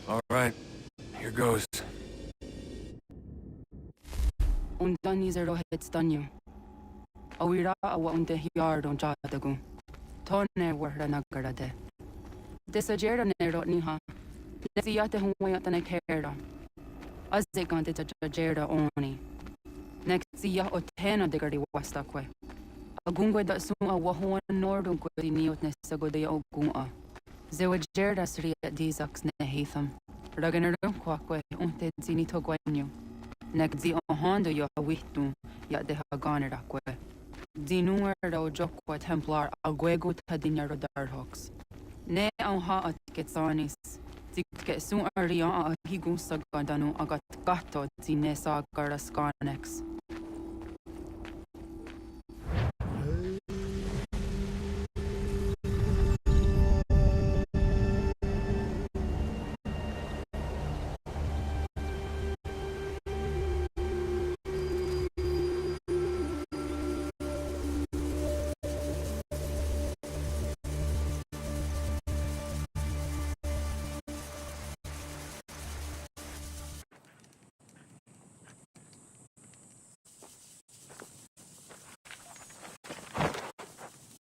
All right, here goes. Undan nizero hits danyu. Awira awa unde hiard on jadagu. Tonne warda nagarade. Desajera nero niha. Lesiate huwayatane kera. Azegante tajera oni. Next ya otena degari wastakwe. Agungwe da suma wahuan nordun kwedi niot nesagode ogunga. Zewajera sri dizax nehitham. Raganerum kwakwe unte zinito gwenyu. Nek zi ohando yo hawitu ya de haganerakwe. Zinuer do jokwa templar agwego tadinyaro darhox. Ne ha at getsanis. Zik sun arian a higun sagandanu agat gato zine sagaraskanex.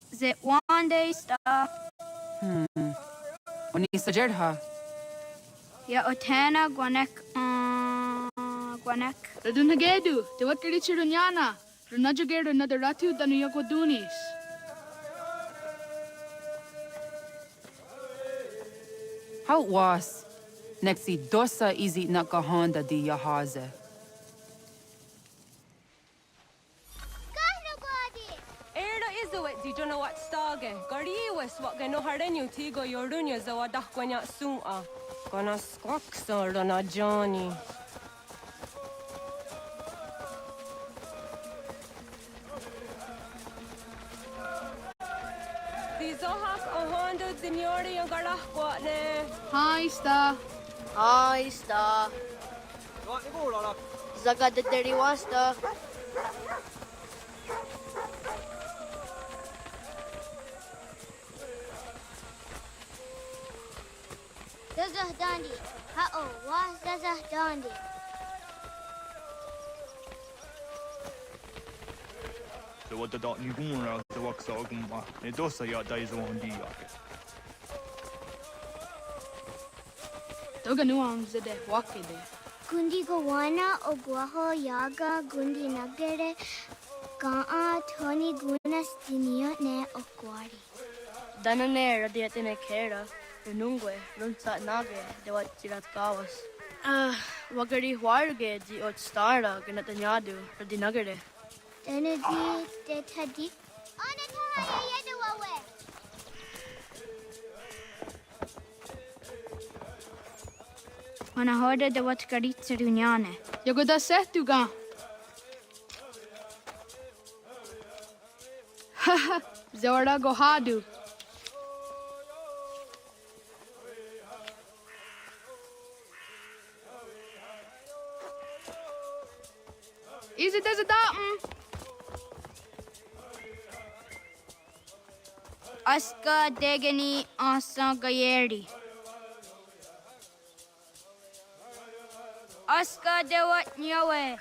Is it one day star? Oni sajerha. Ya otena gwanek gwanek. Radunagedu, te wakarichi runyana. Runajageru nadaratu danu yagodunis. How was? Nexi dosa izi nakahanda di yahaze. Di don't what stage. Gariwes what gano harenu tigo yorunya zawadahwanya sua. Gonna squaxor on a Johnny. These ohak a Honda Signori and Garahquatne. Hi, Star. Hi, Star. Zaga de Deriwasta. Zazah Dandi. Ha-oh, wah Zazah Dandi. The what the dot you going around the works out gumma. It does say your days on the Toga nuang zede wakide. Gundi Gawana o Guaho Yaga Gundi Nagere Gaa Tony Gunas Dinio Ne Okwari. Danane radiatine kera. Runungwe, Runsat Nage, de what Tirat Gawas. Wagari Warge, the Ot Stara, Ganatanyadu, Radinagare. Danadi de Tadi. Anataya Yedawawe. Wana hoda de wat karitsa runyane. Yagoda setuga. Haha, Zora Gohadu. Easy does it out. Aska degani asa gayeri. Aska de wat nyawe.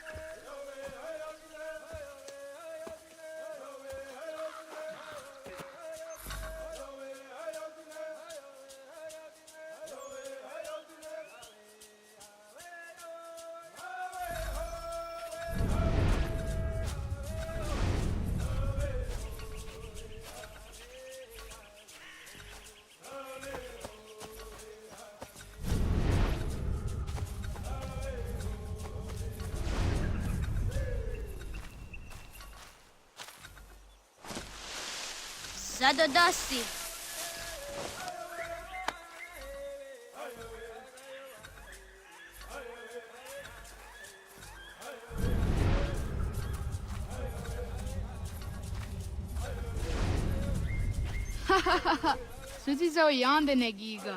Zadodasi. Suzi zo yande negiga.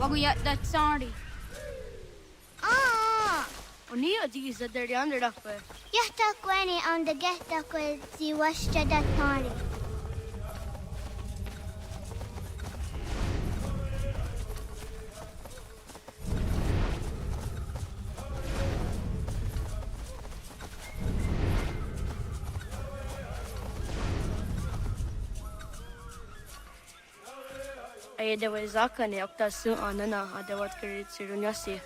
Oguya that sorry. Och ni har gissat där de andra därför. Yahtakweni on the Gehtakwe Ziwashtadatari. Ay, det var zakane och ta sun anana hade varit kurit sirunyasi.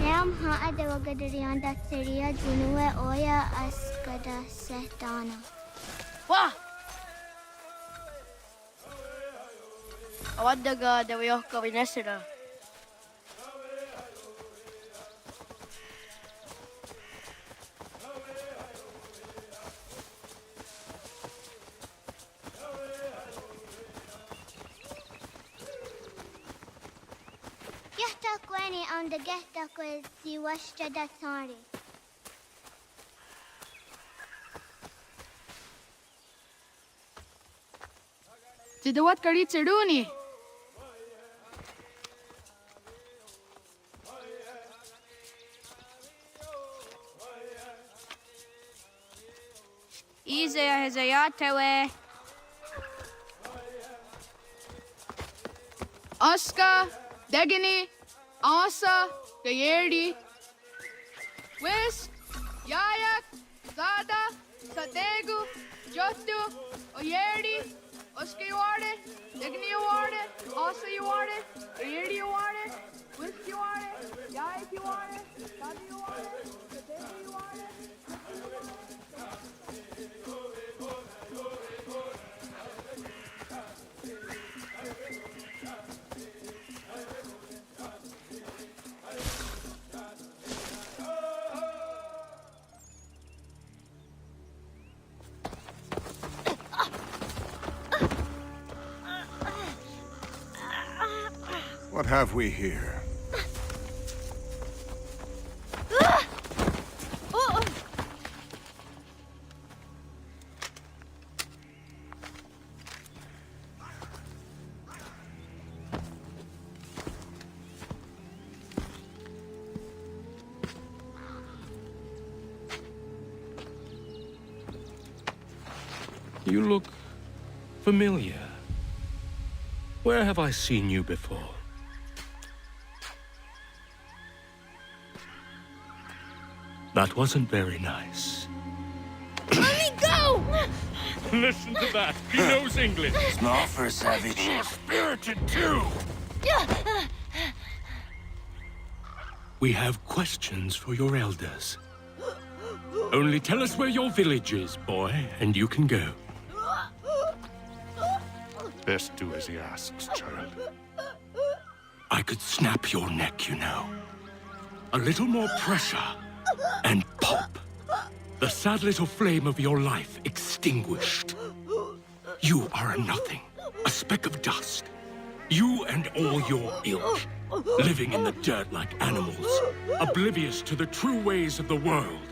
Neam ha adawagadarianda Syria Jinue Oya Askada Setana. Wah! Awaddaga det var jag av Inesida. Yahtakweni on the Gehtakwe Ziwashtadatari. Tidawat kari cheduni. Izaya Hezayatewe. Aska, Degini, Asa, Gayerdi, Wis, Yayak, Zada, Sategu, Jotu, Oyerdi, Oska you are it, Degini you are it, Asa you are it, Gayerdi you are it, Wis you are it, Yayak you are it, Zada you are it, Sategu you are it. What have we here? You look familiar. Where have I seen you before? That wasn't very nice. Let me go! Listen to that. He knows English. Small for a savage. You're spirited too. We have questions for your elders. Only tell us where your village is, boy, and you can go. Best do as he asks, child. I could snap your neck, you know. A little more pressure, and pop. The sad little flame of your life extinguished. You are a nothing, a speck of dust. You and all your ilk, living in the dirt like animals, oblivious to the true ways of the world.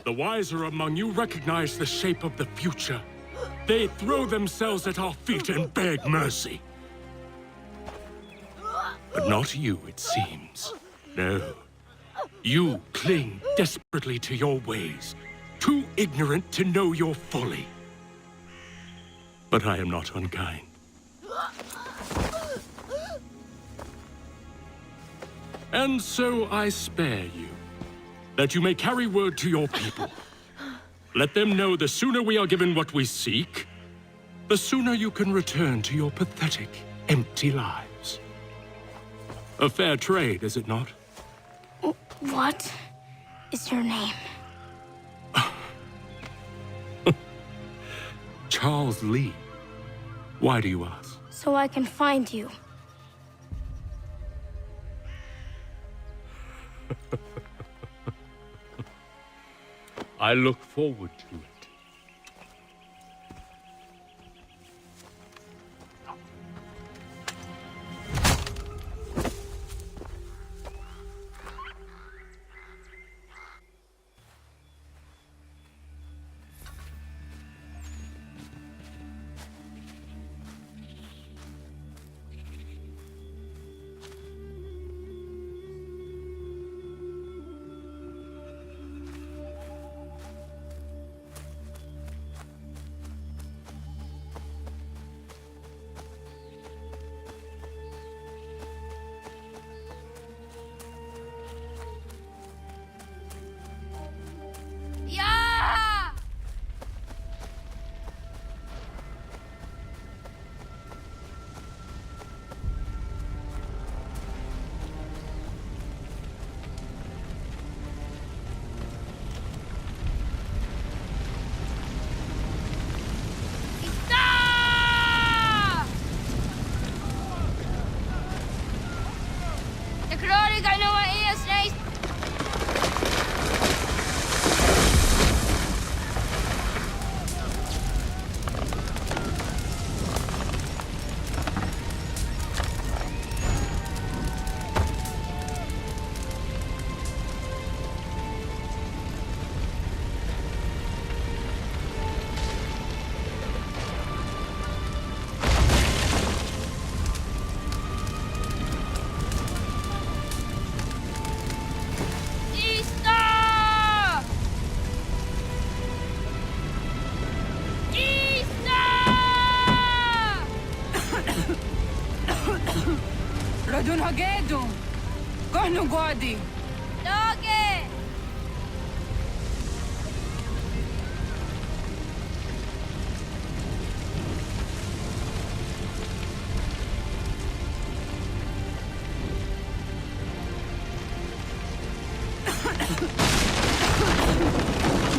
The wiser among you recognize the shape of the future. They throw themselves at our feet and beg mercy. But not you, it seems. No. You cling desperately to your ways, too ignorant to know your folly. But I am not unkind. And so I spare you, that you may carry word to your people. Let them know the sooner we are given what we seek, the sooner you can return to your pathetic, empty lives. A fair trade, is it not? What is your name? Charles Lee. Why do you ask? So I can find you. I look forward to it. Onu guardi. Doggy!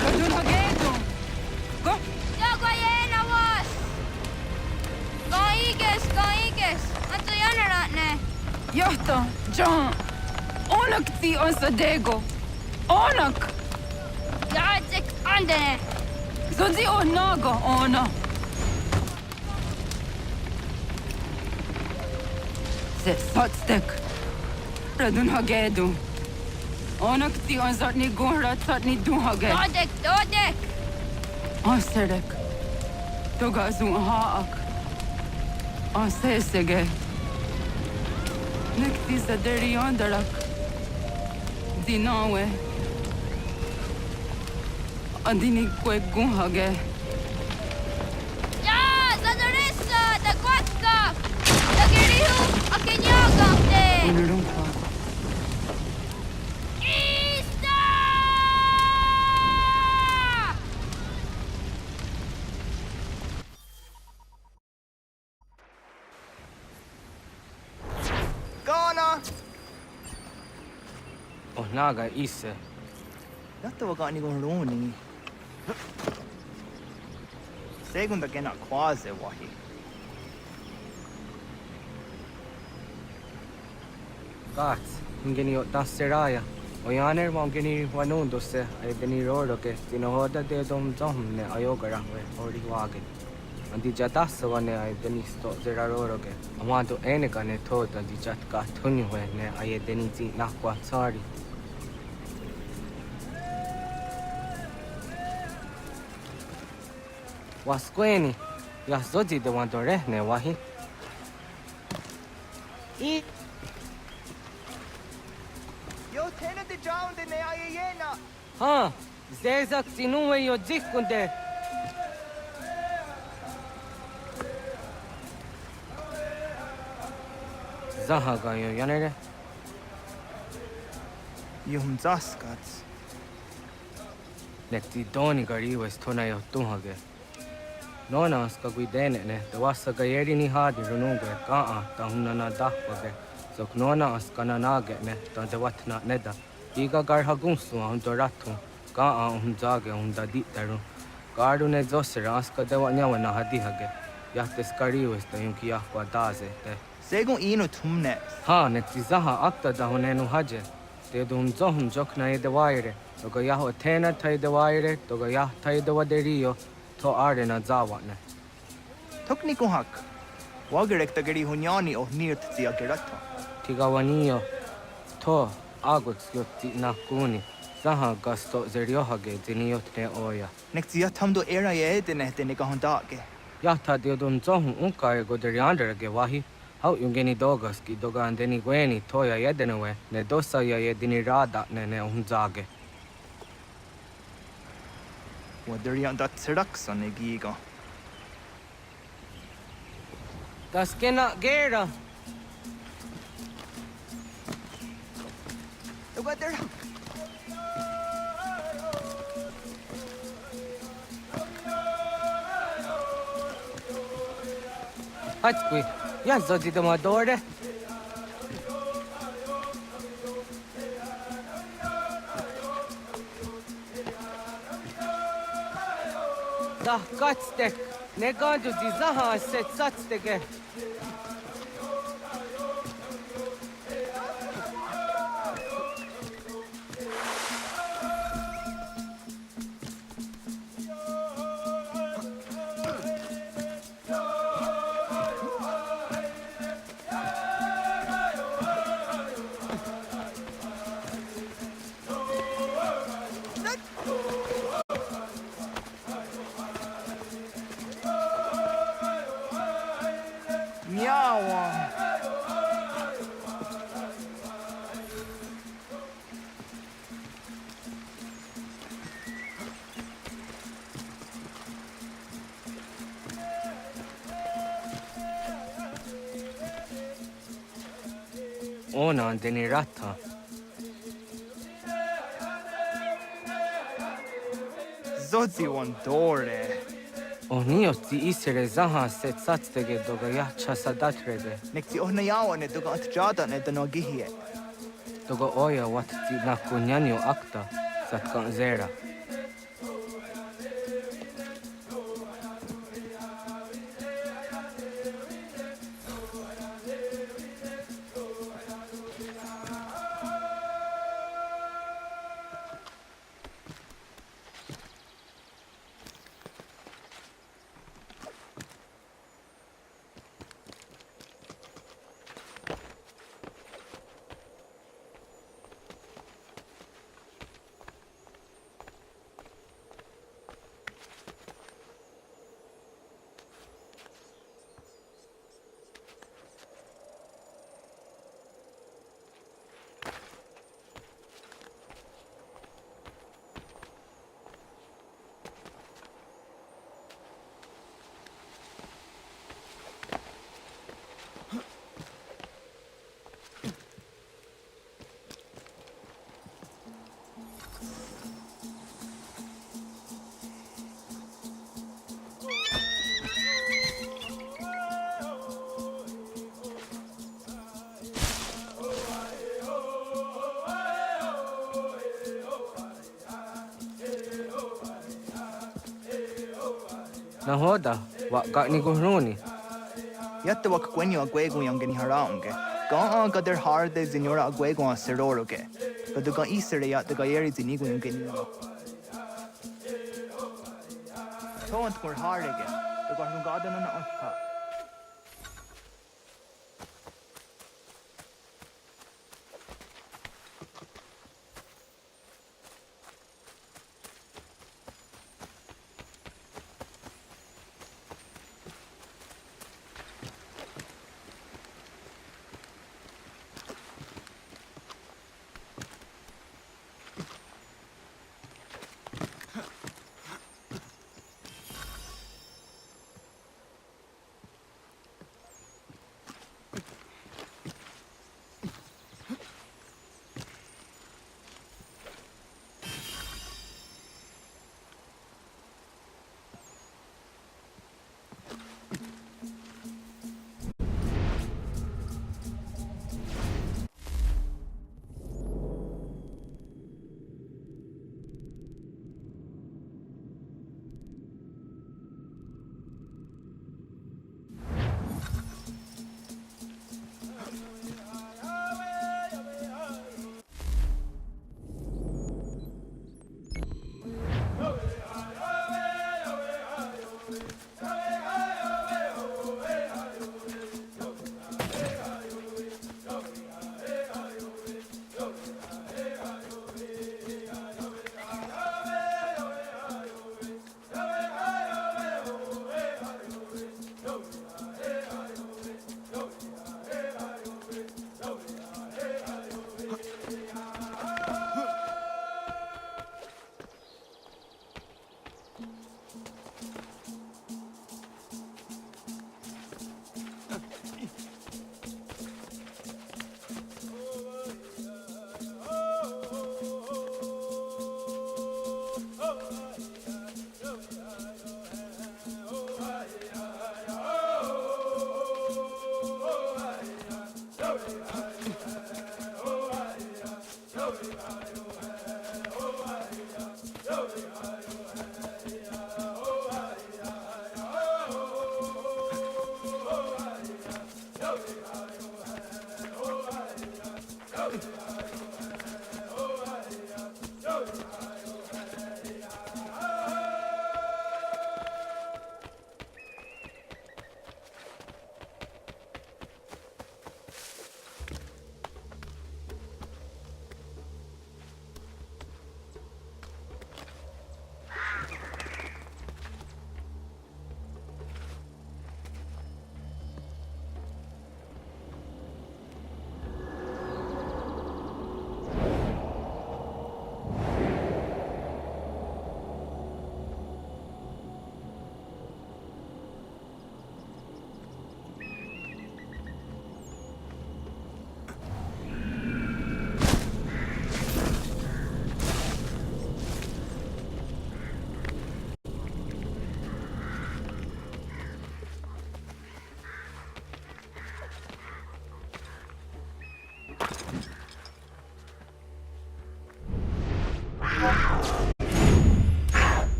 Kadun hagedo. Go. Doggy was! Go iges! Anto jäneratne! Johto, John. Onak ti on sadego. Onak. Jaatsik andene! Zodzi onago ona. Se sotstek. Radun hagedo. Onak ti on zatni gunra tatni dun hage. Dodek! Aserek. Toga zun haak. Asesege. Nekti zaderi ondarak. Dinawe. Adini kwe gun hage. Ja, zadarissa! Da kwatska! Da girihu! Akenyagante! Unurumpa. Ista! Ghana! Oh, naga ise. Yatta wa gani gon roni. Segunda gena quase wahi. Gats, ingeni o daseraya. O yaner mo ingeni wanundo se ay deni roro ke tinohoda de dom ne ayogara we ori wage. Andi jatasa wane ay deni sto zera roro ke. Amado ene kane toda di jatka tunyu we ne ay deni ti nakwa sorry. Wasqueni, ya zoji de wandore ne wahi. Yo tena de down de ne ayena. Ha, zezak sinuwe yo jikunde. Zahaga yo yanere. Yum zaskats. Nekti doni gari wes tona yo tuhage. Nona ska guidene ne, the wasa gayeri ni hadi rununge kaa ta hunana dahwage. Sok nona askana nage ne, ta de watna neda. Iga gar hagunsu hundo ratu, kaa hunzage hunda ditaru. Garu ne zosera aska de wanyawa na hadihage. Yahte skari wes ta yunki yahwa daze te. Segun ino tumne. Ha, nekti zaha akta da hunenu haje. Te dum zohum jokna e de waire. Toga yaho tena tai de waire, toga yah tai de waderio. To arena zawatne. Tukni kuhak. Wagerek tagari hunyani o nirt tia gerata. Tigawanio. To aguts yotti nakuni. Zaha gasto zeriohage ziniyotne oya. Nektia tamdo era ye dene dene kahondake. Yahta diodum zohum unkae goderianderage wahi. Hau yungeni dogas ki doga andeni gweni toya yedenewe. Ne dosa ya yedini rada ne unzage. Waderian dat seraksan e giga. Gaskena gera. Wader. Hatskui. Ja zodi de madore. Da katstek. Ne gandu di zaha set satstege. Miawa. Ona andeni rata. Zodzi one dore. Onio ti isere zaha set satstege doga ya chasadatrede. Nekti ohnayawa ne doga atjada ne danogihie. Doga oya wat ti nakunyanyo akta satkan zera. Nahoda, wa gakni guhruni. Yatte wak kwenyo agwego yangeni haraunge. Gaa ga der harde zinora agwego a seroroge. Ga doga isere ya doga yeri zinigo yangeni. Tont kur harege. Doga hungada na otka.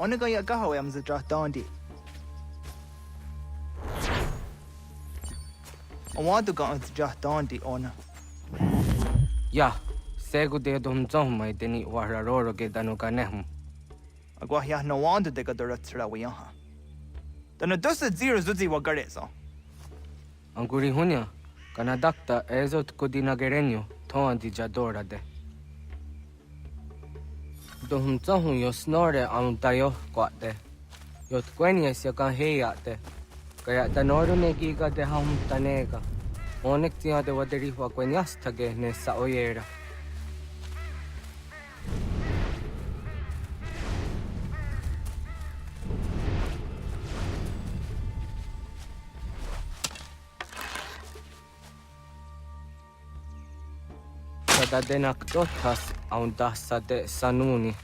Ona ga ya ka ho am za tra dondi. I want to go on tra dondi ona. Ya, segu de dum zom mai deni wahra roro ge danu ka nehum. Agwa ya no want de ga dora tsra wi ha. Dana dosa zero zuzi wa gare so. Anguri hunya, kana dakta ezot kudina gerenyo, toan di jadora de. Dum zom yo snore am tayo kwate. Yot kwenya sia kan heya de. Kaya tanoro ne giga de ham tanega. Onek tia de waderi wa kwenyas tage ne sa oyera. Sada denak dotas aun sade sanuni.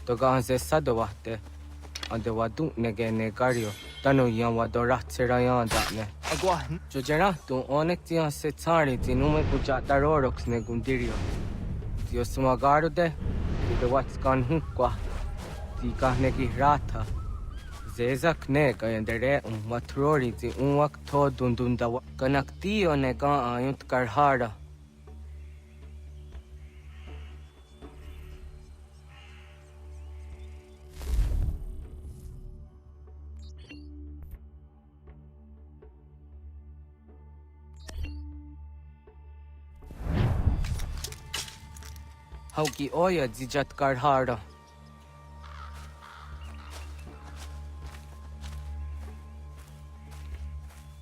Toga se sadowate. Ande wadu nege negario. Tanu yan wadorat serayan ne. Agwa Jojera tu onek tia se tsari ti nume kucha tarorox ne gundirio. Tio sumagaru de wats kan hukwa. Ti kahne ki rata. Zezak ne kayendere matrori ti unwak to dundunda kanak tio ne ka ayut karhara. Hauki oya dijat karhara.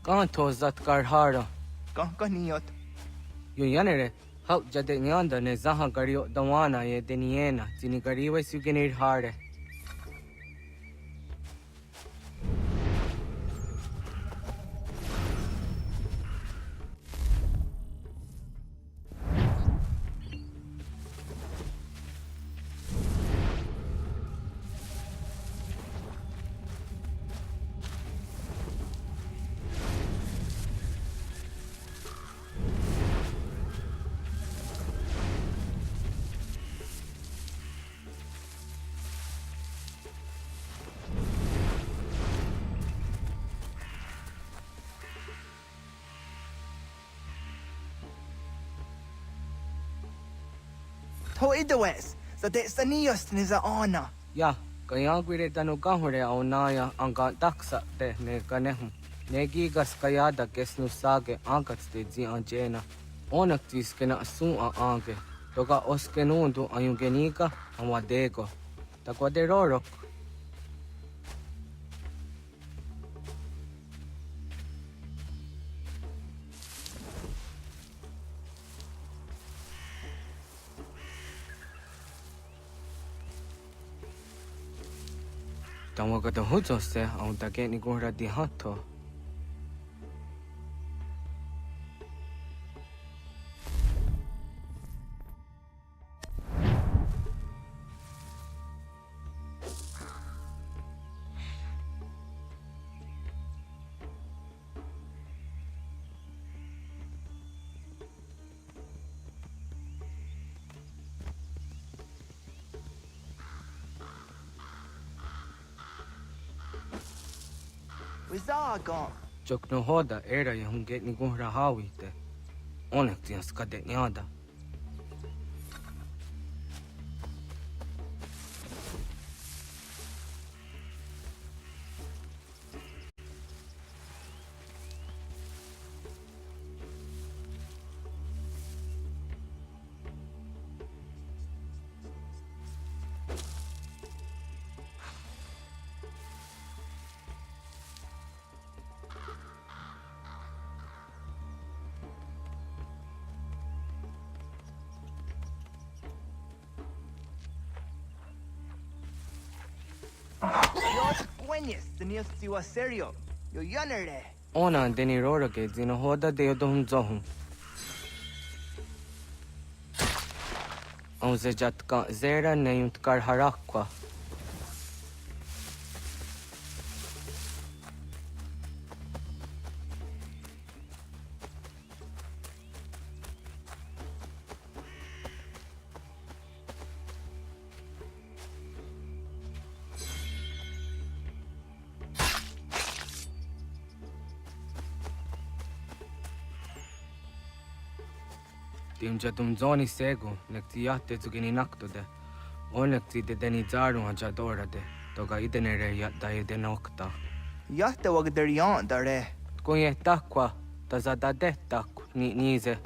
Kanto zat karhara. ka niyot. Yun yanere, hau jade nyanda ne zaha gario dawana ye deniena, tini gariwe sugenir hare. To idawes. Sa de saniyos ni za ona. Ya, kaya gwire danu gahure au naya anga daksa te ne kanehum. Negi gas kaya da kesnu sage angats te zi anjena. Onak tis kena sun a ange. Toga oskenundu ayungenika amadego. Takwa de rorok. Tamaga da huzo se au da geni gora di hatto. Wizaga. Jok no hoda era ya hum geni gora hawi te. Onek tias kade nyada. Yos Gwenyes, the news siwa serio. Yo yanere. Ona deni roro ke zino hoda de yodom zohum. Au zejat ka zera ne yunt kar harakwa. Timja tum zoni sego, nekti yatte zugini naktode. Onekti de deni zaru haja dorade, toga idenere yatta idenokta. Yatte wag der yan dare. Kunye takwa, tazada de tak ni nize.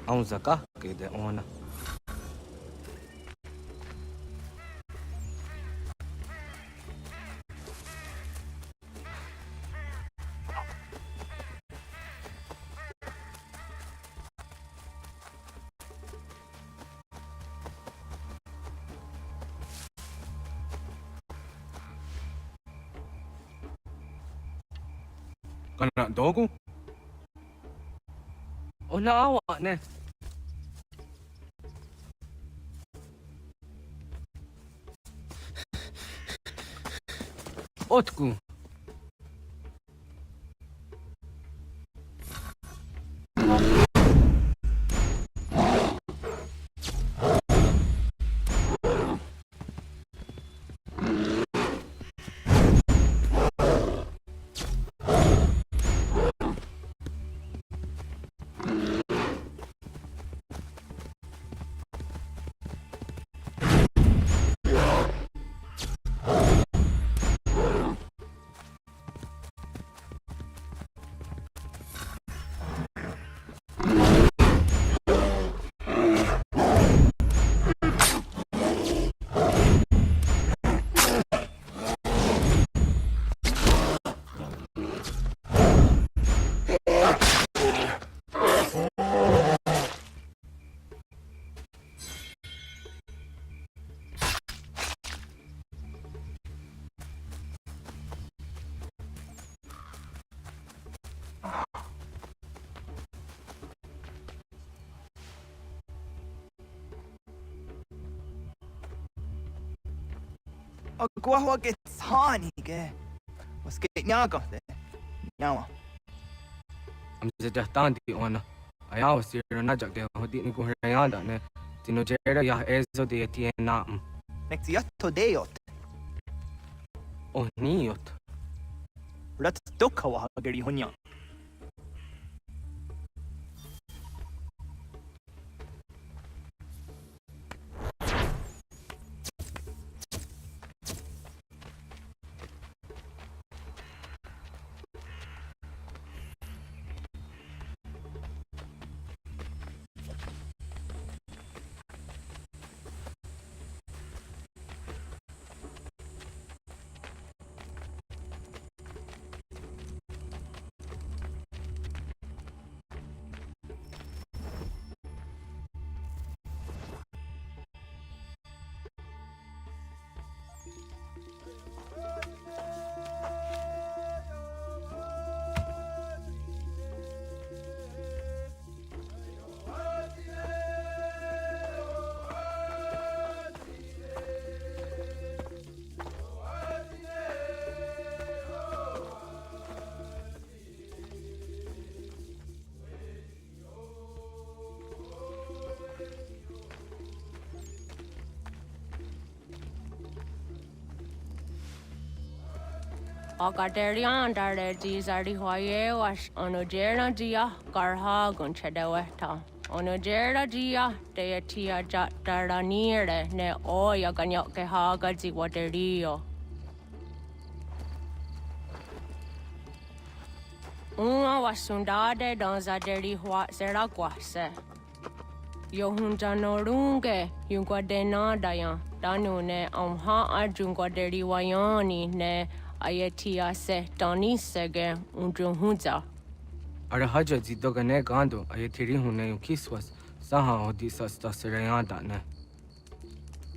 Aunzaka kede ona. Kana dogu? Ona awa ne. Otku. Guaho gets honey, ge. Was get nyaga de. Nyawa. I'm just tanti ona. Ayaw siro na jak de hodi ni ko hayanda ne. Tino jera ya ezo de tiena. Next yatto deot. Oh niot. Let's dukawa geri hunya. Agaderian dare dizari hoye was onojera dia garha gunchedeweta. Onojera dia de tia jaranire ne oya ganyoke haga ziwaderio. Uma wasundade donzaderi hua seraguase. Yohunja norunge yungwadena dayan. Danu ne amha ajungwaderi wayani ne Ayatia se Doni Sege Unjunza. Arahaja zidogane gando ayatiri hune kiswas saha odisa stasirayanda ne.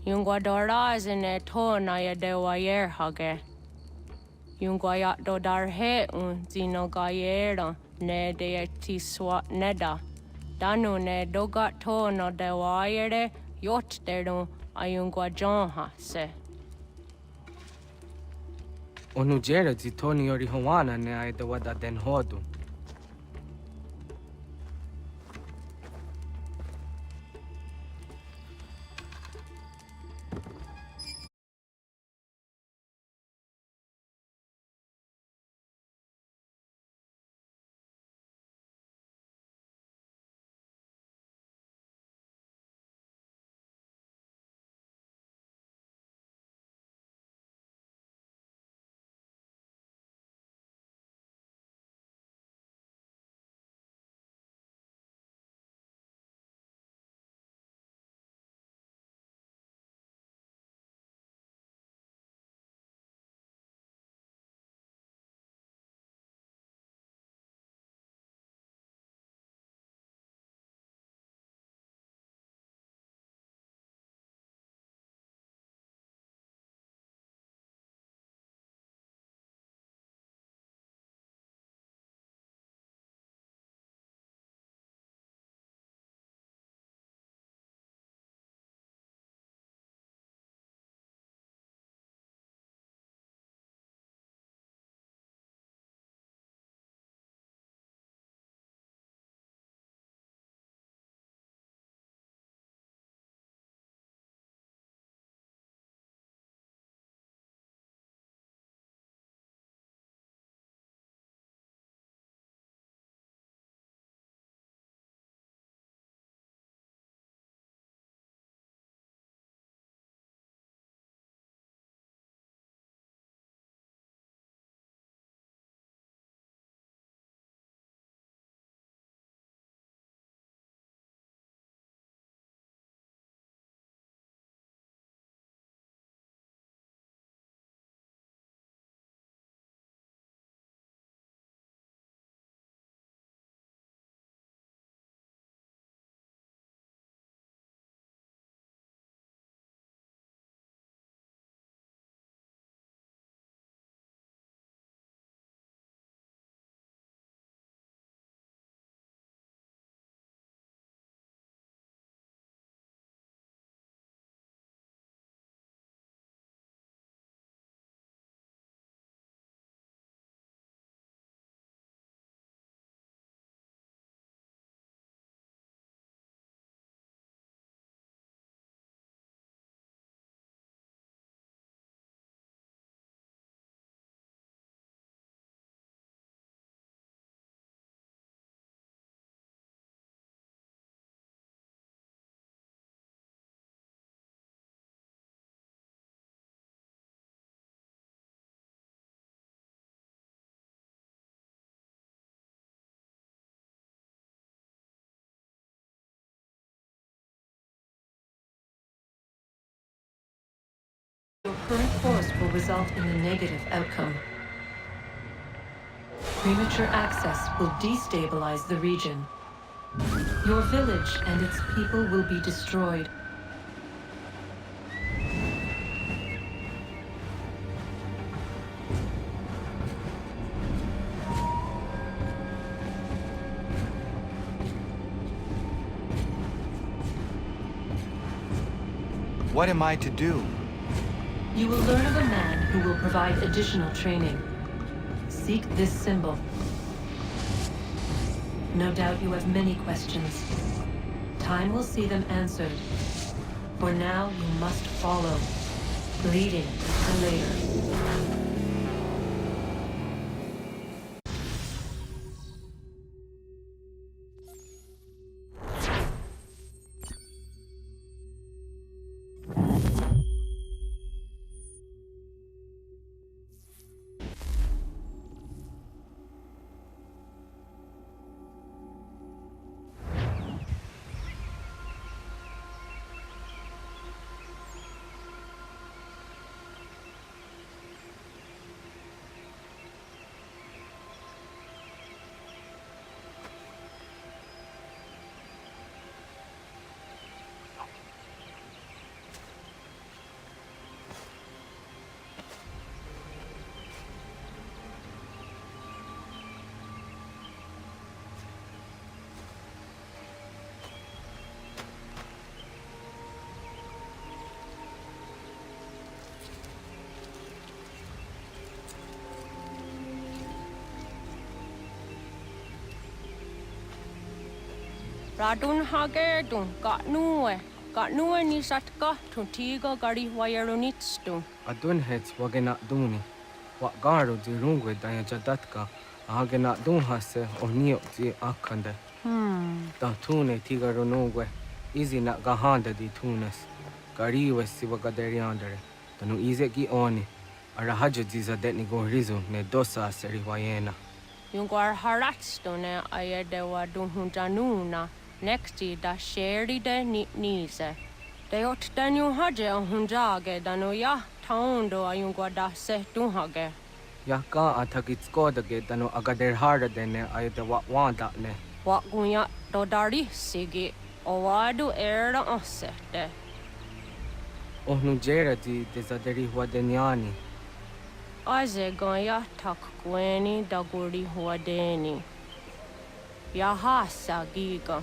Yungwadora zine to na yadewayer hage. Yungwayat dodar he un zino gayera ne de tiswa neda. Danu ne dogat to no dewayere yot deru ayungwajonha se. Onujera zitoni yori hawana ne aidawada den hodu. current course will result in a negative outcome. Premature access will destabilize the region. Your village and its people will be destroyed. What am I to do? You will learn of a man who will provide additional training. Seek this symbol. No doubt you have many questions. Time will see them answered. For now, you must follow, leading for later. Radun hagerdun gatnue ni satka tuntiga gari wayarunitstu. Adun hets wagena duni. Wa garu di rungwe daya jadatka. Agena dun hase onio di akande. Da tune tiga runungwe. Izi na gahanda di tunes. Gariwe si wagaderiandere. Tanu ize gi oni. Arahajo di zadetni go rizu ne dosa seri wayena. Yungar haratstone ayede wadun hundanuna. Nexti da sheri de nitnize. De ot danu haje hunjage danu ya taundo ayungwa da se dunhage. Ya ka atakitskoda ge danu agader harda dene ayede wa wanda ne. Wa gunya dodari sigi owadu era osete. Ohnu jera di desaderi huadeniani. Aze gonya tak gweni daguri huadeni. Yahasa giga.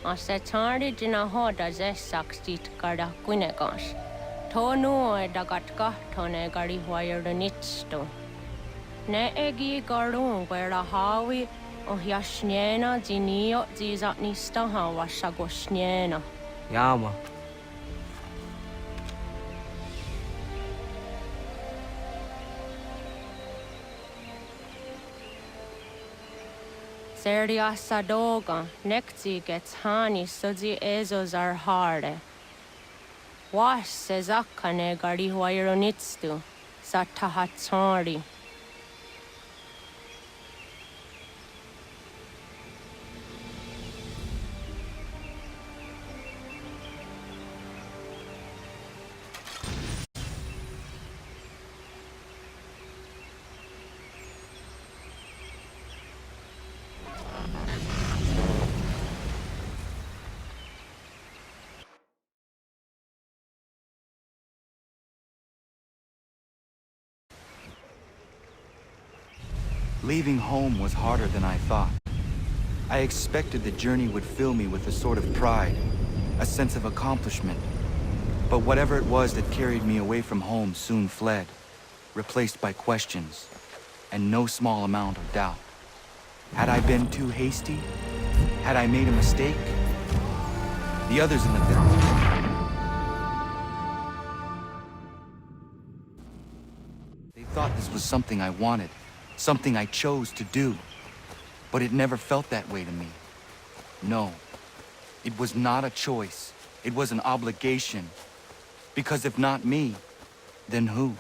Asetari jina hoda ze sakstit kada kunegas. Tonu e dagatka tone gari huayernitsto. Ne egi garun gwera hawi o yashnena zinio zizatnista hawa shagoshnena. Yama. Seria sadoga, nekti gets hani sozi ezos are harde. Was sezakane gari huayronitstu, satahatsori. Leaving home was harder than I thought. I expected the journey would fill me with a sort of pride, a sense of accomplishment. But whatever it was that carried me away from home soon fled, replaced by questions, and no small amount of doubt. Had I been too hasty? Had I made a mistake? The others in the village. They thought this was something I wanted. Something I chose to do. But it never felt that way to me. No, it was not a choice. It was an obligation. Because if not me, then who?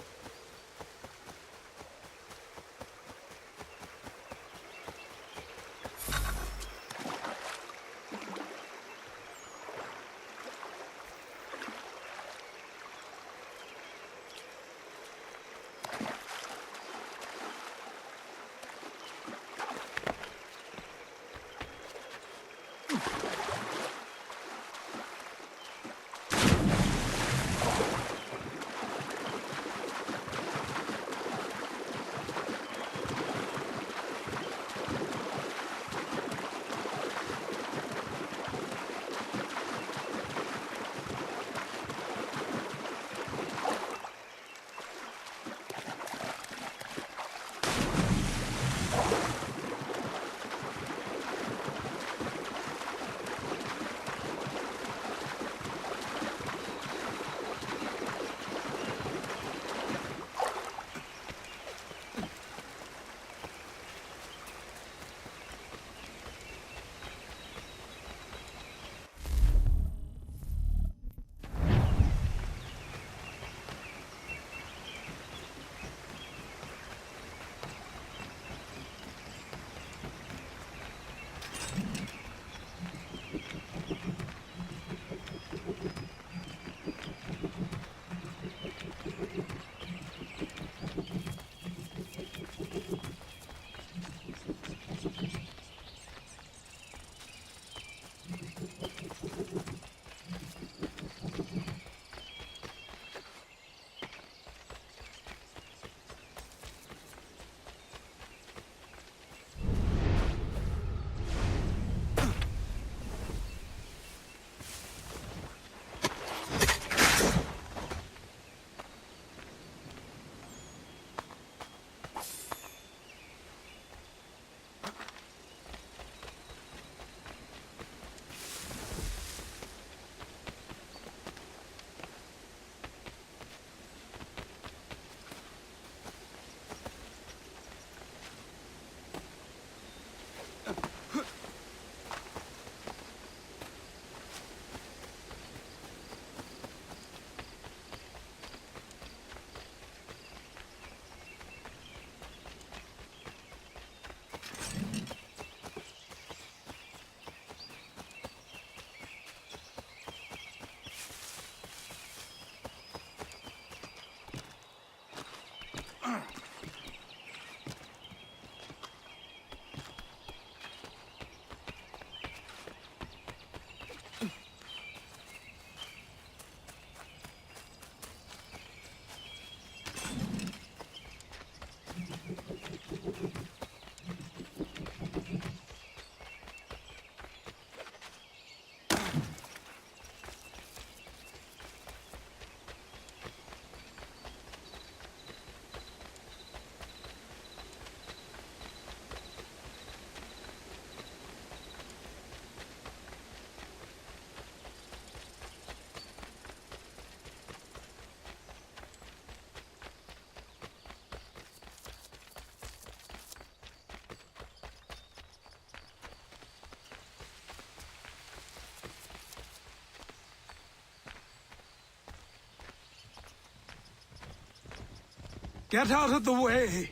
Get out of the way!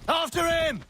After him!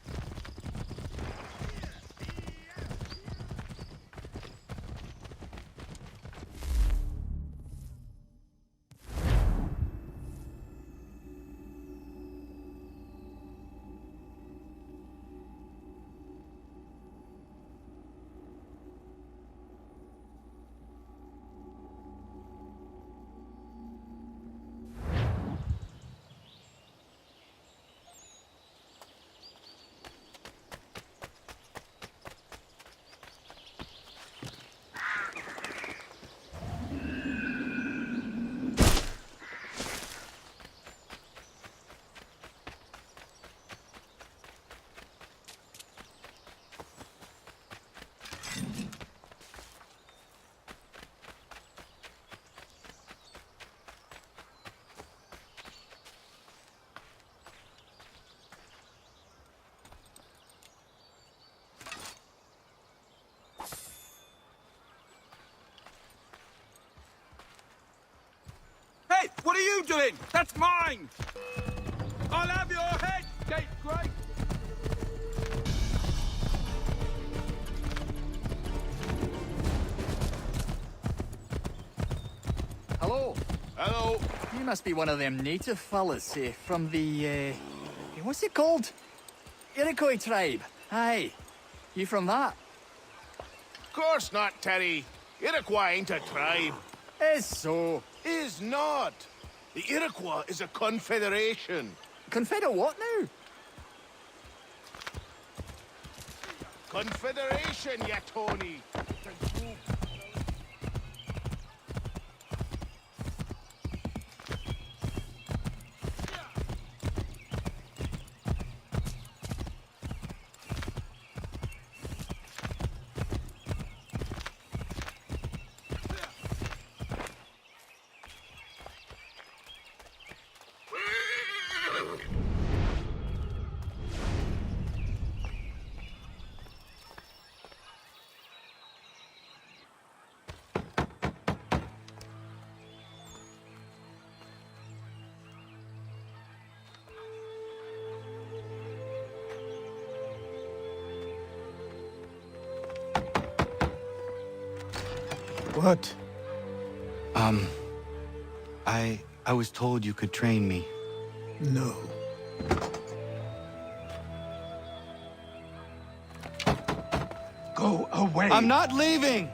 Hey, what are you doing? That's mine! I'll have your head, Gatecrate! Hello. Hello. You must be one of them native fellas from the, what's it called? Iroquois tribe. Aye. You from that? Of course not, Terry. Iroquois ain't a tribe. Is so. Is not. The Iroquois is a confederation. Confederate what now? Confederation, ya Tony. What? I was told you could train me. No. Go away. I'm not leaving!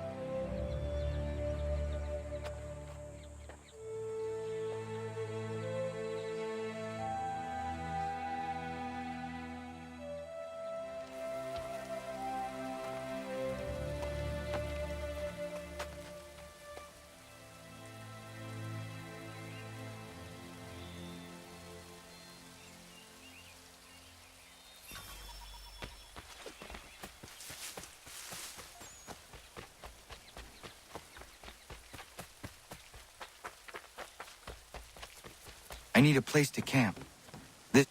I need a place to camp. This...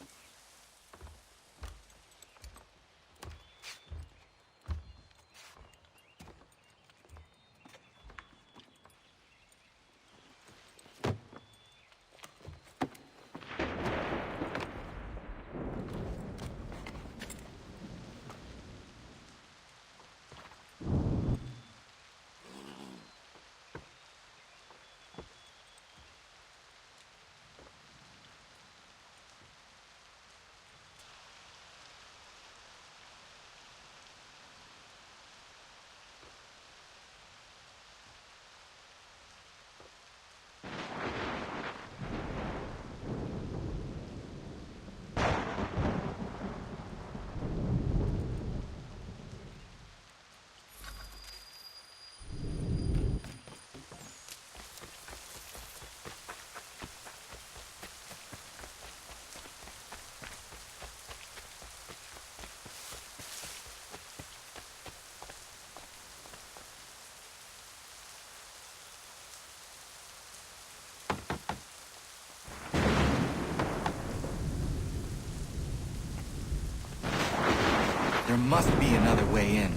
There must be another way in.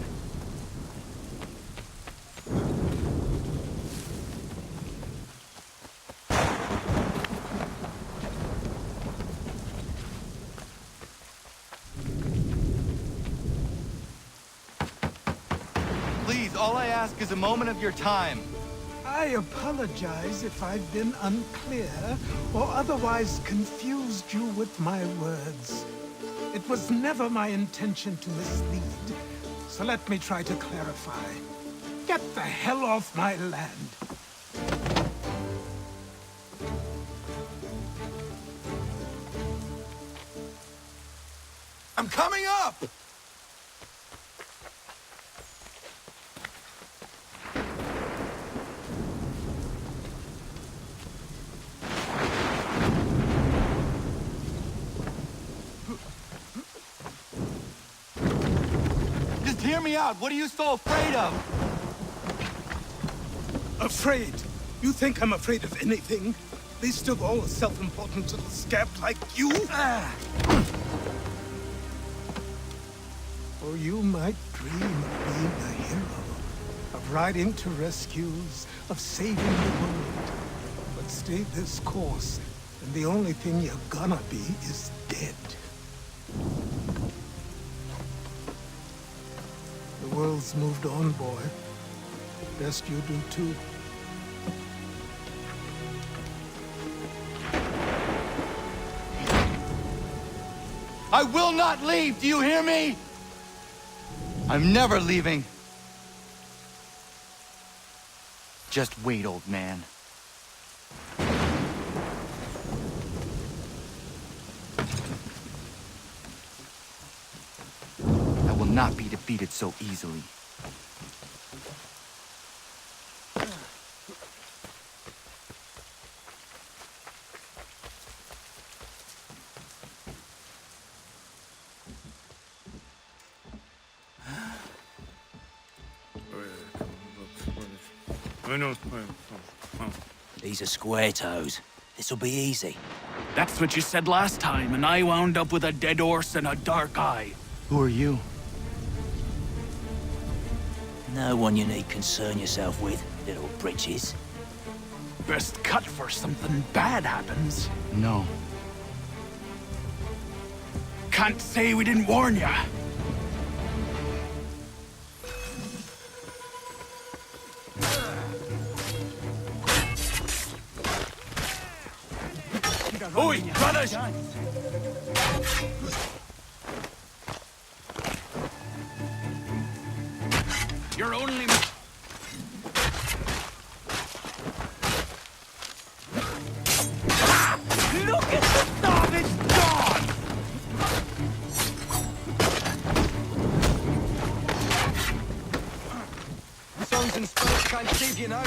all I ask is a moment of your time. I apologize if I've been unclear or otherwise confused you with my words. It was never my intention to mislead, so let me try to clarify. Get the hell off my land. I'm coming up! Just hear me out. What are you so afraid of? Afraid? You think I'm afraid of anything? Least of all a self-important little scab like you? Or you might dream of being a hero, of riding to rescues, of saving the world. But stay this course, and the only thing you're gonna be is dead. The world's moved on, boy. Best you do too. I will not leave, do you hear me? I'm never leaving. Just wait, old man. I will not be defeated so easily. These are square toes. This'll be easy. That's what you said last time, and I wound up with a dead horse and a dark eye. Who are you? No one you need concern yourself with, little britches. Best cut for something bad happens. No. Can't say we didn't warn ya. Oi, brothers! You're only... Look at the dog, it's gone! Songs and spells can't save you now.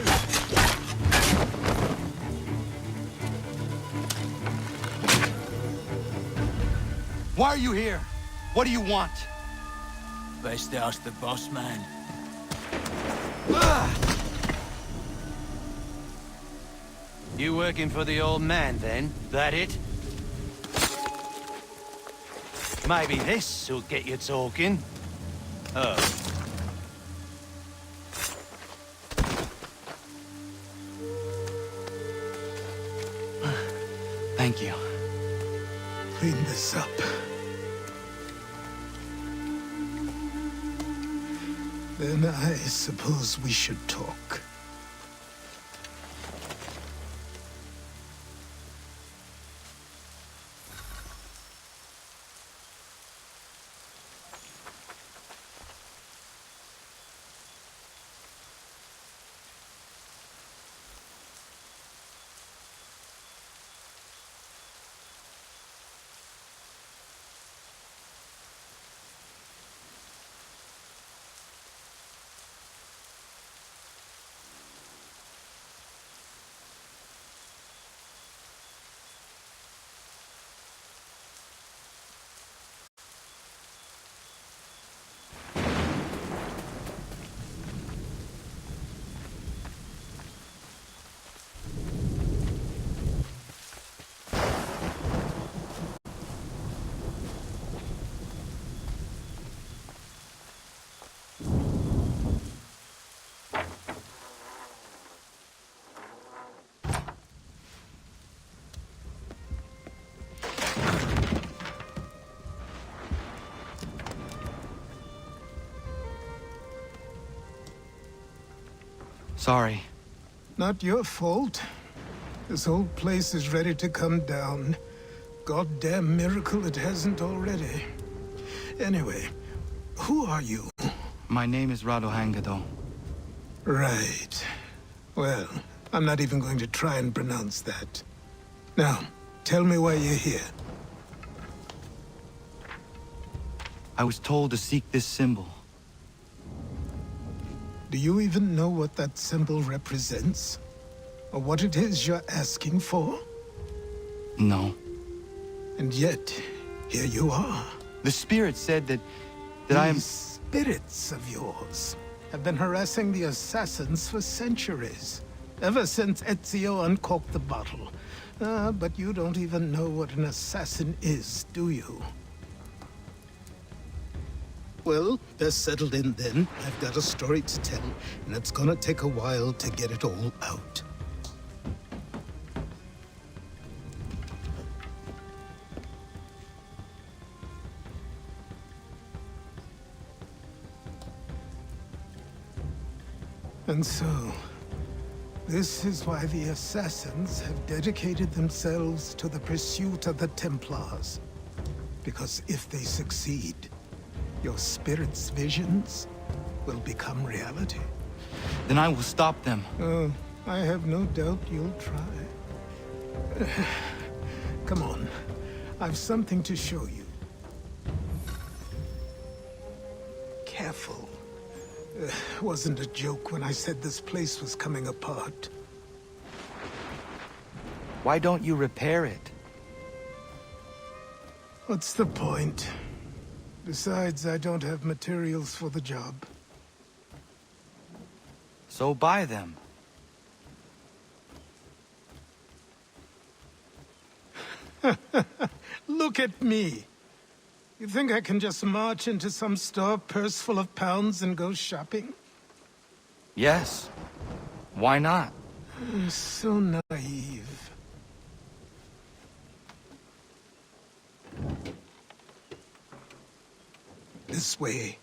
Why are you here? What do you want? Best ask the boss man. You working for the old man, then? That it? Maybe this'll get you talking. Oh. Thank you. Clean this up. Then I suppose we should talk. Sorry. Not your fault. This whole place is ready to come down. Goddamn miracle it hasn't already. Anyway, who are you? My name is Radohangado. Right. Well, I'm not even going to try and pronounce that. Now, tell me why you're here. I was told to seek this symbol. Do you even know what that symbol represents? Or what it is you're asking for? No. And yet, here you are. The spirit said that I am... These spirits of yours have been harassing the assassins for centuries. Ever since Ezio uncorked the bottle. But you don't even know what an assassin is, do you? Well, best settled in then. I've got a story to tell, and it's gonna take a while to get it all out. And so, this is why the Assassins have dedicated themselves to the pursuit of the Templars. Because if they succeed, your spirit's visions will become reality. Then I will stop them. Oh, I have no doubt you'll try. Come on, I've something to show you. Careful. Wasn't a joke when I said this place was coming apart. Why don't you repair it? What's the point? Besides, I don't have materials for the job. So buy them. Look at me. You think I can just march into some store, purse full of pounds, and go shopping? Yes. Why not? So naive. This way.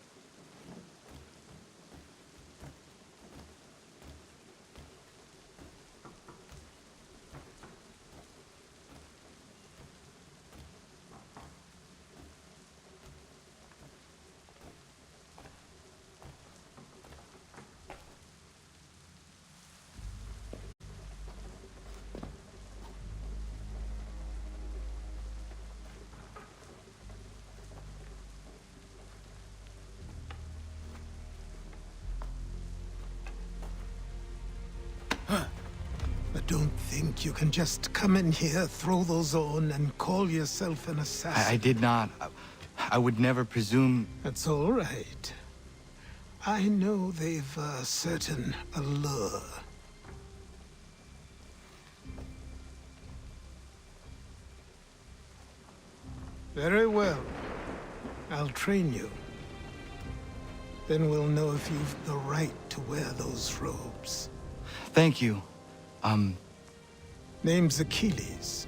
But don't think you can just come in here, throw those on, and call yourself an assassin. I did not. I would never presume... That's all right. I know they've a certain allure. Very well. I'll train you. Then we'll know if you've the right to wear those robes. Thank you. Name's Achilles.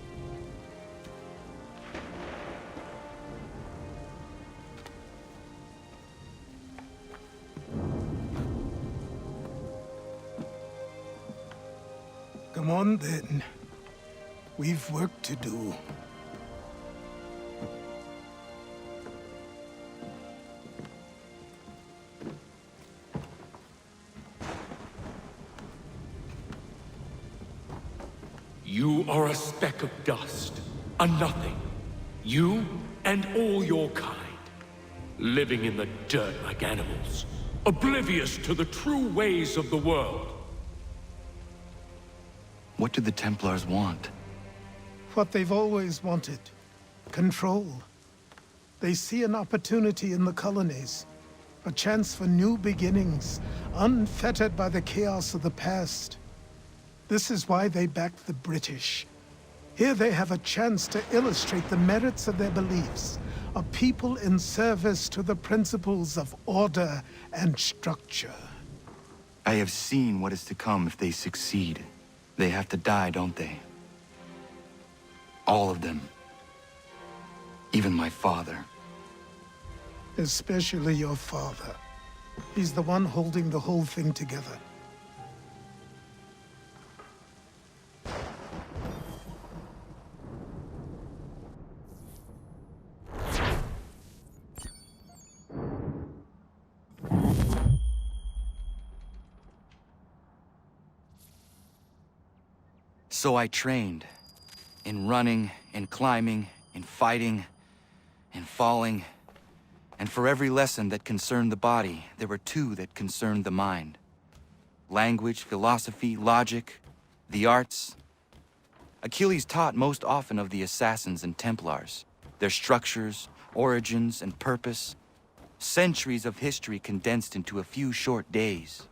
Come on, then. We've work to do. You are a speck of dust, a nothing. You and all your kind. Living in the dirt like animals. Oblivious to the true ways of the world. What do the Templars want? What they've always wanted. Control. They see an opportunity in the colonies. A chance for new beginnings, unfettered by the chaos of the past. This is why they backed the British. Here they have a chance to illustrate the merits of their beliefs. A people in service to the principles of order and structure. I have seen what is to come if they succeed. They have to die, don't they? All of them. Even my father. Especially your father. He's the one holding the whole thing together. So I trained. In running, in climbing, in fighting, in falling. And for every lesson that concerned the body, there were two that concerned the mind. Language, philosophy, logic, the arts. Achilles taught most often of the assassins and Templars, their structures, origins, and purpose. Centuries of history condensed into a few short days.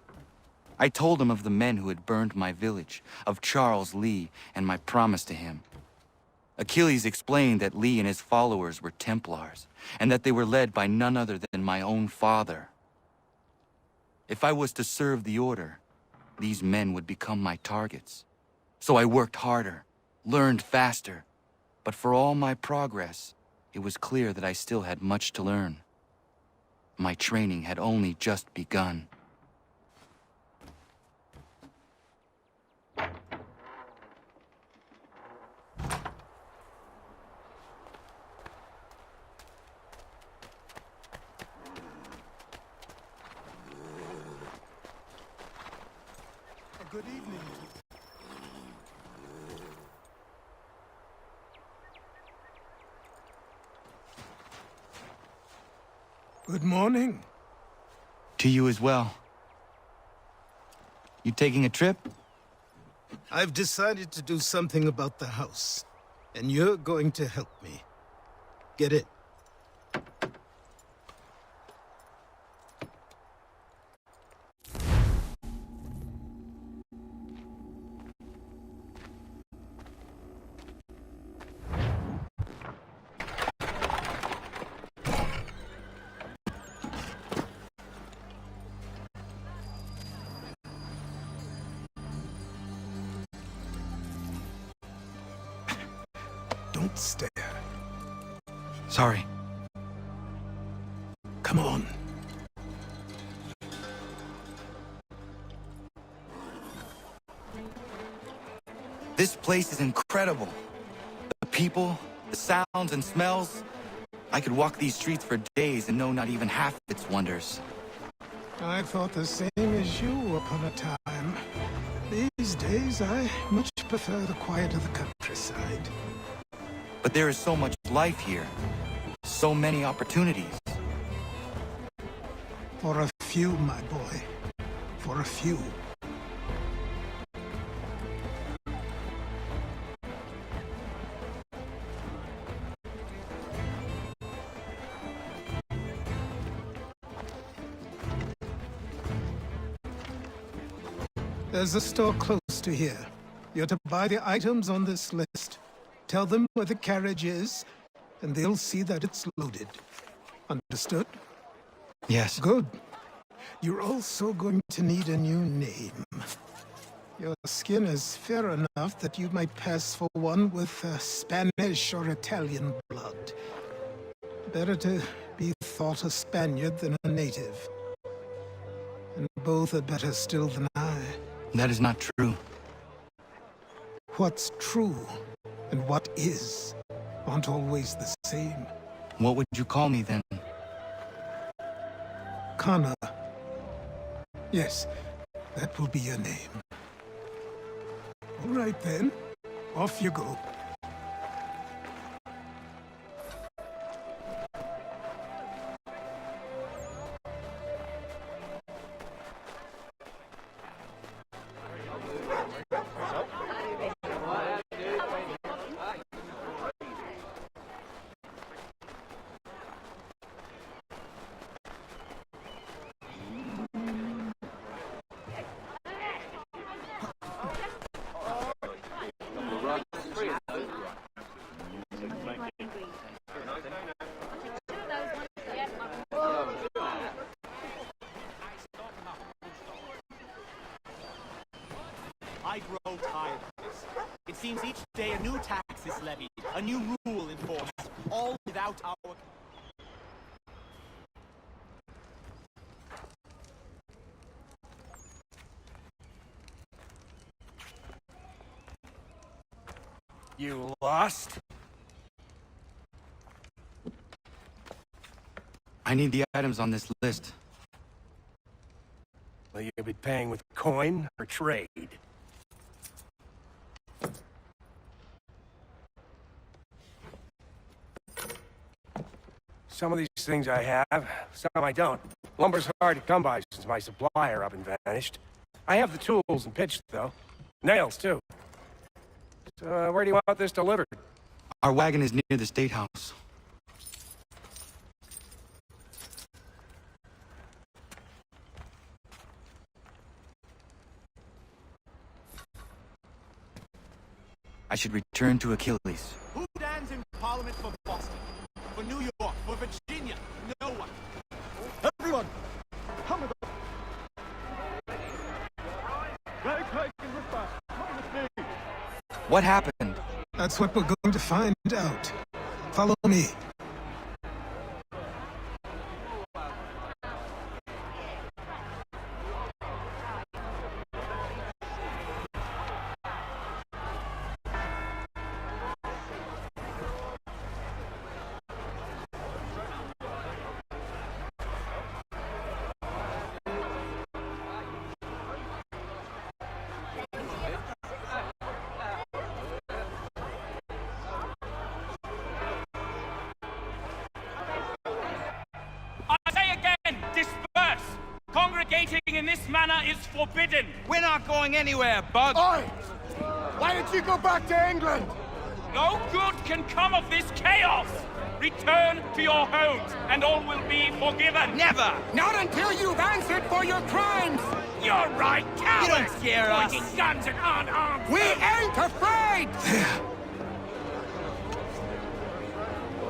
I told him of the men who had burned my village, of Charles Lee, and my promise to him. Achilles explained that Lee and his followers were Templars, and that they were led by none other than my own father. If I was to serve the order, these men would become my targets. So I worked harder, learned faster, but for all my progress, it was clear that I still had much to learn. My training had only just begun. Good evening. Good morning. To you as well. You taking a trip? I've decided to do something about the house, and you're going to help me. Get it? Don't stare. Sorry. Come on. This place is incredible. The people, the sounds and smells. I could walk these streets for days and know not even half its wonders. I thought the same as you upon a time. These days, I much prefer the quiet of the countryside. But there is so much life here. So many opportunities. For a few, my boy. For a few. There's a store close to here. You're to buy the items on this list. Tell them where the carriage is, and they'll see that it's loaded. Understood? Yes. Good. You're also going to need a new name. Your skin is fair enough that you might pass for one with Spanish or Italian blood. Better to be thought a Spaniard than a native. And both are better still than I. That is not true. What's true and what is aren't always the same. What would you call me then? Kana. Yes, that will be your name. All right then, off you go. I grow tired of this. It seems each day a new tax is levied, a new rule enforced, all without our... You lost? I need the items on this list. Will you be paying with coin or trade? Some of these things I have, some I don't. Lumber's hard to come by since my supplier up and vanished. I have the tools and pitch, though. Nails, too. So, where do you want this delivered? Our wagon is near the State House. I should return to Achilles. Who stands in Parliament for Boston? For New York? For Virginia? No one. Everyone! Come with us! What happened? That's what we're going to find out. Follow me. Congregating in this manner is forbidden. We're not going anywhere, Bug. Oi! Why did you go back to England? No good can come of this chaos. Return to your homes, and all will be forgiven. Never! Not until you've answered for your crimes! You're right, cowards! You don't scare us! Pointing guns at unarmed! We ain't afraid! There.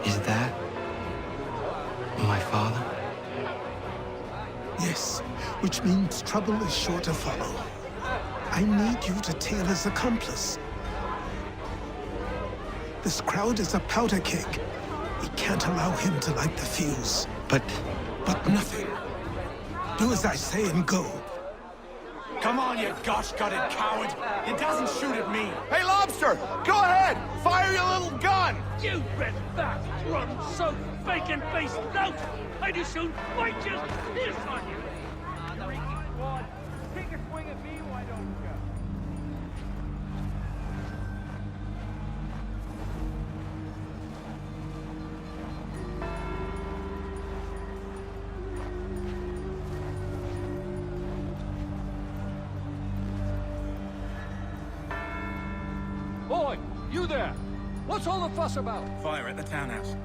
Is that my father? Yes, which means trouble is sure to follow. I need you to tail his accomplice. This crowd is a powder keg. We can't allow him to light the fuse. But nothing. Do as I say and go. Come on, you gosh-gutted coward! It doesn't shoot at me! Hey, Lobster! Go ahead! Fire your little gun! You red bat, run so bacon-faced lout! I'd as soon fight you piss on you! Take a swing at me, why don't you? Boy, you there! What's all the fuss about? Fire at the townhouse.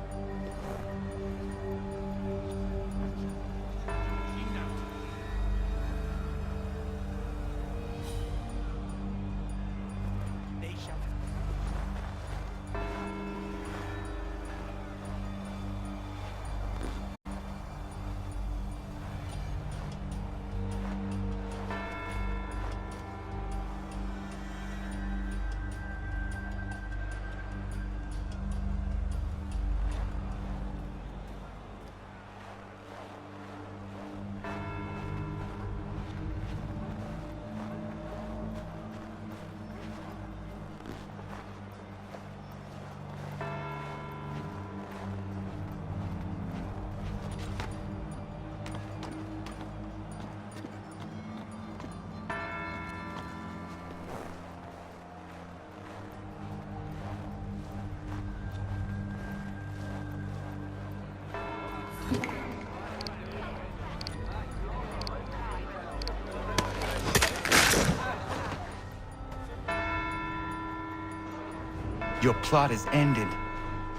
Your plot is ended.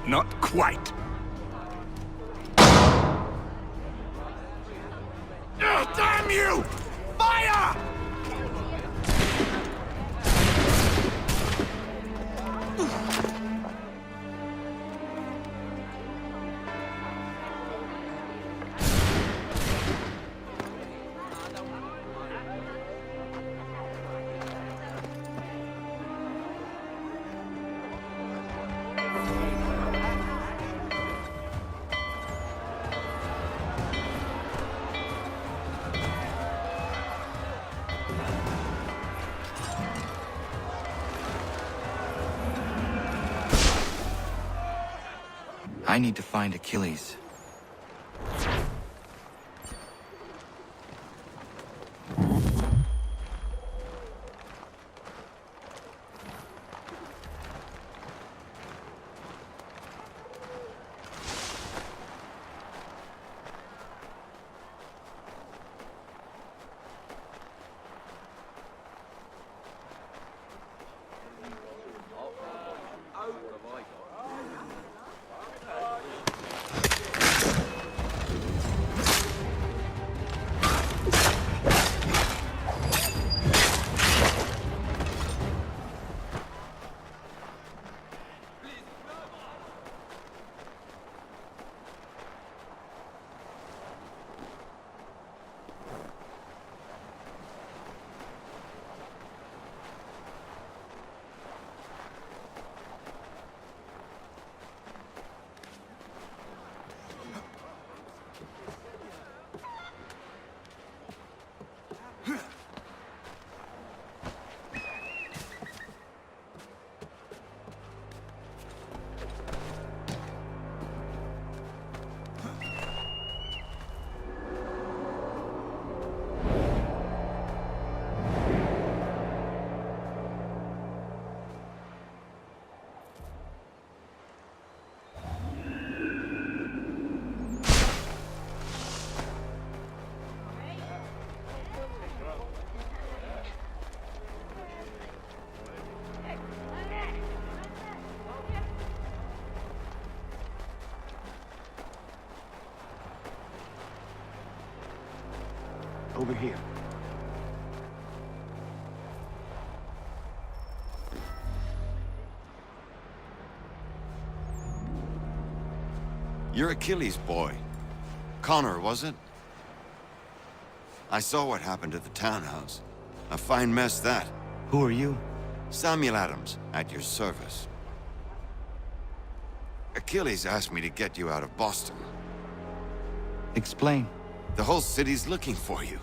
Not quite. Damn you! Fire! I need to find Achilles. over here. You're Achilles' boy. Connor, was it? I saw what happened at the townhouse. A fine mess, that. Who are you? Samuel Adams, at your service. Achilles asked me to get you out of Boston. Explain. The whole city's looking for you.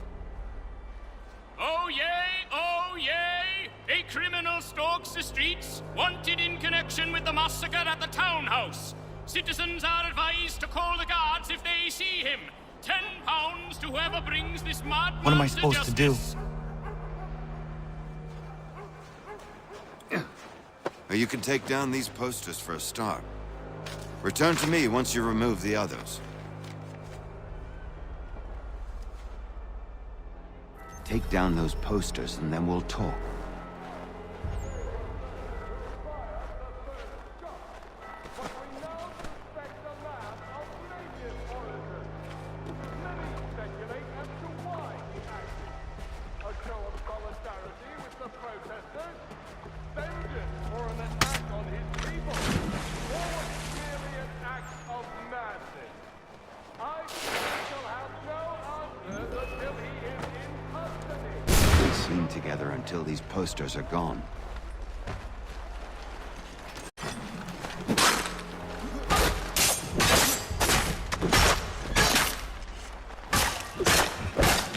Oh yay, oh yay! A criminal stalks the streets, wanted in connection with the massacre at the townhouse. Citizens are advised to call the guards if they see him. £10 to whoever brings this madman. What am I supposed to do? You can take down these posters for a start. Return to me once you remove the others. Take down those posters and then we'll talk. Together until these posters are gone.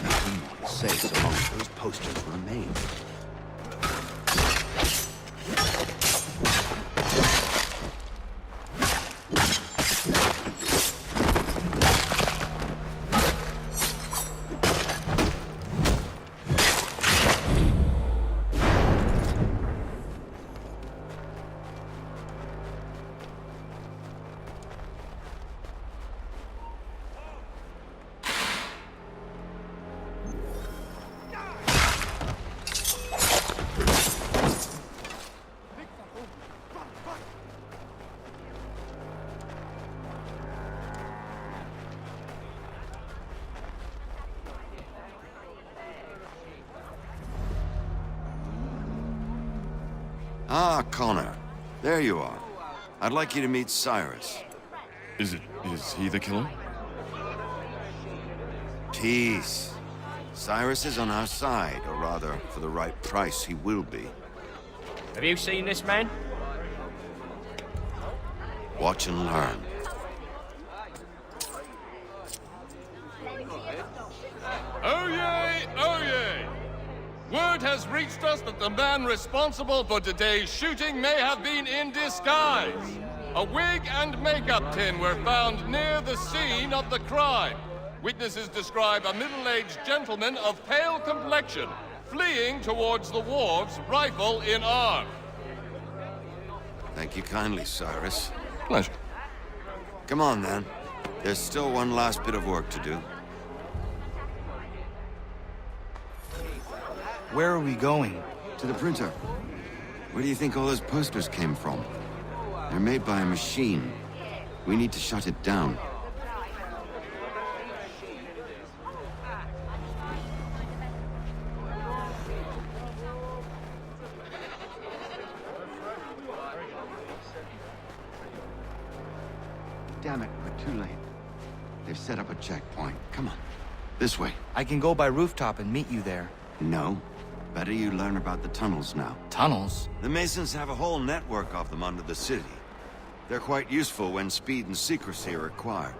Nothing more to say so long as those posters remain. Ah, Connor. There you are. I'd like you to meet Cyrus. Is he the killer? Peace. Cyrus is on our side, or rather, for the right price, he will be. Have you seen this man? Watch and learn. Oh yay, oh yay! Word has reached us that the man responsible for today's shooting may have been in disguise. A wig and makeup tin were found near the scene of the crime. Witnesses describe a middle-aged gentleman of pale complexion fleeing towards the wharves, rifle in arm. Thank you kindly, Cyrus. Pleasure. Come on, then. There's still one last bit of work to do. Where are we going? To the printer. Where do you think all those posters came from? They're made by a machine. We need to shut it down. Damn it, we're too late. They've set up a checkpoint. Come on. This way. I can go by rooftop and meet you there. No. Better you learn about the tunnels now. Tunnels? The Masons have a whole network of them under the city. They're quite useful when speed and secrecy are required.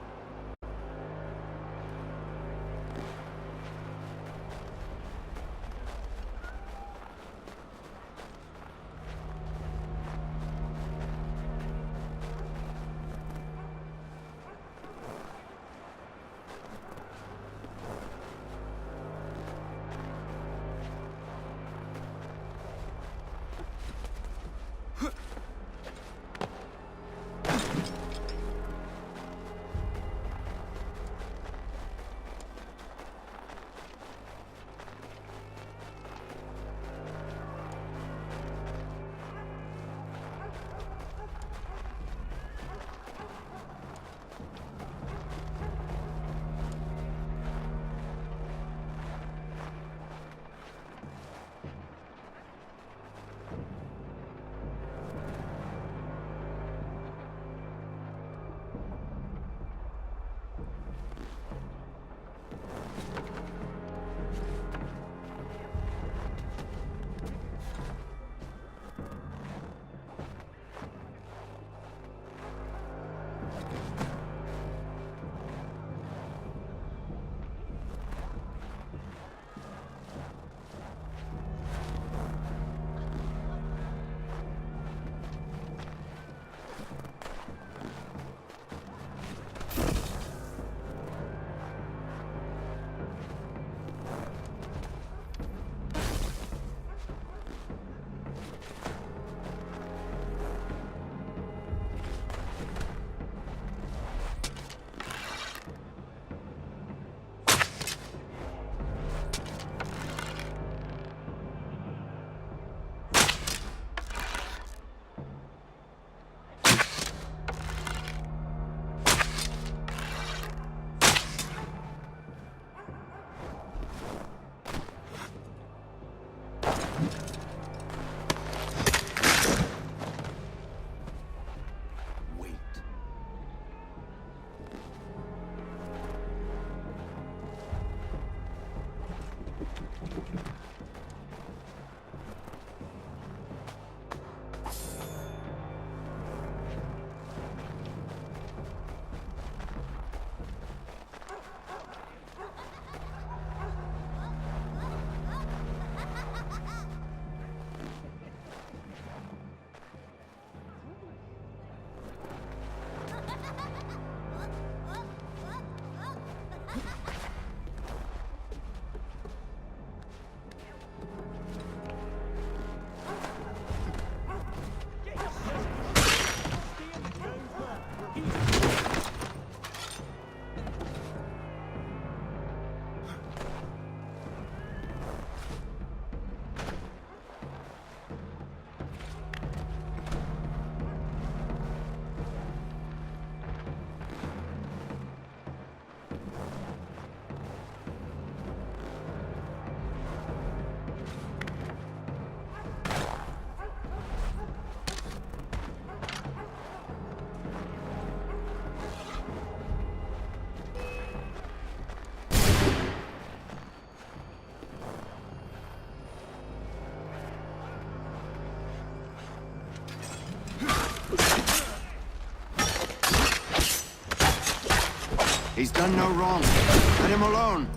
He's done no wrong. Let him alone.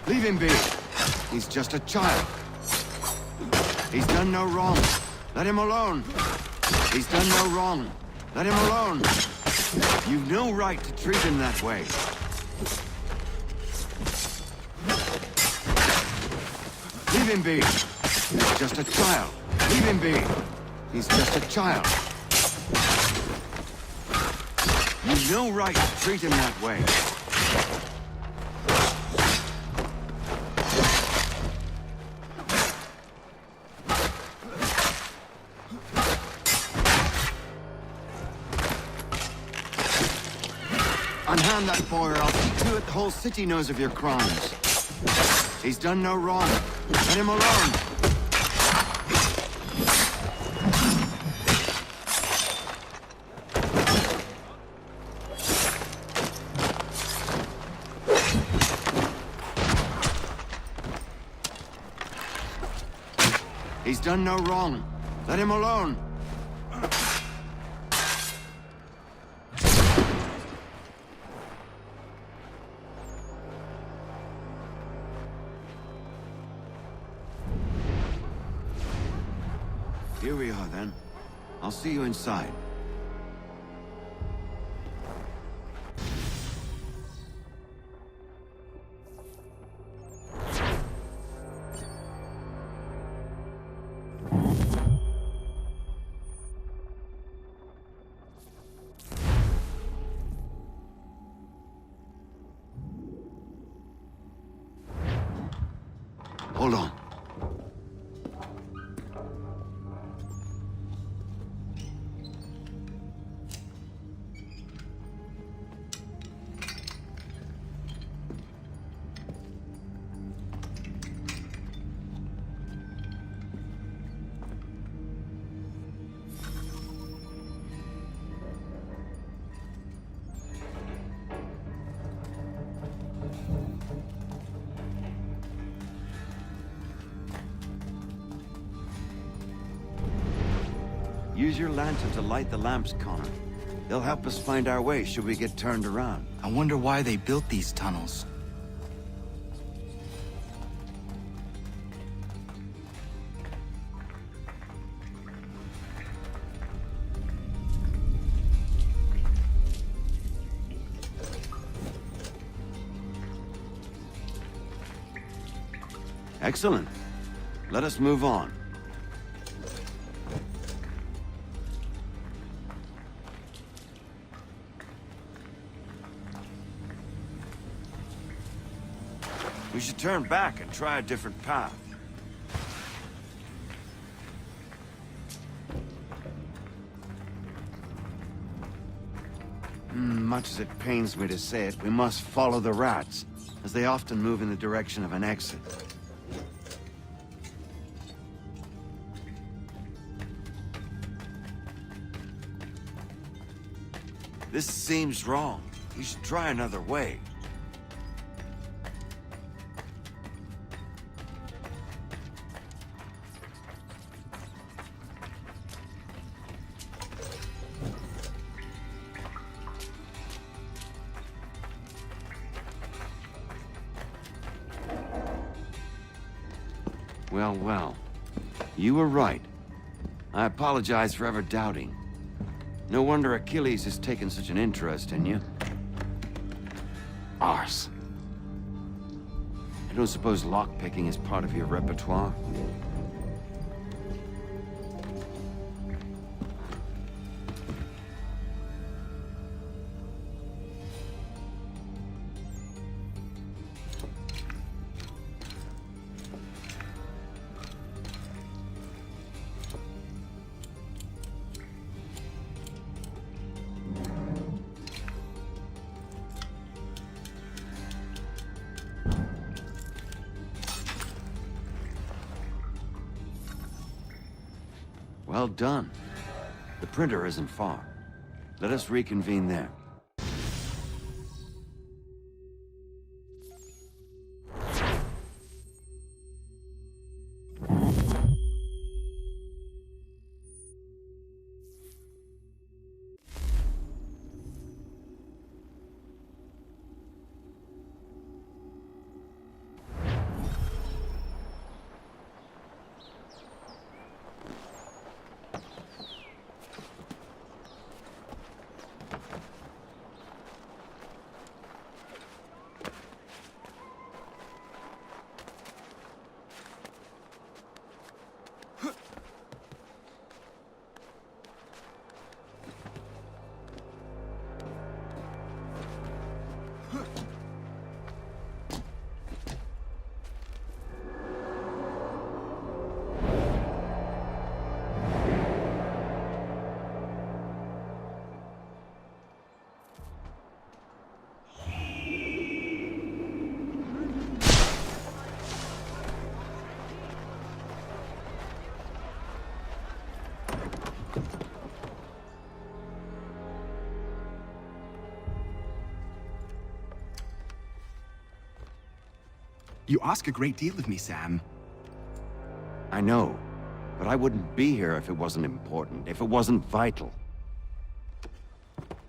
Leave him be. He's just a child. He's done no wrong. Let him alone. He's done no wrong. Let him alone. You've no right to treat him that way. Leave him be. He's just a child. Leave him be. He's just a child. You've no right to treat him that way. Unhand that boy or I'll see to it the whole city knows of your crimes. He's done no wrong. Let him alone. He's done no wrong. Let him alone. Here we are, then. I'll see you inside. Hold on. Use your lantern to light the lamps, Connor. They'll help us find our way should we get turned around. I wonder why they built these tunnels. Excellent. Let us move on. We should turn back and try a different path. Much as it pains me to say it, we must follow the rats, as they often move in the direction of an exit. This seems wrong. You should try another way. Well, well. You were right. I apologize for ever doubting. No wonder Achilles has taken such an interest in you. Arse. I don't suppose lockpicking is part of your repertoire? Well done. The printer isn't far. Let us reconvene there. You ask a great deal of me, Sam. I know, but I wouldn't be here if it wasn't important, if it wasn't vital.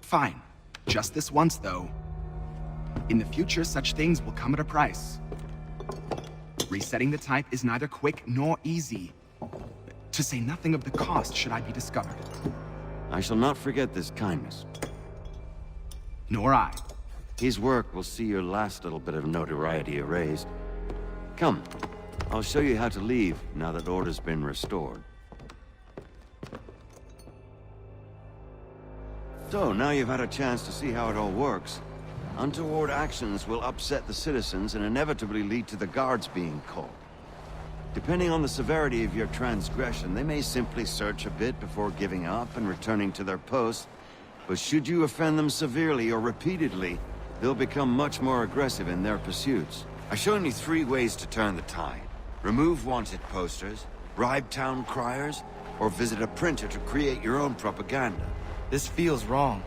Fine. Just this once, though. In the future, such things will come at a price. Resetting the type is neither quick nor easy. To say nothing of the cost should I be discovered. I shall not forget this kindness. Nor I. His work will see your last little bit of notoriety erased. Come, I'll show you how to leave now that order's been restored. So, now you've had a chance to see how it all works. Untoward actions will upset the citizens and inevitably lead to the guards being called. Depending on the severity of your transgression, they may simply search a bit before giving up and returning to their posts. But should you offend them severely or repeatedly, they'll become much more aggressive in their pursuits. I've shown you 3 ways to turn the tide. Remove wanted posters, bribe town criers, or visit a printer to create your own propaganda. This feels wrong.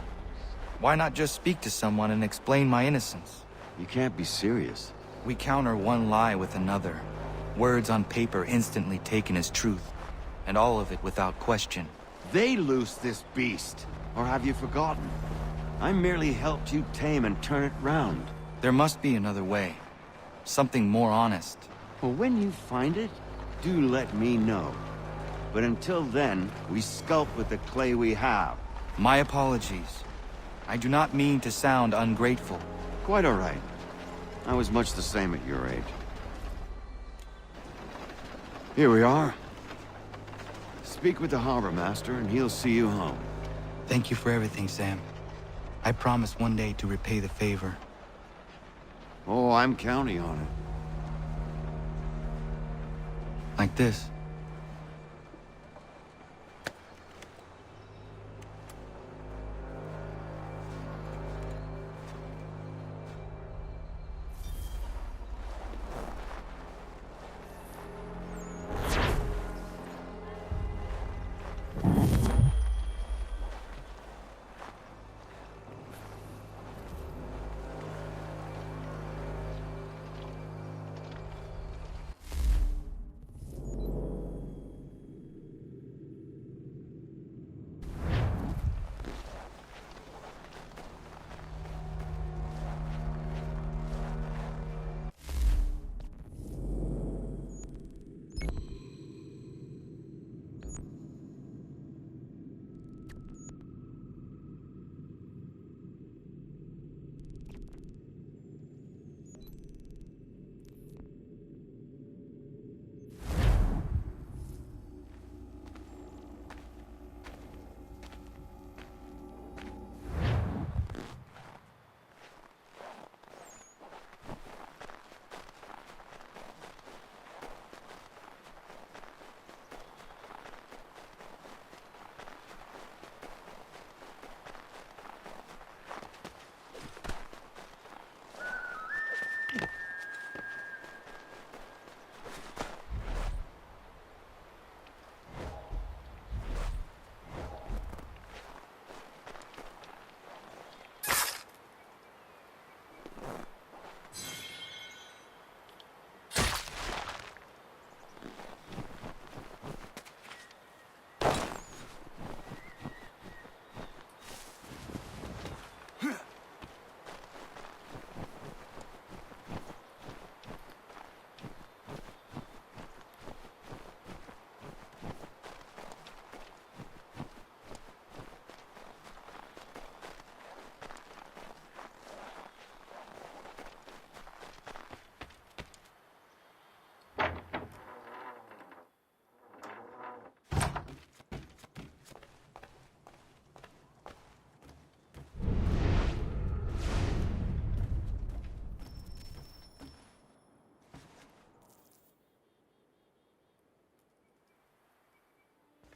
Why not just speak to someone and explain my innocence? You can't be serious. We counter one lie with another. Words on paper instantly taken as truth. And all of it without question. They loose this beast. Or have you forgotten? I merely helped you tame and turn it round. There must be another way. Something more honest. Well, when you find it, do let me know. But until then, we sculpt with the clay we have. My apologies. I do not mean to sound ungrateful. Quite all right. I was much the same at your age. Here we are. Speak with the harbor master and he'll see you home. Thank you for everything, Sam. I promise one day to repay the favor. Oh, I'm counting on it. Like this.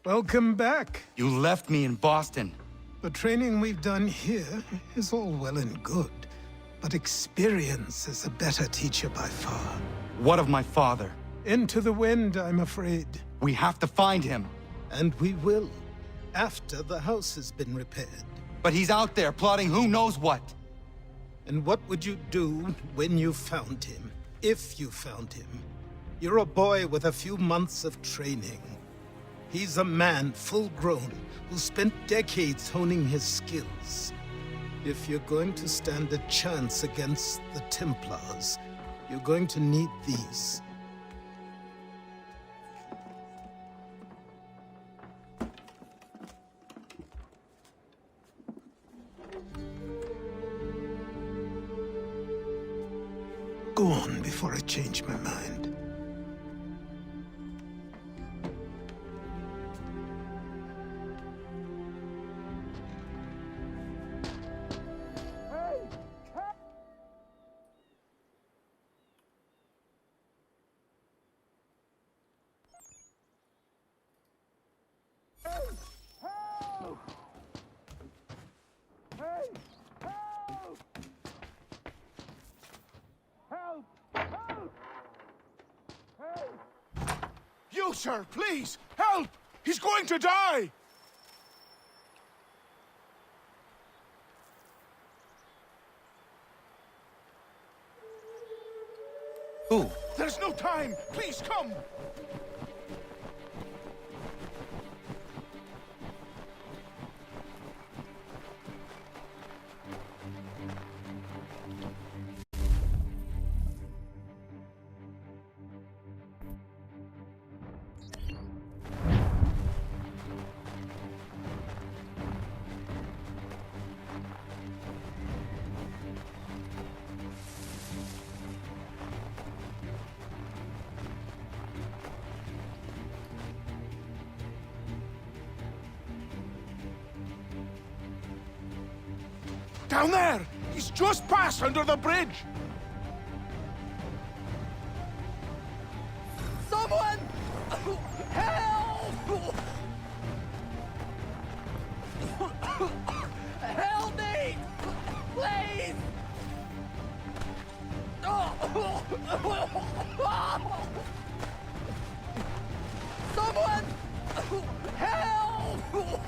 Welcome back. You left me in Boston. The training we've done here is all well and good, but experience is a better teacher by far. What of my father? Into the wind, I'm afraid. We have to find him. And we will, after the house has been repaired. But he's out there plotting who knows what. And what would you do when you found him? if you found him. You're a boy with a few months of training. He's a man full grown who spent decades honing his skills. If you're going to stand a chance against the Templars, you're going to need these. Go on before I change my mind. You, sir, please, help! He's going to die! Who? There's no time! Please, come! Down there! He's just passed under the bridge! Someone! Help! Help me! Please! Someone! Help!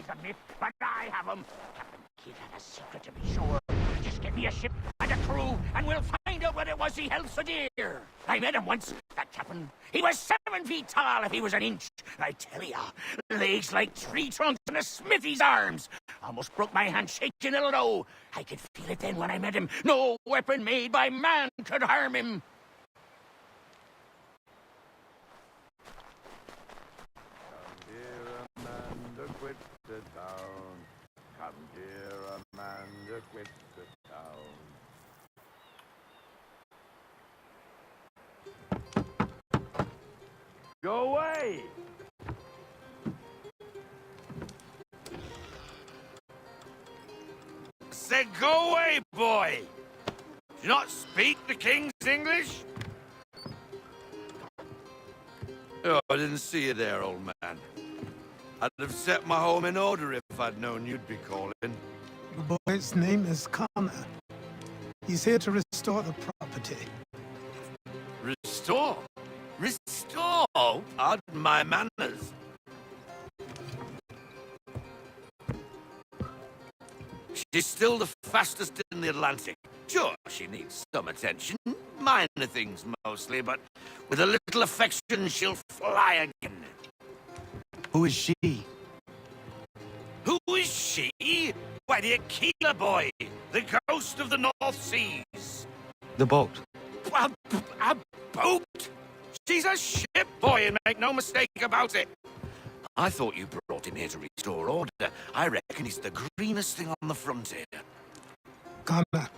he's a myth, but I have him. Captain Kidd had a secret to be sure. Just get me a ship and a crew, and we'll find out what it was he held so dear. I met him once, that captain. He was 7 feet tall if he was an inch. I tell ya, legs like tree trunks and a smithy's arms. Almost broke my hand shaking, it'll know. I could feel it then when I met him. No weapon made by man could harm him. Quit the town. Come here, Amanda, quit the town. Go away! Said go away, boy! Do you not speak the King's English? Oh, I didn't see you there, old man. I'd have set my home in order if I'd known you'd be calling. The boy's name is Connor. He's here to restore the property. Restore? Restore? Pardon my manners. She's still the fastest in the Atlantic. Sure, she needs some attention. Minor things mostly, but with a little affection, she'll fly again. Who is she? Who is she? Why, the Aquila boy, the ghost of the North Seas. The boat. A boat? She's a ship, boy, and make no mistake about it. I thought you brought him here to restore order. I reckon he's the greenest thing on the frontier. Connor,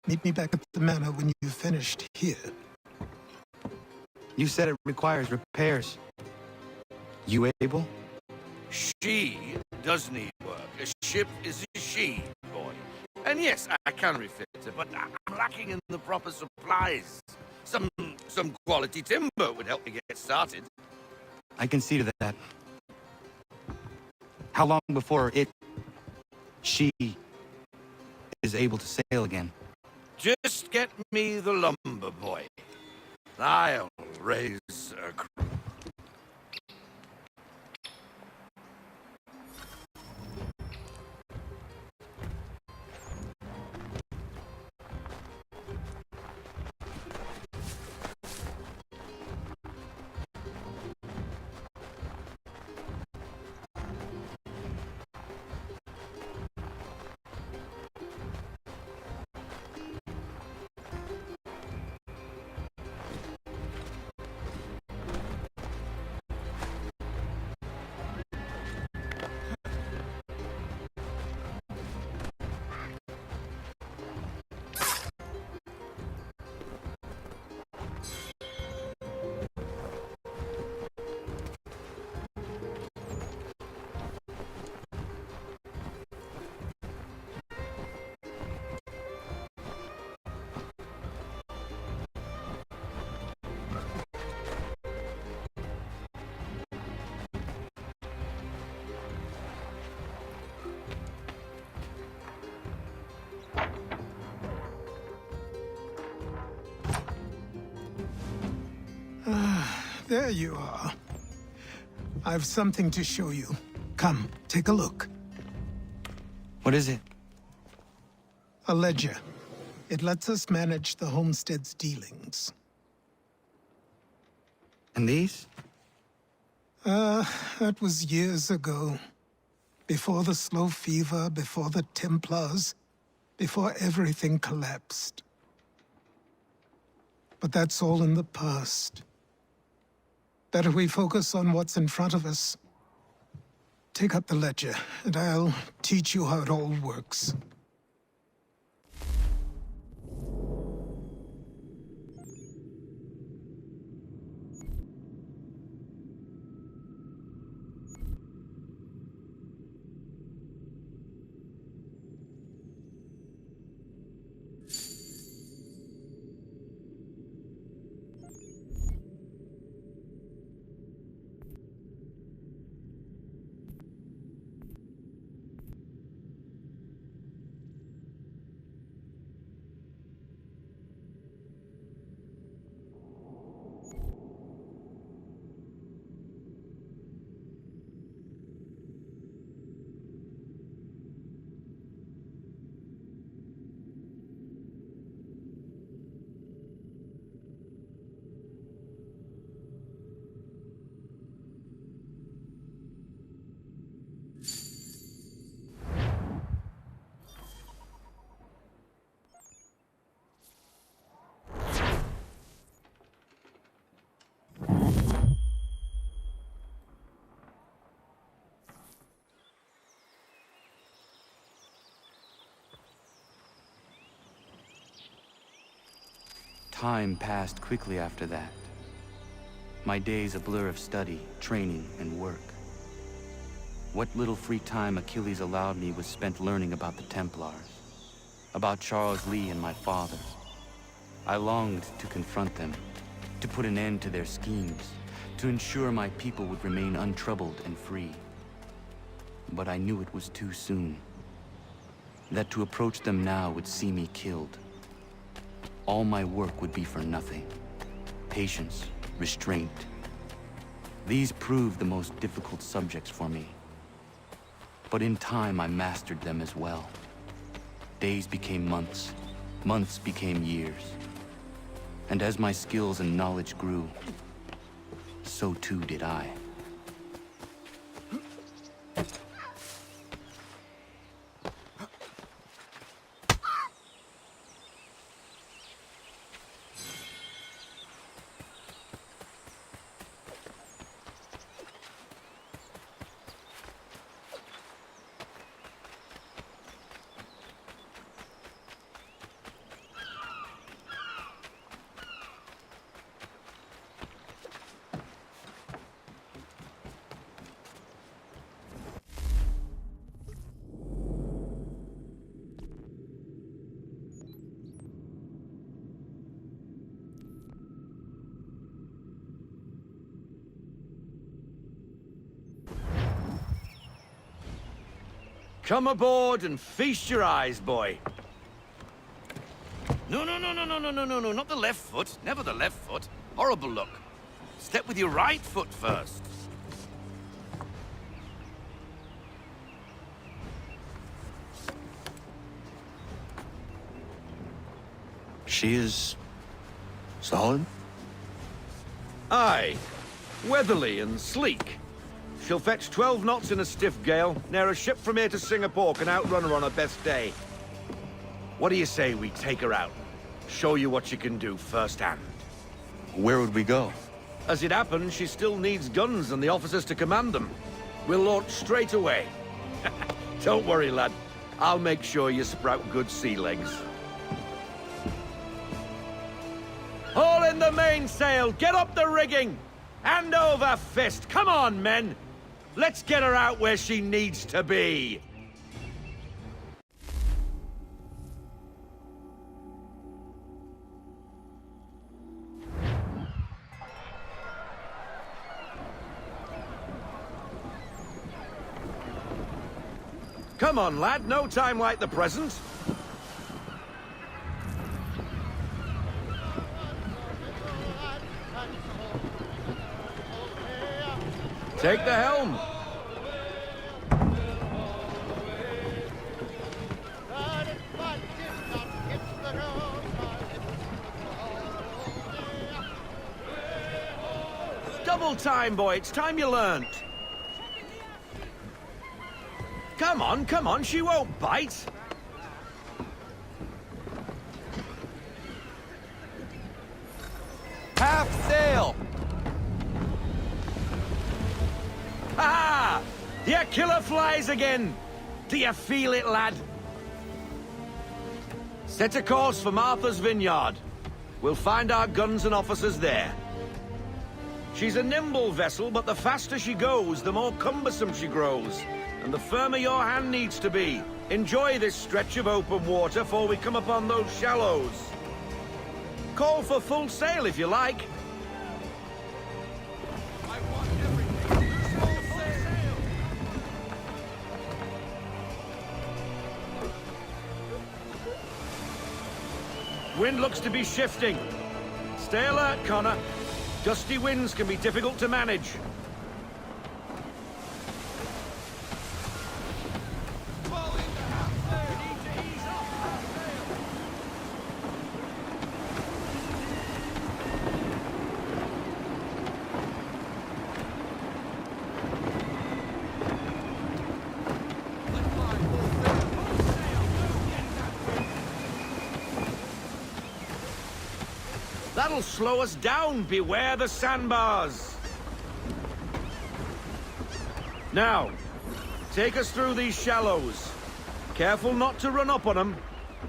meet me back at the manor when you've finished here. You said it requires repairs. You able? She does need work. A ship is a she, boy. And yes, I can refit her, but I'm lacking in the proper supplies. Some quality timber would help me get started. I can see to that. How long before she is able to sail again? Just get me the lumber, boy. I'll raise a crew. There you are. I've something to show you. Come, take a look. What is it? A ledger. It lets us manage the homestead's dealings. And these? That was years ago. Before the slow fever, before the Templars, before everything collapsed. But that's all in the past. Better we focus on what's in front of us. Take up the ledger, and I'll teach you how it all works. Time passed quickly after that. My days a blur of study, training, and work. What little free time Achilles allowed me was spent learning about the Templars, about Charles Lee and my father. I longed to confront them, to put an end to their schemes, to ensure my people would remain untroubled and free. But I knew it was too soon, that to approach them now would see me killed. All my work would be for nothing. Patience, restraint. These proved the most difficult subjects for me. But in time, I mastered them as well. Days became months, months became years. And as my skills and knowledge grew, so too did I. Come aboard and feast your eyes, boy. No, not the left foot. Never the left foot. Horrible look. Step with your right foot first. She is... solid? Aye. Weatherly and sleek. She'll fetch 12 knots in a stiff gale. Ne'er a ship from here to Singapore can outrun her on her best day. What do you say we take her out? Show you what she can do firsthand. Where would we go? As it happens, she still needs guns and the officers to command them. We'll launch straight away. Don't worry, lad. I'll make sure you sprout good sea legs. Haul in the mainsail! Get up the rigging! Hand over fist! Come on, men! Let's get her out where she needs to be! Come on, lad. No time like the present. Take the helm. Double time, boy. It's time you learned. Come on, she won't bite. Half sail! Ha! The killer flies again! Do you feel it, lad? Set a course for Martha's Vineyard. We'll find our guns and officers there. She's a nimble vessel, but the faster she goes, the more cumbersome she grows. And the firmer your hand needs to be. Enjoy this stretch of open water before we come upon those shallows. Call for full sail if you like. Wind looks to be shifting. Stay alert, Connor. Gusty winds can be difficult to manage. That'll slow us down. Beware the sandbars. Now, take us through these shallows. Careful not to run up on them.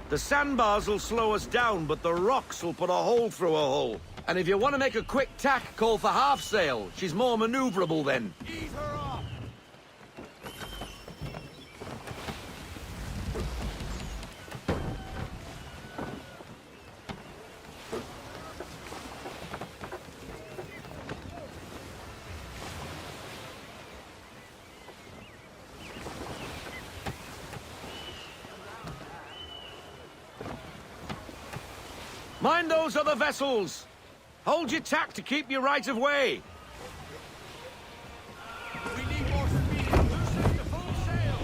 The sandbars will slow us down, but the rocks will put a hole through a hole. And if you want to make a quick tack, call for half sail. She's more maneuverable then. Ease her off! Mind those other vessels! Hold your tack to keep your right of way! We need more speed! Loosen to full sail!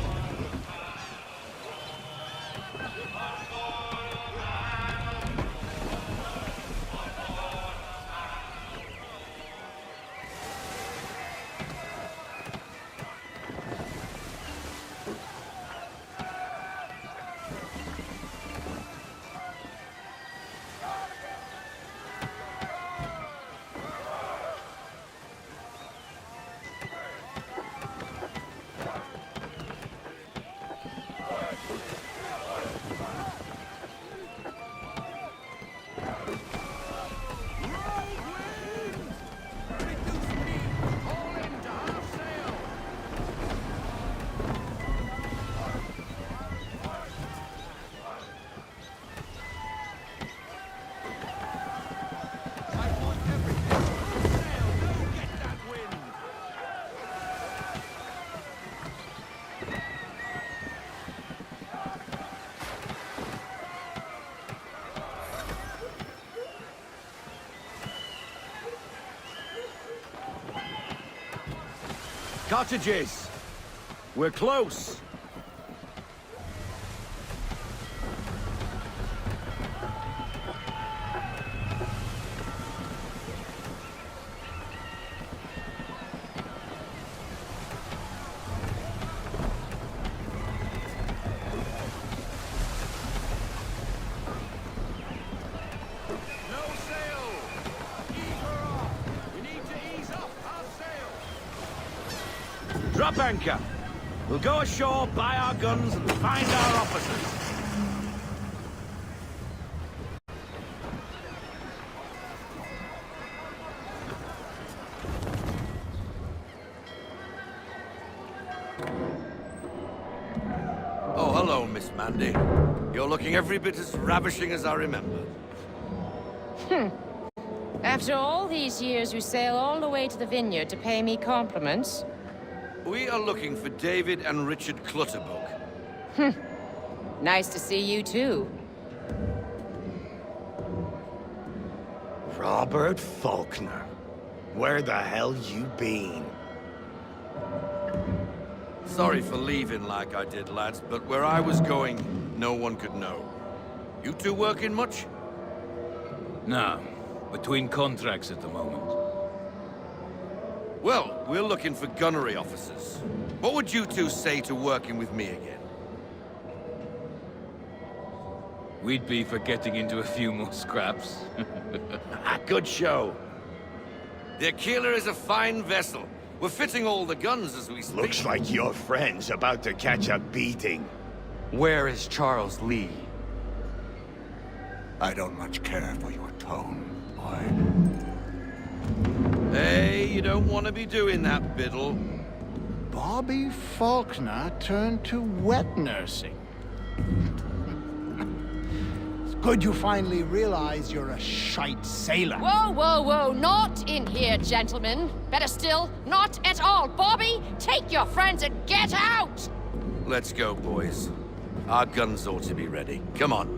Cottages! We're close! Drop anchor. We'll go ashore, buy our guns, and find our officers. Oh, hello, Miss Mandy. You're looking every bit as ravishing as I remember. After all these years, you sail all the way to the vineyard to pay me compliments? We are looking for David and Richard Clutterbuck. Nice to see you, too. Robert Faulkner. Where the hell you been? Sorry for leaving like I did, lads, but where I was going, no one could know. You two working much? No. Between contracts at the moment. Well, we're looking for gunnery officers. What would you two say to working with me again? We'd be for getting into a few more scraps. Good show. The Aquila is a fine vessel. We're fitting all the guns as we speak. Looks like your friend's about to catch a beating. Where is Charles Lee? I don't much care for your tone, boy. Hey, you don't want to be doing that, Biddle. Bobby Faulkner turned to wet nursing. It's good you finally realize you're a shite sailor. Whoa, whoa, whoa, not in here, gentlemen. Better still, not at all. Bobby, take your friends and get out! Let's go, boys. Our guns ought to be ready. Come on.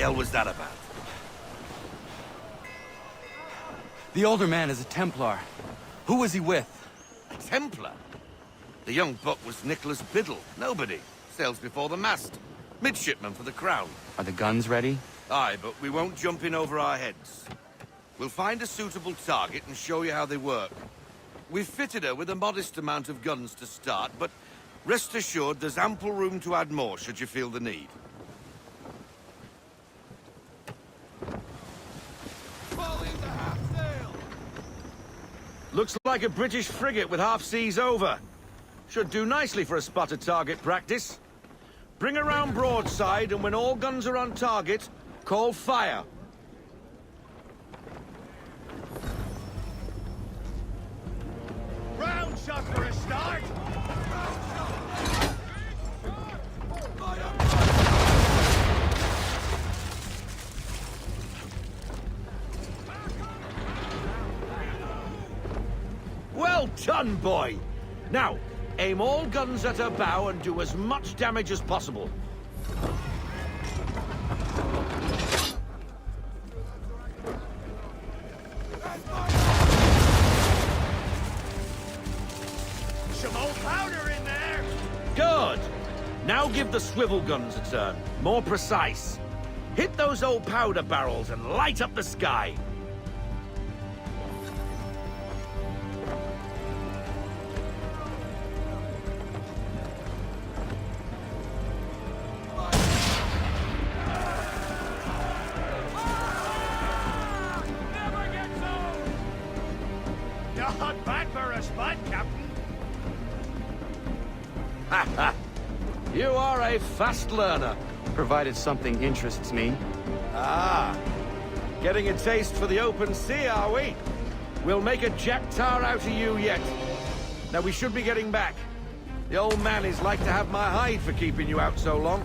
hell was that about? The older man is a Templar. Who was he with? A Templar? The young buck was Nicholas Biddle. Nobody. Sails before the mast. Midshipman for the Crown. Are the guns ready? Aye, but we won't jump in over our heads. We'll find a suitable target and show you how they work. We've fitted her with a modest amount of guns to start, but rest assured there's ample room to add more should you feel the need. Looks like a British frigate with half seas over. Should do nicely for a spotted target practice. Bring her round broadside, and when all guns are on target, call fire. Round shot for a start! Well done, boy! Now, aim all guns at her bow and do as much damage as possible. Some old powder in there! Good! Now give the swivel guns a turn. More precise. Hit those old powder barrels and light up the sky. Not bad for a spot, Captain. Ha ha! You are a fast learner. Provided something interests me. Ah! Getting a taste for the open sea, are we? We'll make a jack tar out of you yet. Now we should be getting back. The old man is like to have my hide for keeping you out so long.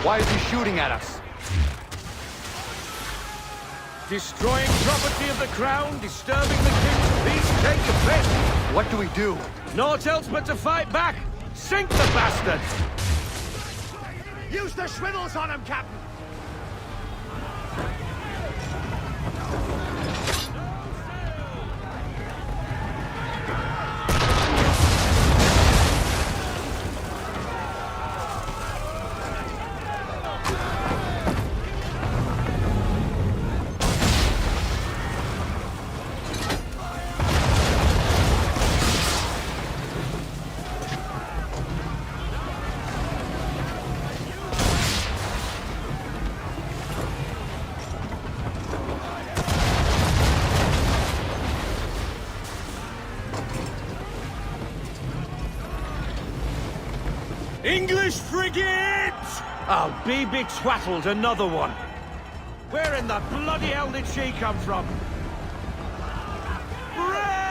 Why is he shooting at us? Destroying property of the crown, disturbing the king's peace, take your pick. What do we do? Naught else but to fight back. Sink the bastard! Use the swivels on him, Captain! English frigate! I'll be betwattled, another one. Where in the bloody hell did she come from? Brace!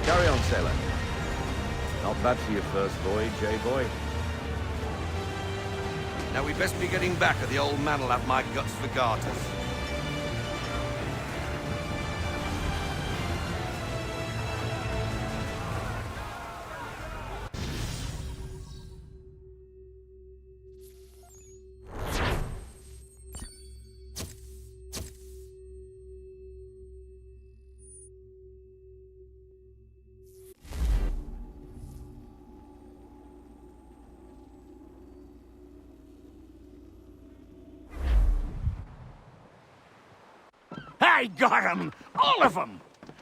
Carry on, sailor. Not bad for your first voyage, eh, boy? Now we best be getting back, or the old man'll have my guts for garters. I got 'em! All of 'em!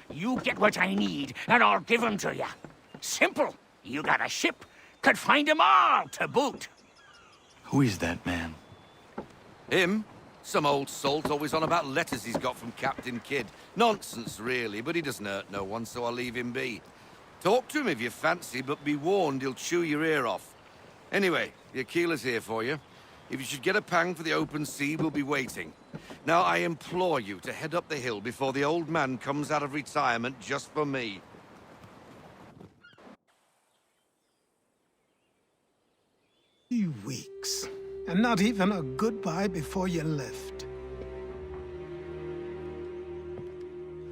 You get what I need, and I'll give 'em to you. Simple. You got a ship, could find 'em all to boot. Who is that man? Him? Some old salt always on about letters he's got from Captain Kidd. Nonsense, really, but he doesn't hurt no one, so I'll leave him be. Talk to him if you fancy, but be warned he'll chew your ear off. Anyway, the Aquila's here for you. If you should get a pang for the open sea, we'll be waiting. Now, I implore you to head up the hill before the old man comes out of retirement just for me. 3 weeks, and not even a goodbye before you left.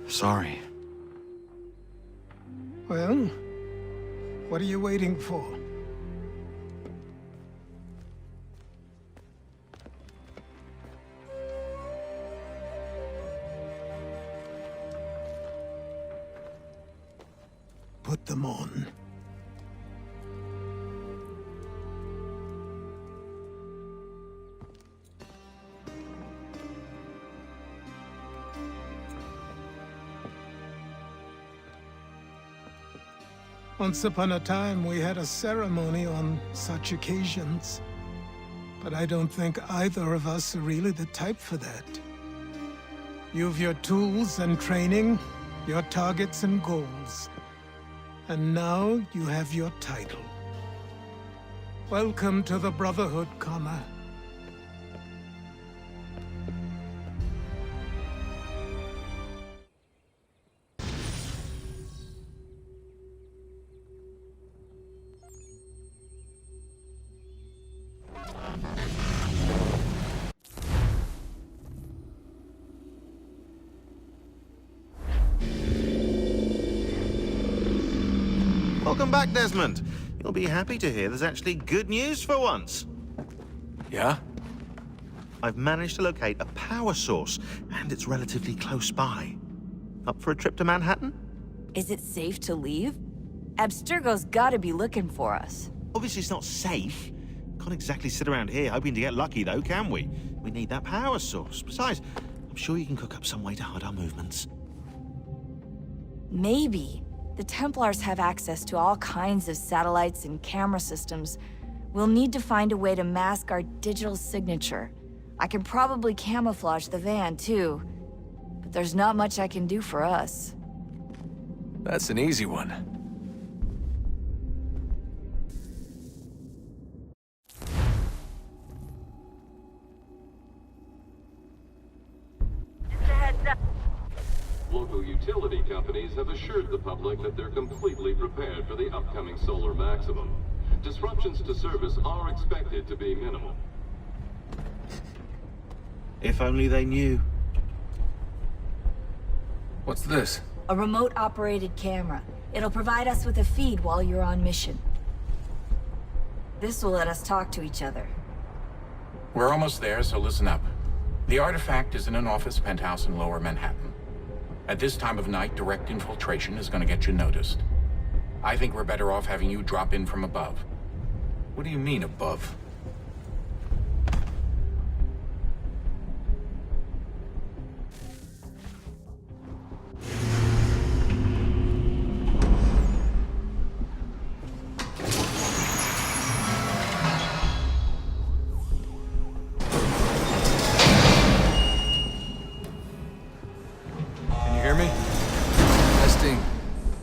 Sorry. Well, what are you waiting for? Put them on. Once upon a time, we had a ceremony on such occasions. But I don't think either of us are really the type for that. You've your tools and training, your targets and goals. And now you have your title. Welcome to the Brotherhood, Connor. Welcome back, Desmond. You'll be happy to hear there's actually good news for once. Yeah? I've managed to locate a power source, and it's relatively close by. Up for a trip to Manhattan? Is it safe to leave? Abstergo's gotta be looking for us. Obviously it's not safe. Can't exactly sit around here hoping to get lucky, though, can we? We need that power source. Besides, I'm sure you can cook up some way to hide our movements. Maybe. The Templars have access to all kinds of satellites and camera systems. We'll need to find a way to mask our digital signature. I can probably camouflage the van, too. But there's not much I can do for us. That's an easy one. Local utility companies have assured the public that they're completely prepared for the upcoming solar maximum. Disruptions to service are expected to be minimal. If only they knew. What's this? A remote-operated camera. It'll provide us with a feed while you're on mission. This will let us talk to each other. We're almost there, so listen up. The artifact is in an office penthouse in Lower Manhattan. At this time of night, direct infiltration is going to get you noticed. I think we're better off having you drop in from above. What do you mean, above?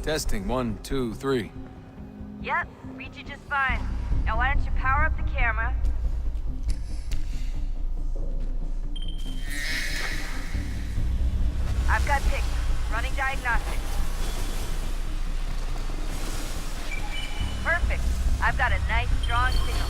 Testing, 1, 2, 3. Yep, read you just fine. Now why don't you power up the camera? I've got pics. Running diagnostics. Perfect. I've got a nice, strong signal.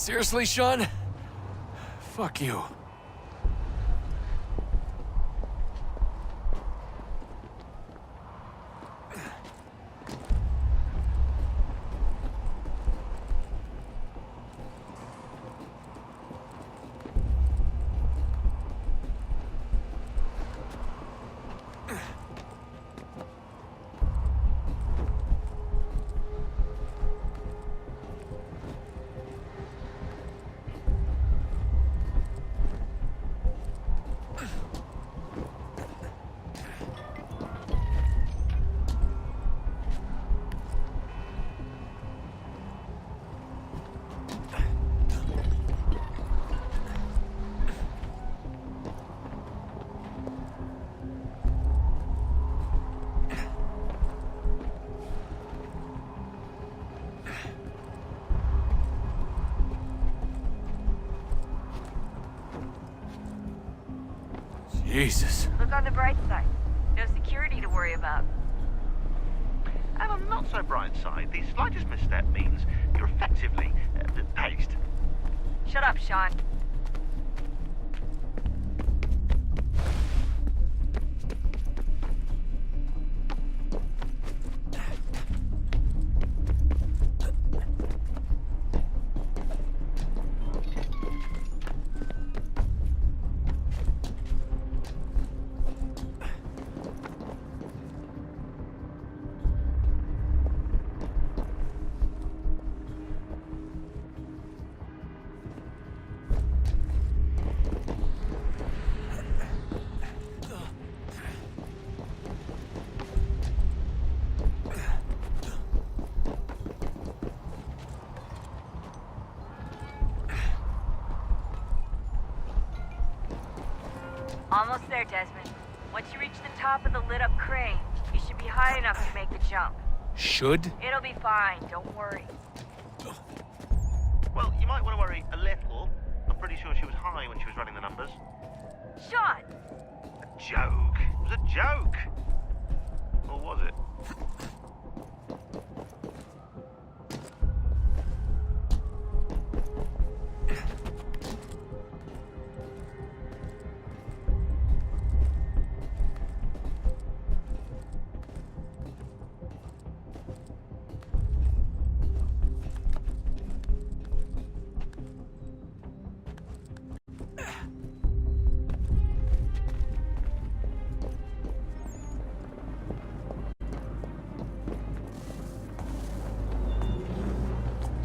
Seriously, Sean? Fuck you. Jesus. Look on the bright side. No security to worry about. And on the not so bright side, the slightest misstep means you're effectively paced. Shut up, Sean. Almost there, Desmond. Once you reach the top of the lit-up crane, you should be high enough to make the jump. Should? It'll be fine, don't worry. Well, you might want to worry a little. I'm pretty sure she was high when she was running the numbers. Sean! A joke. It was a joke. Or was it?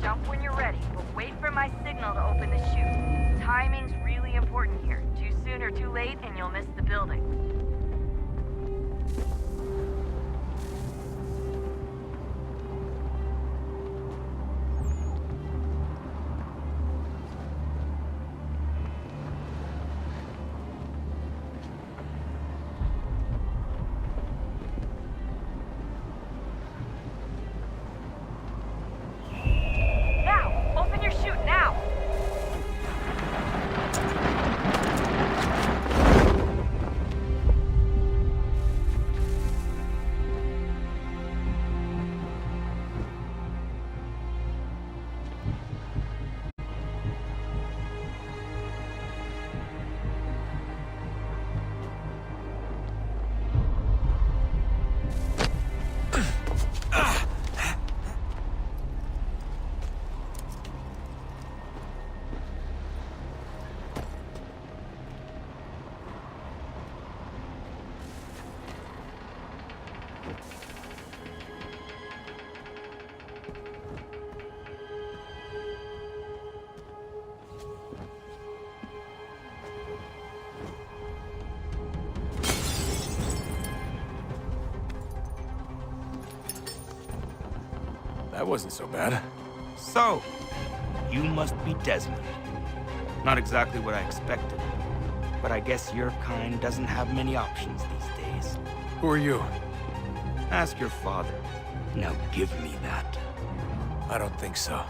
Jump when you're ready, but wait for my signal to open the chute. Timing's really important here. Too soon or too late, and you'll miss the building. That wasn't so bad. So, you must be Desmond. Not exactly what I expected. But I guess your kind doesn't have many options these days. Who are you? Ask your father. Now give me that. I don't think so.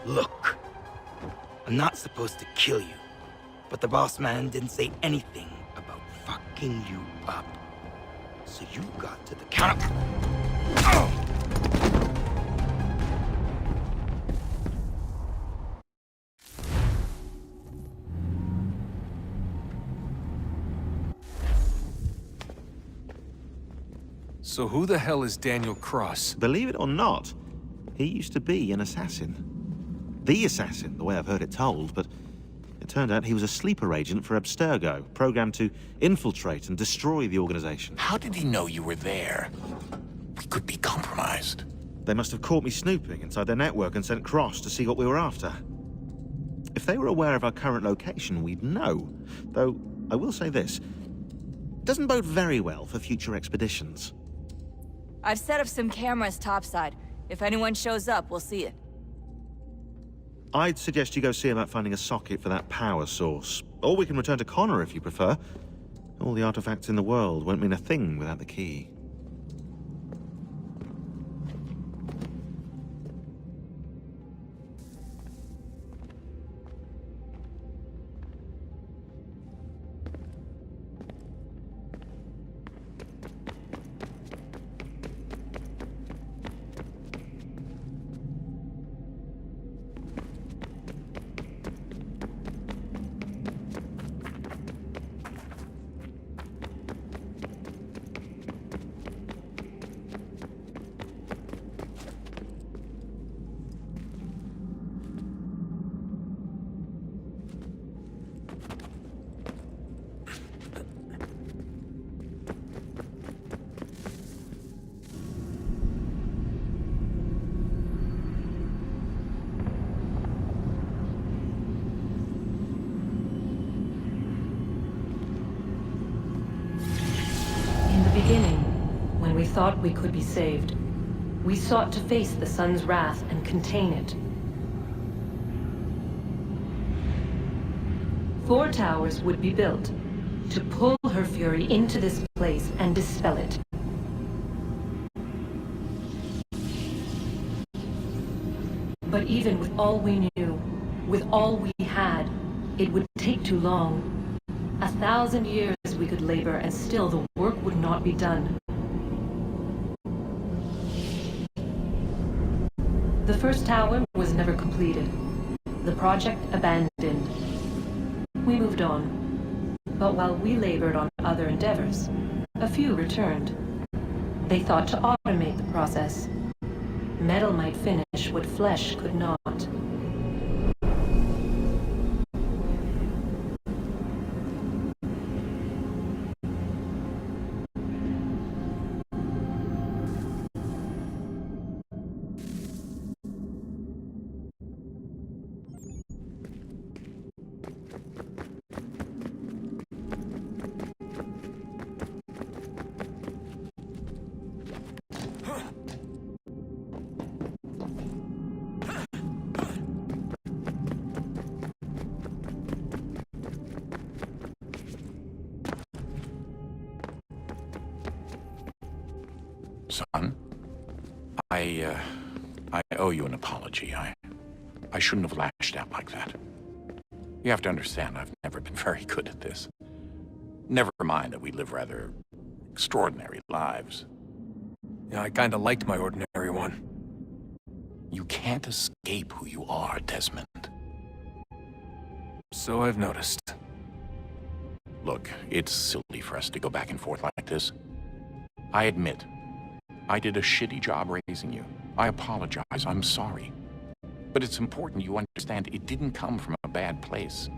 Look. I'm not supposed to kill you. But the boss man didn't say anything about fucking you up. So you got to the counter. So who the hell is Daniel Cross? Believe it or not, he used to be an assassin. The assassin, the way I've heard it told, but it turned out he was a sleeper agent for Abstergo, programmed to infiltrate and destroy the organization. How did he know you were there? We could be compromised. They must have caught me snooping inside their network and sent Cross to see what we were after. If they were aware of our current location, we'd know. Though, I will say this. It doesn't bode very well for future expeditions. I've set up some cameras topside. If anyone shows up, we'll see it. I'd suggest you go see about finding a socket for that power source. Or we can return to Connor if you prefer. All the artifacts in the world won't mean a thing without the key. When we thought we could be saved, we sought to face the sun's wrath and contain it. 4 towers would be built to pull her fury into this place and dispel it. But even with all we knew, with all we had, it would take too long. 1,000 years we could labor and still the work would not be done. The first tower was never completed. The project abandoned. We moved on. But while we labored on other endeavors, a few returned. They thought to automate the process. Metal might finish what flesh could not. Son, I owe you an apology. I shouldn't have lashed out like that. You have to understand, I've never been very good at this. Never mind that we live rather extraordinary lives. Yeah, I kinda liked my ordinary one. You can't escape who you are, Desmond. So I've noticed. Look, it's silly for us to go back and forth like this. I admit, I did a shitty job raising you. I apologize, I'm sorry. But it's important you understand it didn't come from a bad place.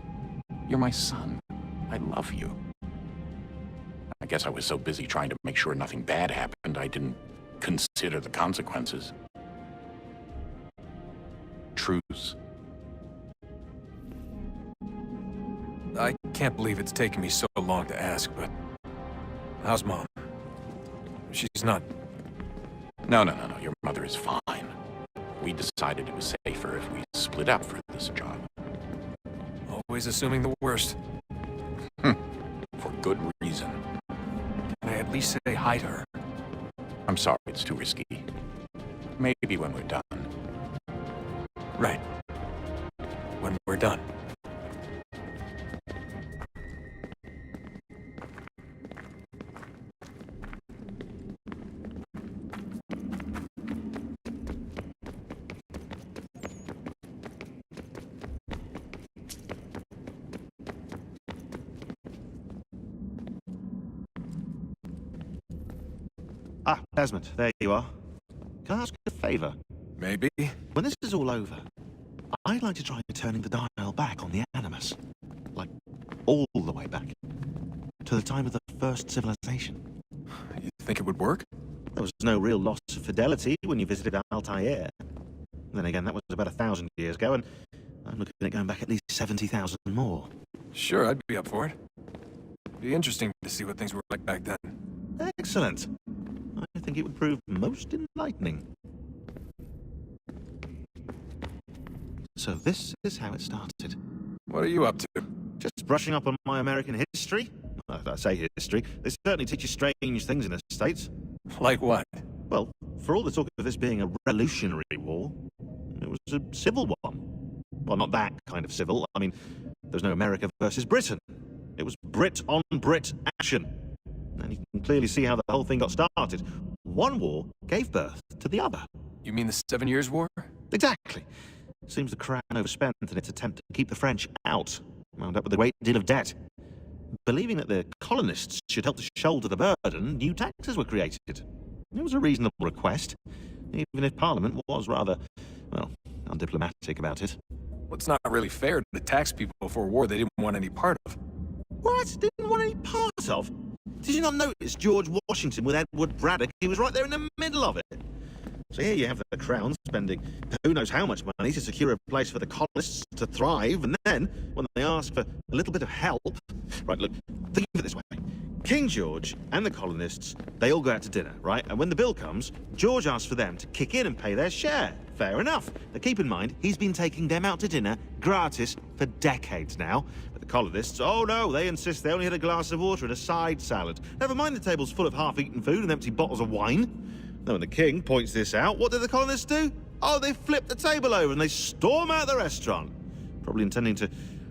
You're my son. I love you. I guess I was so busy trying to make sure nothing bad happened, I didn't consider the consequences. Truce. I can't believe it's taken me so long to ask, but... how's Mom? She's not... No. Your mother is fine. We decided it was safer if we split up for this job. Always assuming the worst. For good reason. Can I at least say hi to her? I'm sorry, it's too risky. Maybe when we're done. Right. When we're done. Ah, Desmond, there you are. Can I ask a favor? Maybe. When this is all over, I'd like to try turning the dial back on the Animus. Like, all the way back. To the time of the first civilization. You think it would work? There was no real loss of fidelity when you visited Altair. Then again, that was about 1,000 years ago, and I'm looking at going back at least 70,000 more. Sure, I'd be up for it. Be interesting to see what things were like back then. Excellent. I think it would prove most enlightening. So this is how it started. What are you up to? Just brushing up on my American history. Well, I say history. They certainly teach you strange things in the States. Like what? Well, for all the talk of this being a revolutionary war, it was a civil one. Well, not that kind of civil. I mean, there's no America versus Britain. It was Brit on Brit action. And you can clearly see how the whole thing got started. One war gave birth to the other. You mean the 7 Years' War? Exactly. Seems the Crown overspent in its attempt to keep the French out, wound up with a great deal of debt. Believing that the colonists should help to shoulder the burden, new taxes were created. It was a reasonable request, even if Parliament was rather, well, undiplomatic about it. Well, it's not really fair to tax people for a war they didn't want any part of. What? Didn't want any part of? Did you not notice George Washington with Edward Braddock? He was right there in the middle of it. So here you have the Crown spending who knows how much money to secure a place for the colonists to thrive, and then, when they ask for a little bit of help... Right, look, think of it this way. King George and the colonists, they all go out to dinner, right? And when the bill comes, George asks for them to kick in and pay their share. Fair enough. Now keep in mind, he's been taking them out to dinner gratis for decades now. But the colonists, oh no, they insist they only had a glass of water and a side salad. Never mind the table's full of half-eaten food and empty bottles of wine. Now when the king points this out, what do the colonists do? Oh, they flip the table over and they storm out the restaurant. Probably intending to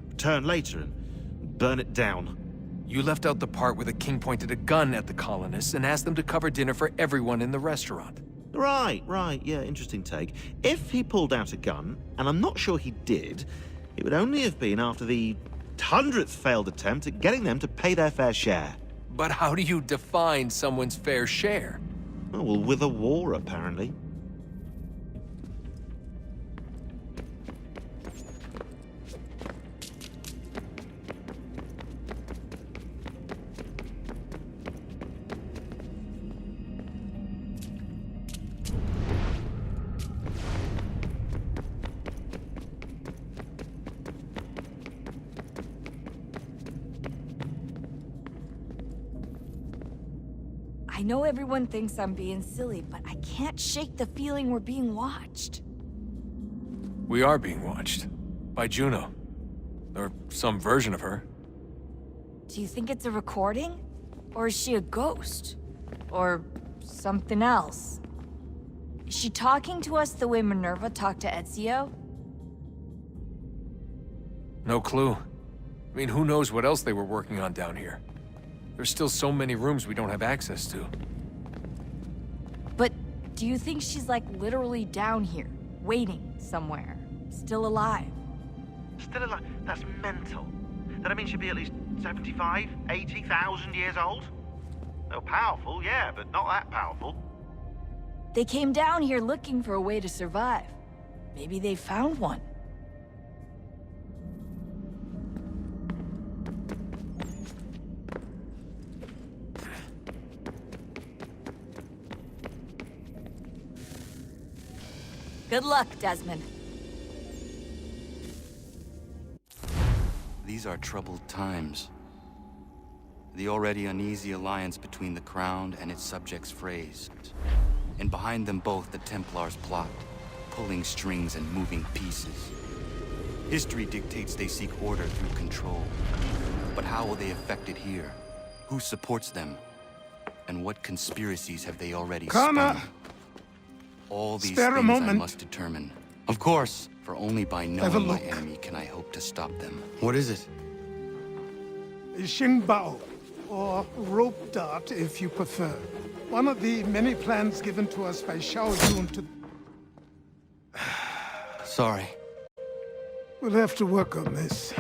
return later and burn it down. You left out the part where the king pointed a gun at the colonists and asked them to cover dinner for everyone in the restaurant. Right, yeah, interesting take. If he pulled out a gun, and I'm not sure he did, it would only have been after the 100th failed attempt at getting them to pay their fair share. But how do you define someone's fair share? Oh, well, with a war, apparently. I know everyone thinks I'm being silly, but I can't shake the feeling we're being watched. We are being watched. By Juno. Or some version of her. Do you think it's a recording? Or is she a ghost? Or something else? Is she talking to us the way Minerva talked to Ezio? No clue. I mean, who knows what else they were working on down here? There's still so many rooms we don't have access to. But do you think she's like literally down here, waiting somewhere, still alive? Still alive? That's mental. That means she'd be at least 75, 80,000 years old? They're powerful, yeah, but not that powerful. They came down here looking for a way to survive. Maybe they found one. Good luck, Desmond. These are troubled times. The already uneasy alliance between the Crown and its subjects frays. And behind them both the Templars plot, pulling strings and moving pieces. History dictates they seek order through control. But how will they affect it here? Who supports them? And what conspiracies have they already spun? All these Spare a things I moment. must determine. Of course, for only by Have a knowing my look. enemy can I hope to stop them. What is it? Xingbao, or rope dart if you prefer. One of the many plans given to us by Xiao Yun to... Sorry. We'll have to work on this.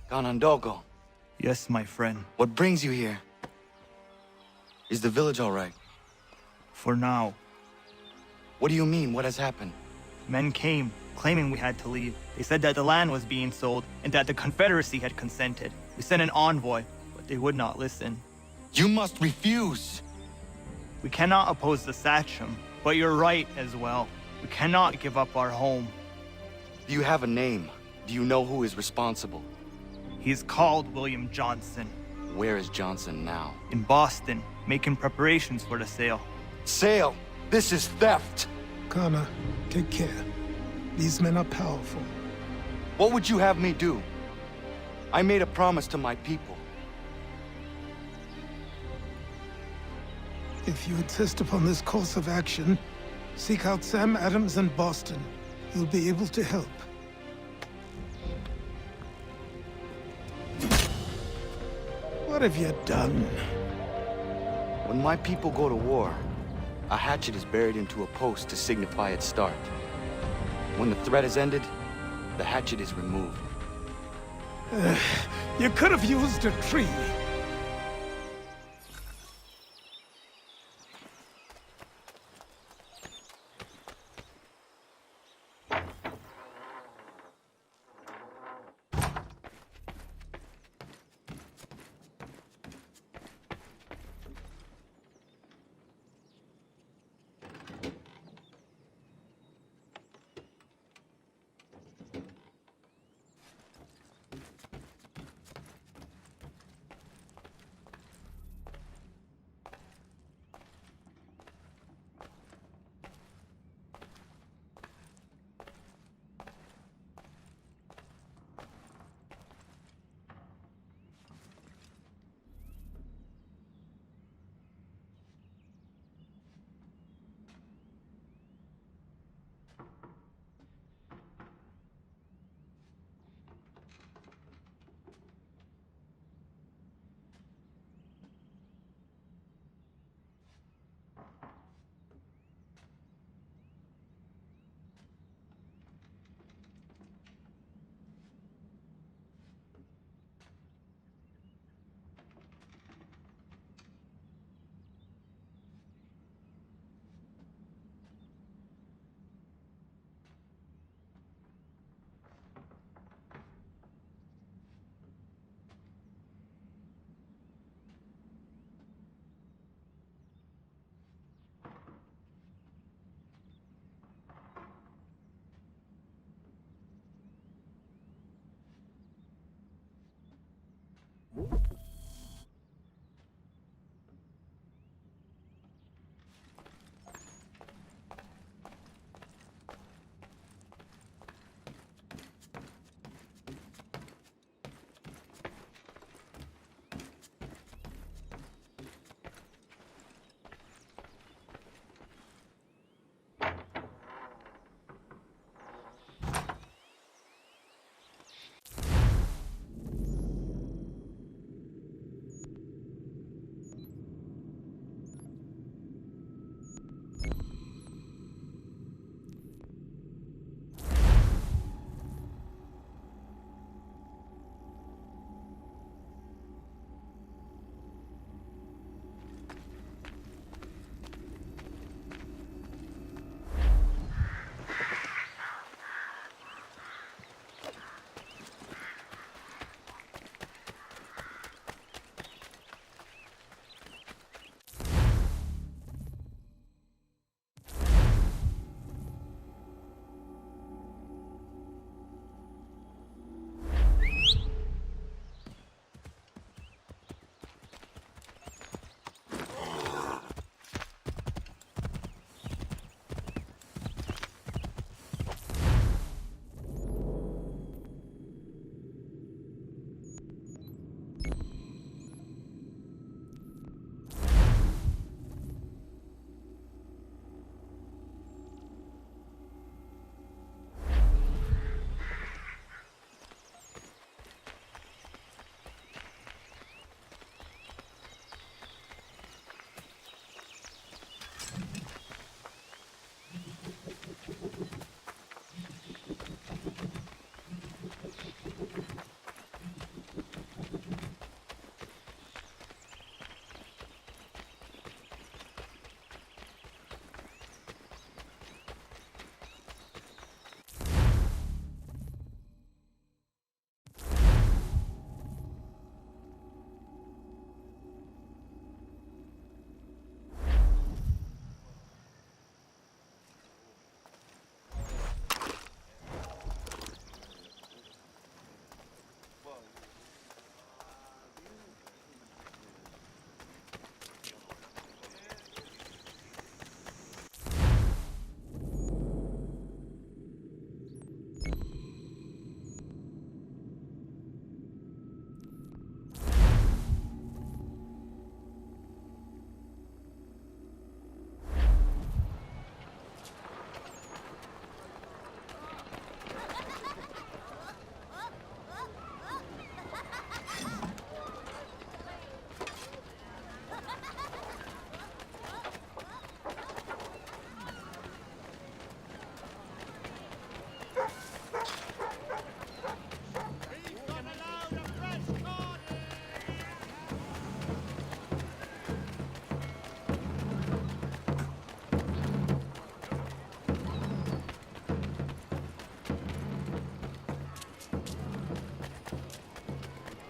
Ganondogo. Yes, my friend. What brings you here? Is the village all right? For now. What do you mean? What has happened? Men came, claiming we had to leave. They said that the land was being sold, and that the Confederacy had consented. We sent an envoy, but they would not listen. You must refuse! We cannot oppose the Sachem, but you're right as well. We cannot give up our home. Do you have a name? Do you know who is responsible? He's called William Johnson. Where is Johnson now? In Boston, making preparations for the sale. Sale? This is theft! Kana, take care. These men are powerful. What would you have me do? I made a promise to my people. If you insist upon this course of action, seek out Sam Adams in Boston. He'll be able to help. What have you done? When my people go to war, a hatchet is buried into a post to signify its start. When the threat is ended, the hatchet is removed. You could have used a tree.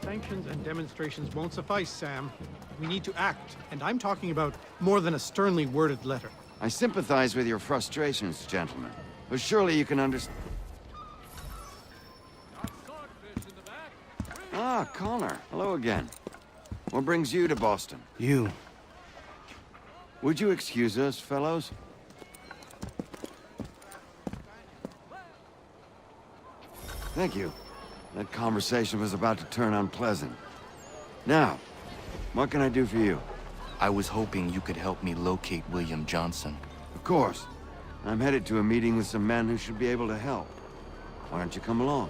Sanctions and demonstrations won't suffice, Sam. We need to act, and I'm talking about more than a sternly worded letter. I sympathize with your frustrations, gentlemen. But surely you can understand. Ah, Connor. Hello again. What brings you to Boston? You. Would you excuse us, fellows? Thank you. That conversation was about to turn unpleasant. Now, what can I do for you? I was hoping you could help me locate William Johnson. Of course. I'm headed to a meeting with some men who should be able to help. Why don't you come along?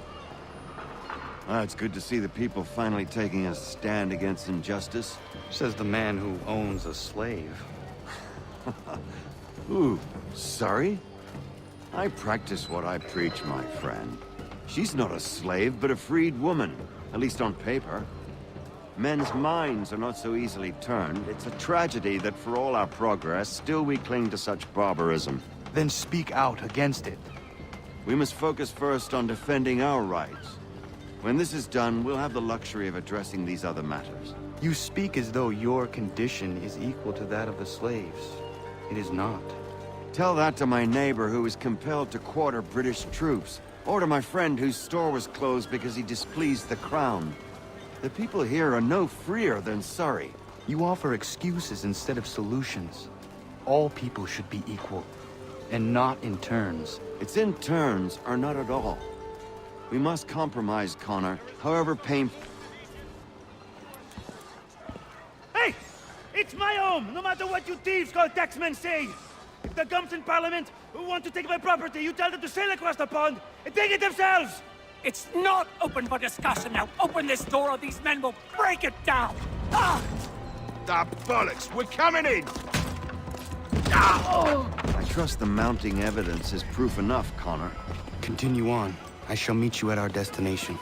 It's good to see the people finally taking a stand against injustice. Says the man who owns a slave. Ooh, sorry? I practice what I preach, my friend. She's not a slave, but a freed woman, at least on paper. Men's minds are not so easily turned. It's a tragedy that for all our progress, still we cling to such barbarism. Then speak out against it. We must focus first on defending our rights. When this is done, we'll have the luxury of addressing these other matters. You speak as though your condition is equal to that of the slaves. It is not. Tell that to my neighbor who was compelled to quarter British troops, or to my friend whose store was closed because he displeased the crown. The people here are no freer than Surrey. You offer excuses instead of solutions. All people should be equal, and not in turns. It's in turns, or not at all. We must compromise, Connor, however painful. Hey! It's my home, no matter what you thieves called taxmen say! If the gums in Parliament who want to take my property, you tell them to sail across the pond and take it themselves! It's not open for discussion now. Open this door or these men will break it down. Ah! The bollocks! We're coming in! I trust the mounting evidence is proof enough, Connor. Continue on. I shall meet you at our destination.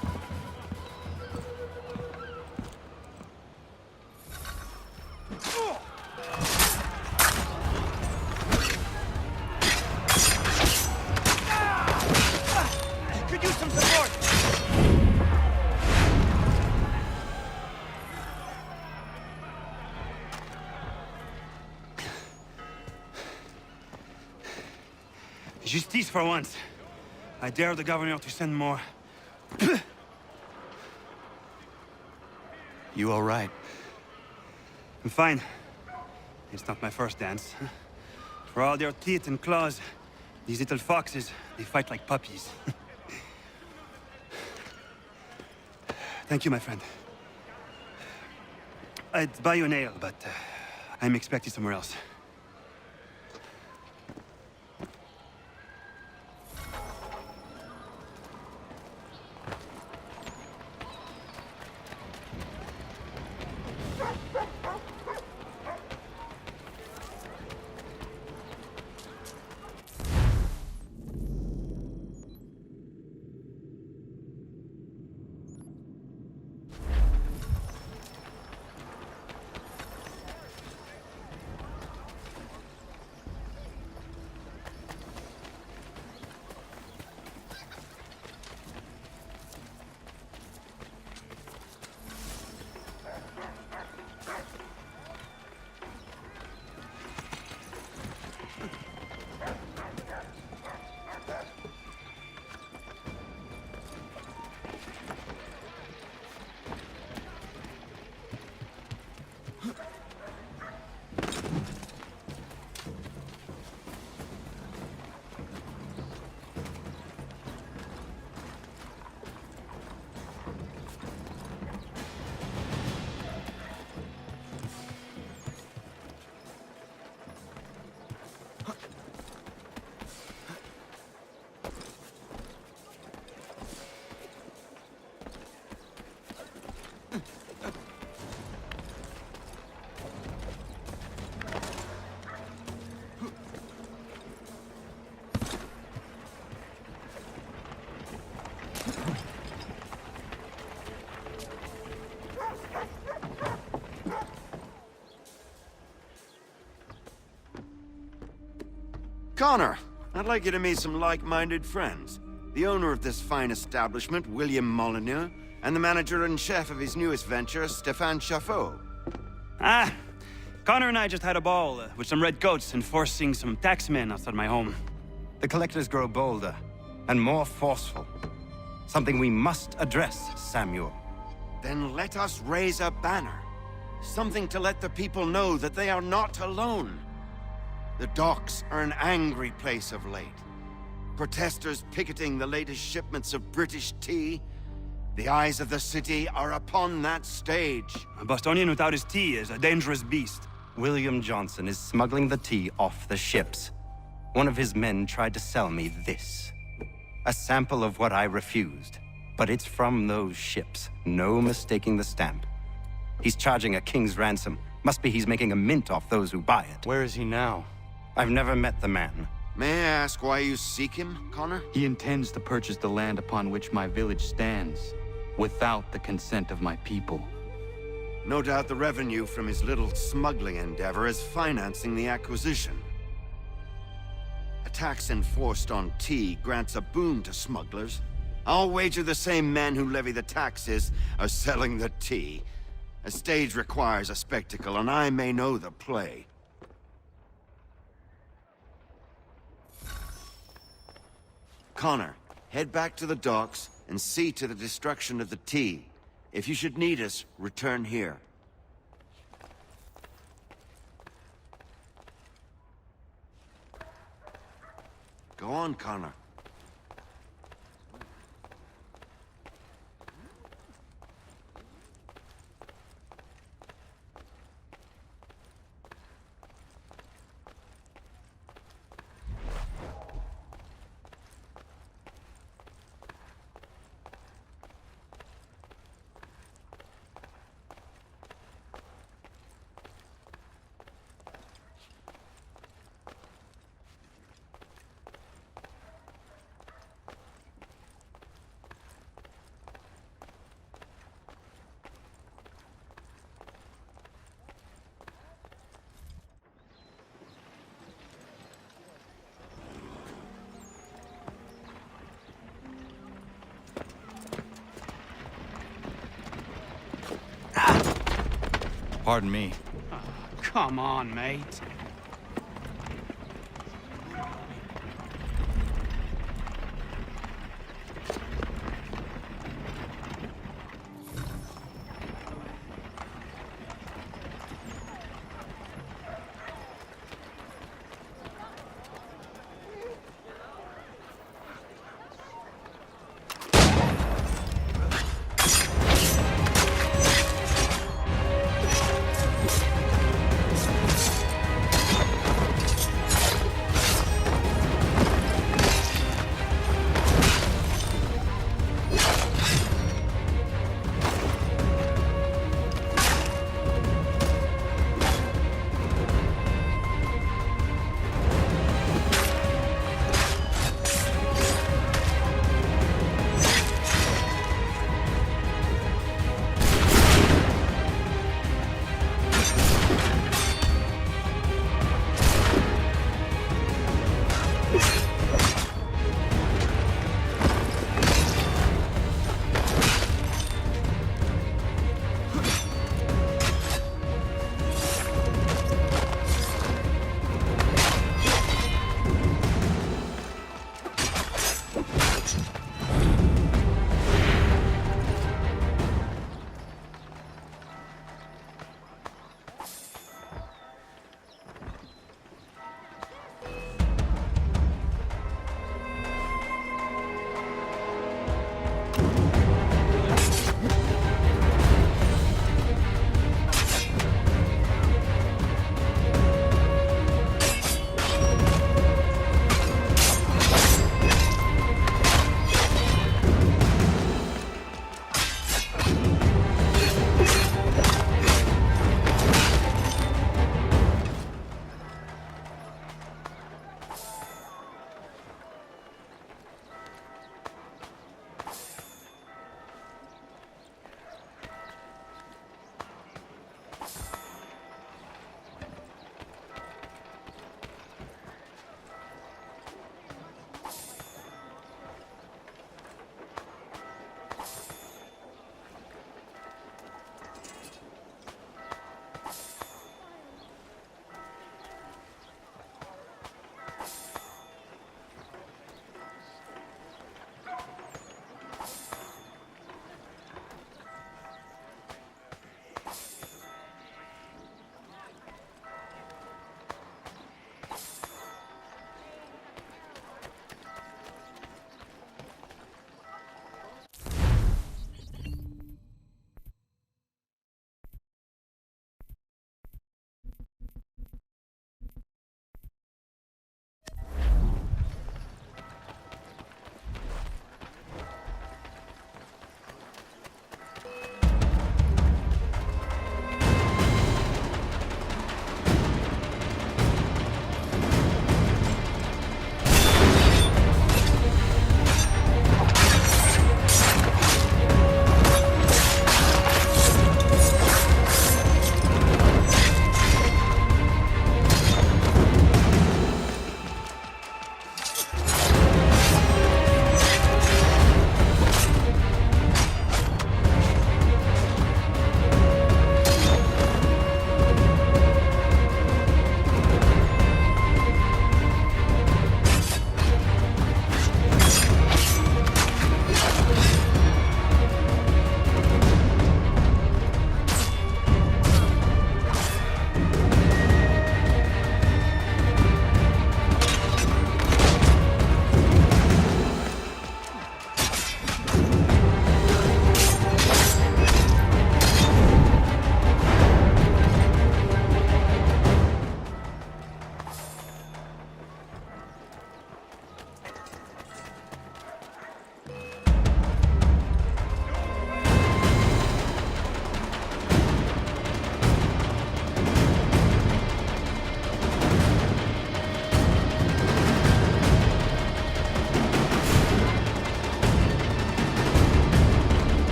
Could use some support! Justice for once. I dare the governor to send more. You all right? I'm fine. It's not my first dance. For all their teeth and claws, these little foxes, they fight like puppies. Thank you, my friend. I'd buy you an ale, but I'm expected somewhere else. Connor, I'd like you to meet some like-minded friends. the owner of this fine establishment, William Molyneux, and the manager and chef of his newest venture, Stéphane Chaffeau. Ah, Connor and I just had a ball with some red coats enforcing some taxmen outside my home. The collectors grow bolder and more forceful. Something we must address, Samuel. Then let us raise a banner. Something to let the people know that they are not alone. The docks are an angry place of late. Protesters picketing the latest shipments of British tea. The eyes of the city are upon that stage. A Bostonian without his tea is a dangerous beast. William Johnson is smuggling the tea off the ships. One of his men tried to sell me this. A sample of what I refused. But it's from those ships. No mistaking the stamp. He's charging a king's ransom. Must be he's making a mint off those who buy it. Where is he now? I've never met the man. May I ask why you seek him, Connor? He intends to purchase the land upon which my village stands, without the consent of my people. No doubt the revenue from his little smuggling endeavor is financing the acquisition. A tax enforced on tea grants a boon to smugglers. I'll wager the same men who levy the taxes are selling the tea. A stage requires a spectacle, and I may know the play. Connor, head back to the docks and see to the destruction of the tea. If you should need us, return here. Go on, Connor. Pardon me. Oh, come on, mate.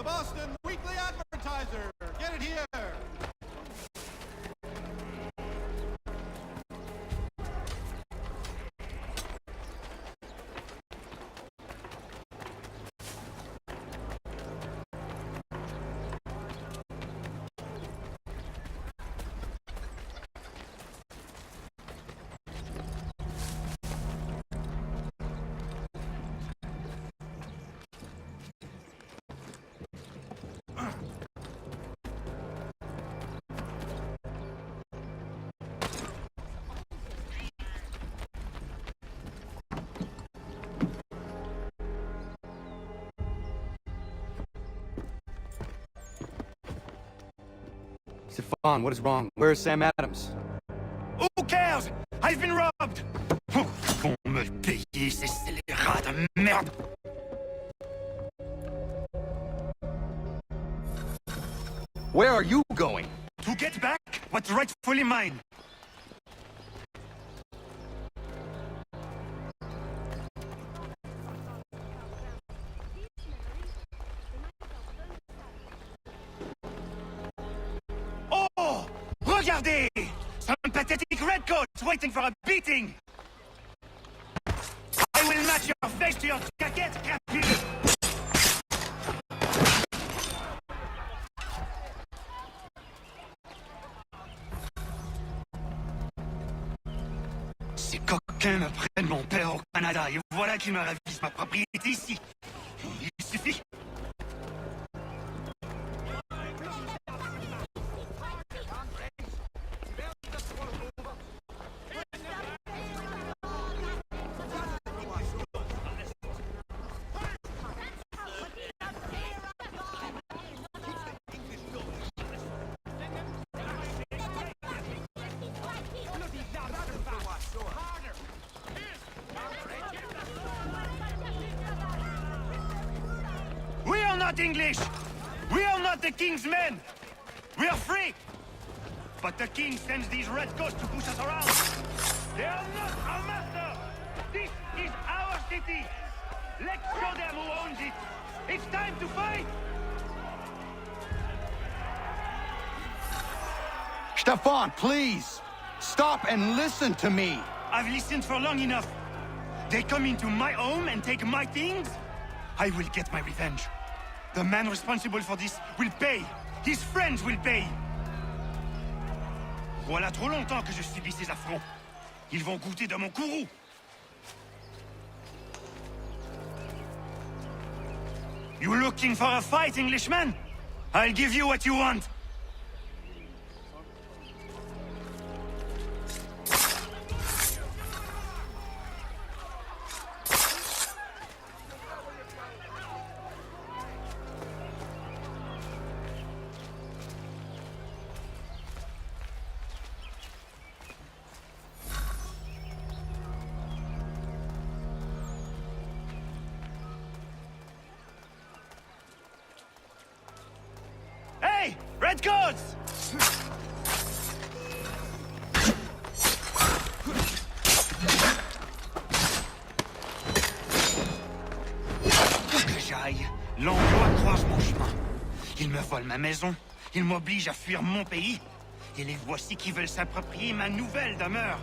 Boston Weekly Advertiser. Get it here. Stefan, what is wrong? Where's Sam Adams? Who cares? I've been robbed! Vont me le payer, ces scélérats de merde! Where are you going? To get back what's rightfully mine. Oh! Regardez! Some pathetic redcoats waiting for a beating! I will match your face to your jacket, crapule! Ces coquins me prennent mon père au Canada et voilà qu'ils me ravissent ma propriété ici. Il suffit. We are not English! We are not the king's men! We are free! But the king sends these redcoats to push us around! They are not our master! This is our city! Let's show them who owns it! It's time to fight! Stefan, please! Stop and listen to me! I've listened for long enough. They come into my home and take my things? I will get my revenge. The man responsible for this will pay. His friends will pay. Voilà trop longtemps que je subis ces affronts. Ils vont goûter de mon courroux. You looking for a fight, Englishman? I'll give you what you want. Hey! Redcoats! Que j'aille, l'Anglois croise mon chemin. Ils me volent ma maison, ils m'obligent à fuir mon pays, et les voici qui veulent s'approprier ma nouvelle demeure.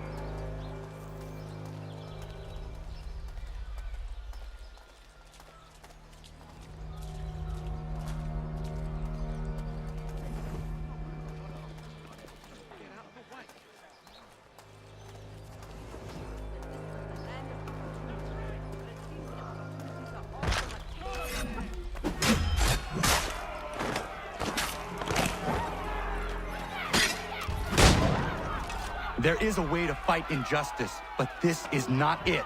There is a way to fight injustice, but this is not it.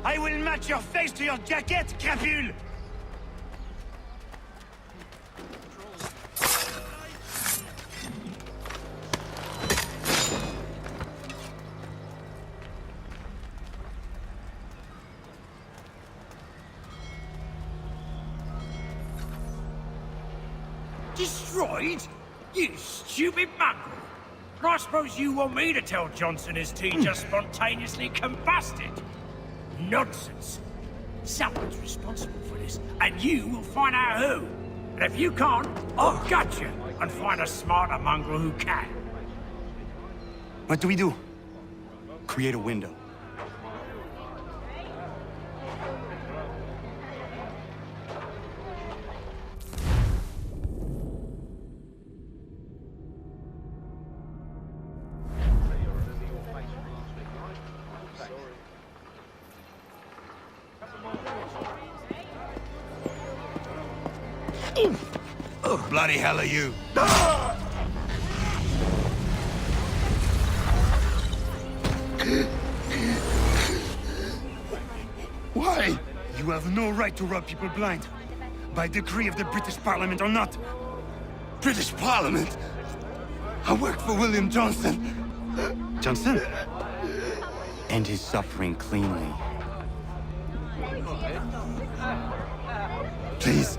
I will match your face to your jacket, crapule! Destroyed? You stupid mongrel! I suppose you want me to tell Johnson his tea just spontaneously combusted? Nonsense. Someone's responsible for this, and you will find out who. And if you can't, I'll gut you and find a smarter mongrel who can. What do we do? Create a window. Bloody hell are you? Why? You have no right to rob people blind. By decree of the British Parliament or not. British Parliament? I work for William Johnson. Johnson? End his suffering cleanly. Please.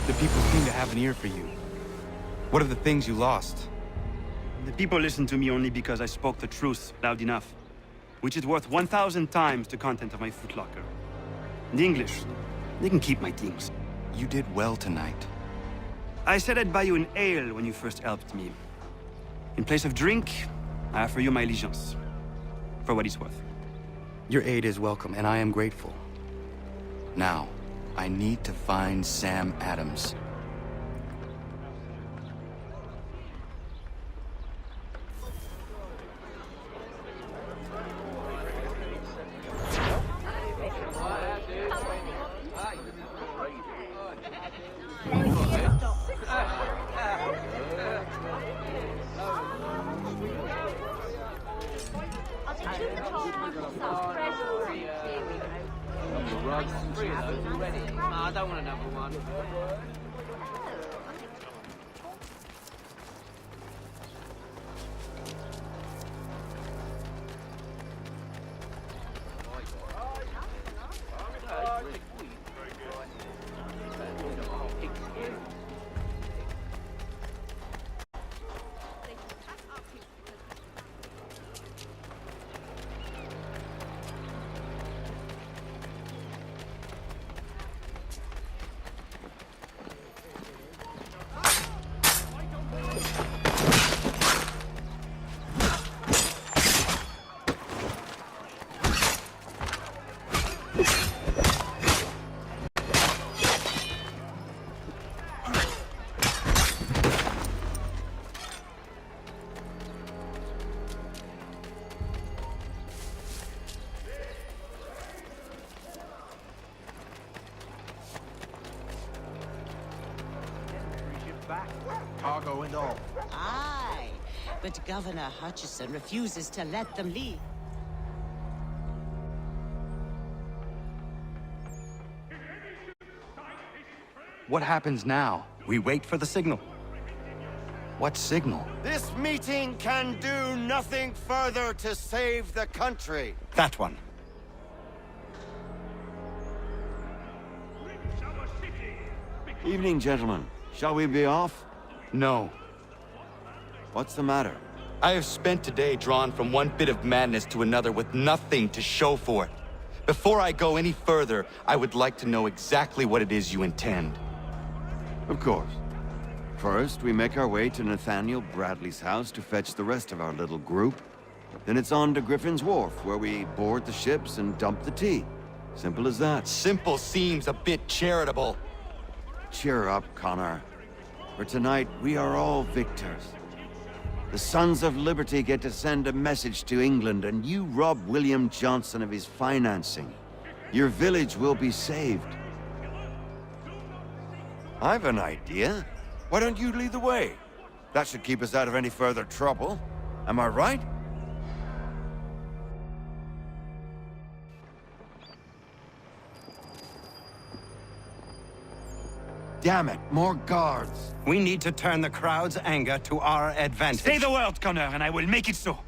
The people seem to have an ear for you. What are the things you lost? The people listen to me only because I spoke the truth loud enough, which is worth 1,000 times the content of my footlocker. The English, they can keep my things. You did well tonight. I said I'd buy you an ale when you first helped me. In place of drink, I offer you my allegiance. For what it's worth. Your aid is welcome, and I am grateful. Now, I need to find Sam Adams. I don't want another one. Cargo and all. Aye, but Governor Hutchison refuses to let them leave. What happens now? We wait for the signal. What signal? This meeting can do nothing further to save the country. That one. Evening, gentlemen. Shall we be off? No. What's the matter? I have spent today drawn from one bit of madness to another with nothing to show for it. Before I go any further, I would like to know exactly what it is you intend. Of course. First, we make our way to Nathaniel Bradley's house to fetch the rest of our little group. Then it's on to Griffin's Wharf, where we board the ships and dump the tea. Simple as that. Simple seems a bit charitable. Cheer up, Connor. For tonight, we are all victors. The Sons of Liberty get to send a message to England, and you rob William Johnson of his financing. Your village will be saved. I've an idea. Why don't you lead the way? That should keep us out of any further trouble. Am I right? Damn it, more guards. We need to turn the crowd's anger to our advantage. Say the word, Connor, and I will make it so.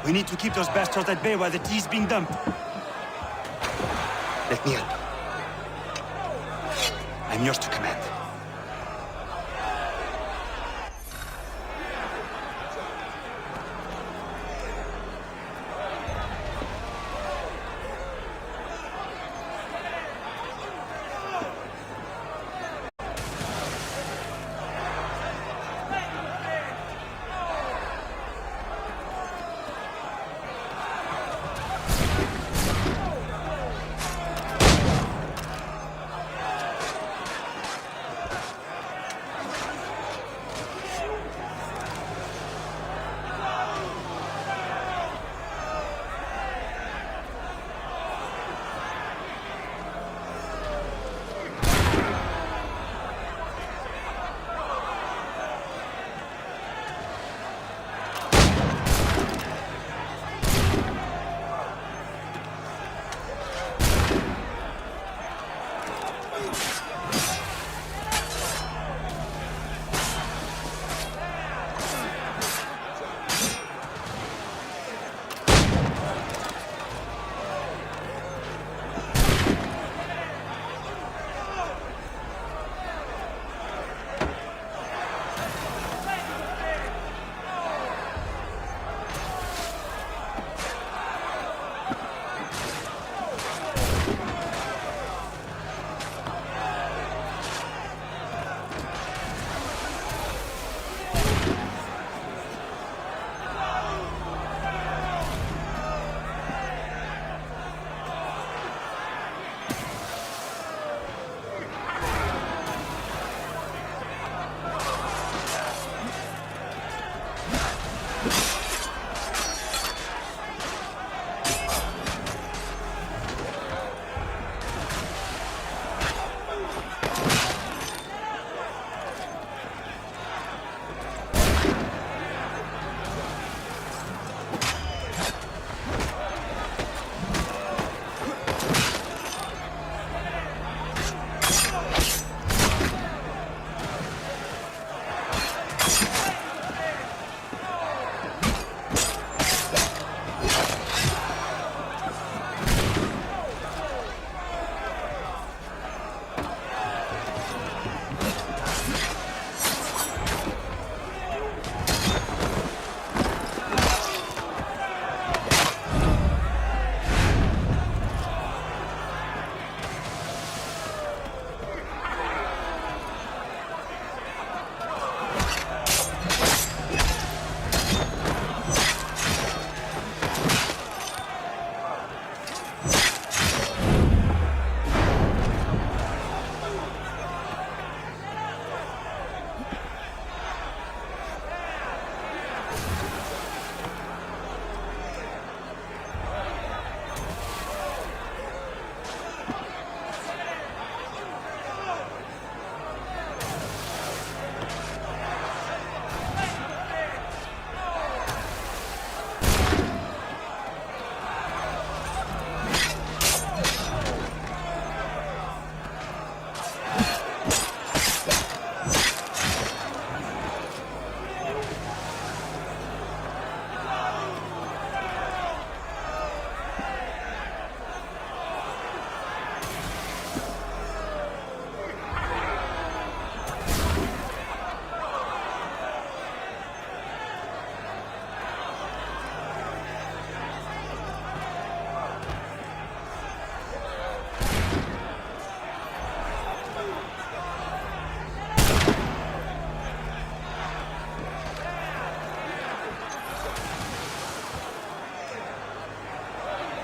We need to keep those bastards at bay while the tea is being dumped. Let me help. I'm yours to command.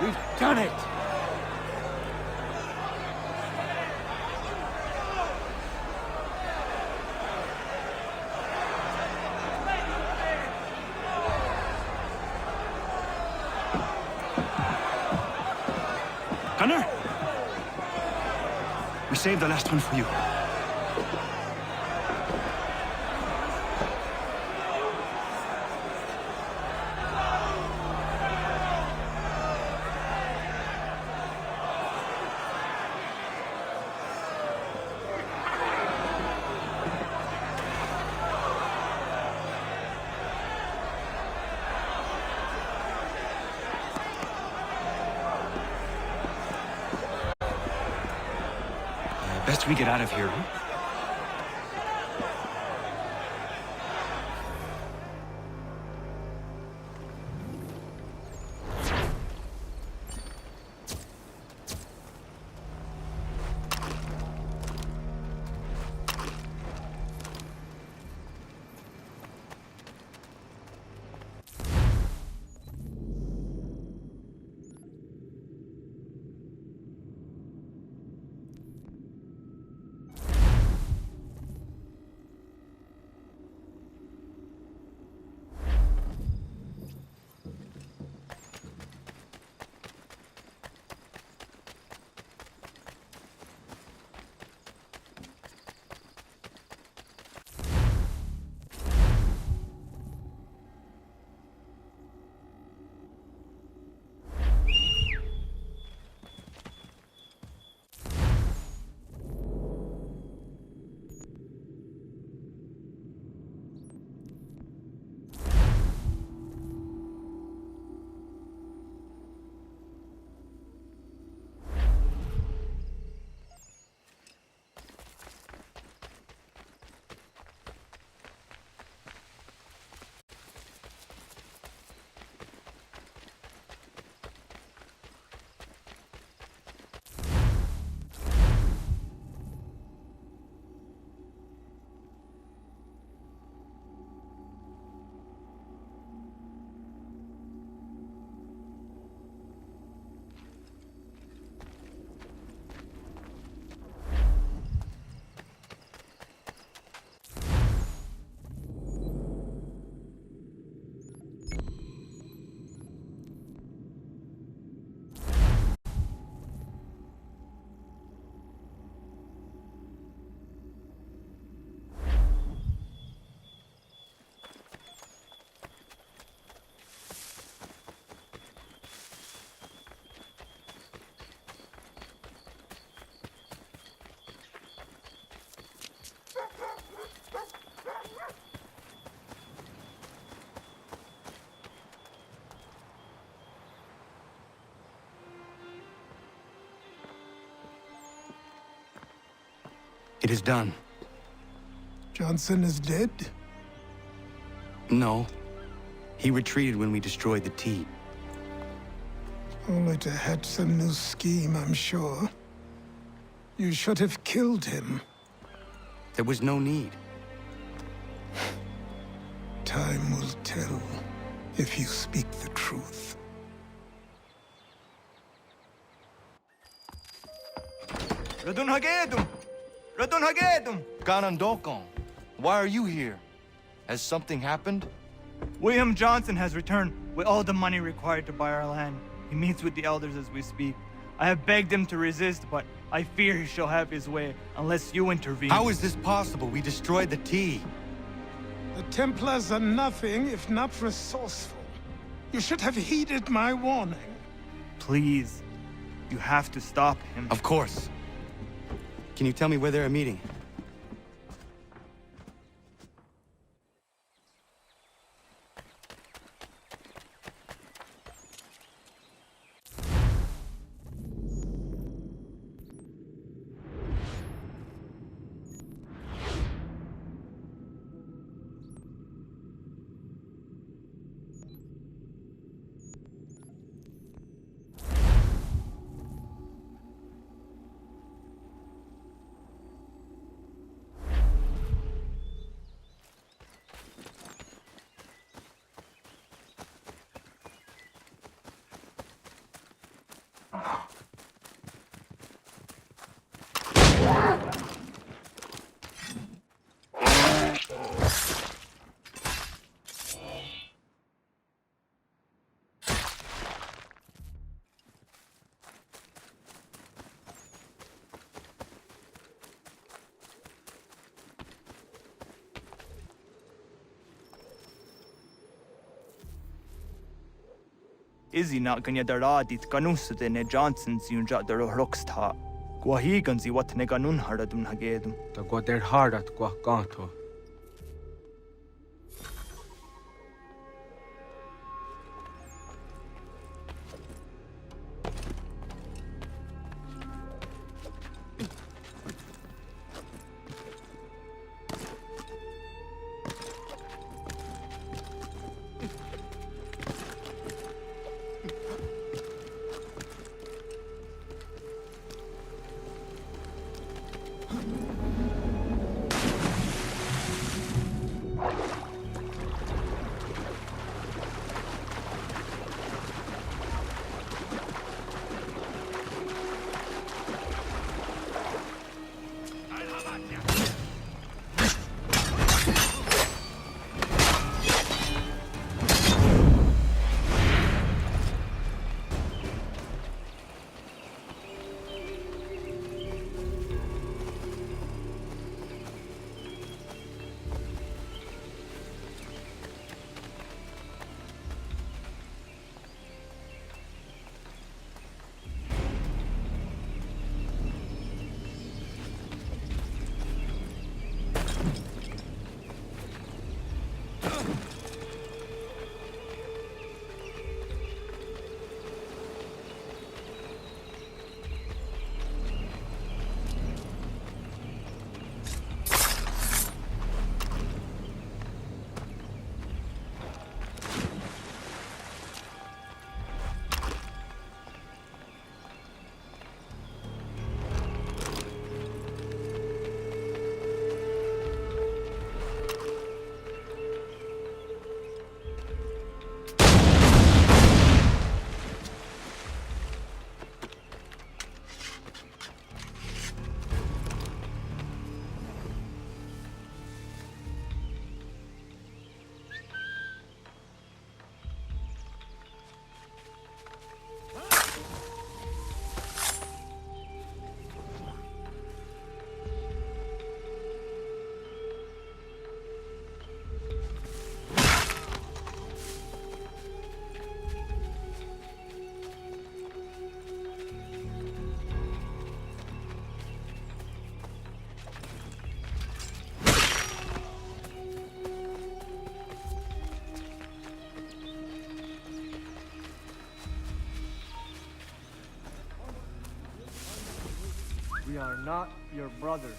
We've done it! Gunner? We saved the last one for you. Best we get out of here, huh? It is done. Johnson is dead? No. He retreated when we destroyed the T. Only to hatch some new scheme, I'm sure. You should have killed him. There was no need. Time will tell if you speak the truth. Ganondokon, why are you here? Has something happened? William Johnson has returned with all the money required to buy our land. He meets with the elders as we speak. I have begged him to resist, but I fear he shall have his way unless you intervene. How is this possible? We destroyed the T. The Templars are nothing if not resourceful. You should have heeded my warning. Please, you have to stop him. Of course. Can you tell me where they're meeting? Izzy not ganya daradit ganusade ne Johnsons yun jat der rocksta. Guahiganzi what ne ganun haradum hagedum. Da gwa der hardat gwa ganto. We are not your brothers.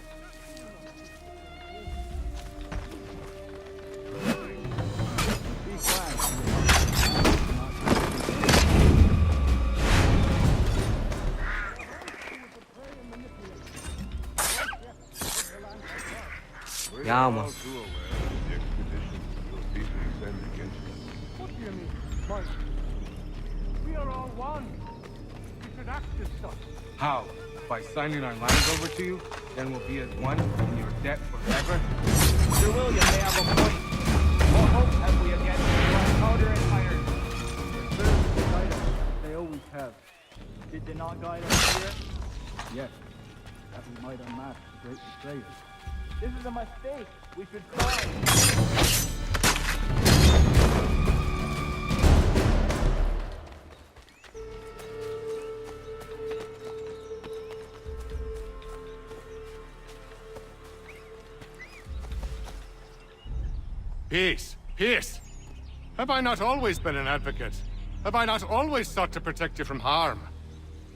Be quiet. Yama. What do you mean, Mark? We are all one. We should act as such. How? By signing our lands over to you? Then we'll be as one in your debt forever? Sir William may have a point. What hope have we against powder and iron? The servants guide us. They always have. Did they not guide us here? Yes. That we might unmask the great betrayers. This is a mistake. We should try. Peace! Peace! Have I not always been an advocate? Have I not always sought to protect you from harm?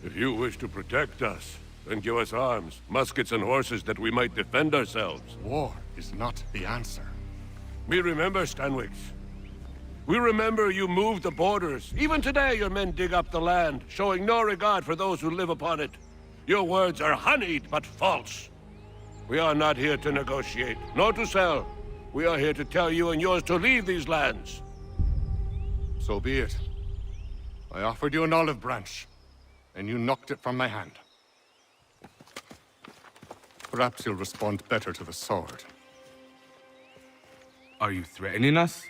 If you wish to protect us, then give us arms, muskets and horses that we might defend ourselves. War is not the answer. We remember, Stanwix. We remember you moved the borders. Even today your men dig up the land, showing no regard for those who live upon it. Your words are honeyed, but false. We are not here to negotiate, nor to sell. We are here to tell you and yours to leave these lands. So be it. I offered you an olive branch, and you knocked it from my hand. Perhaps you'll respond better to the sword. Are you threatening us?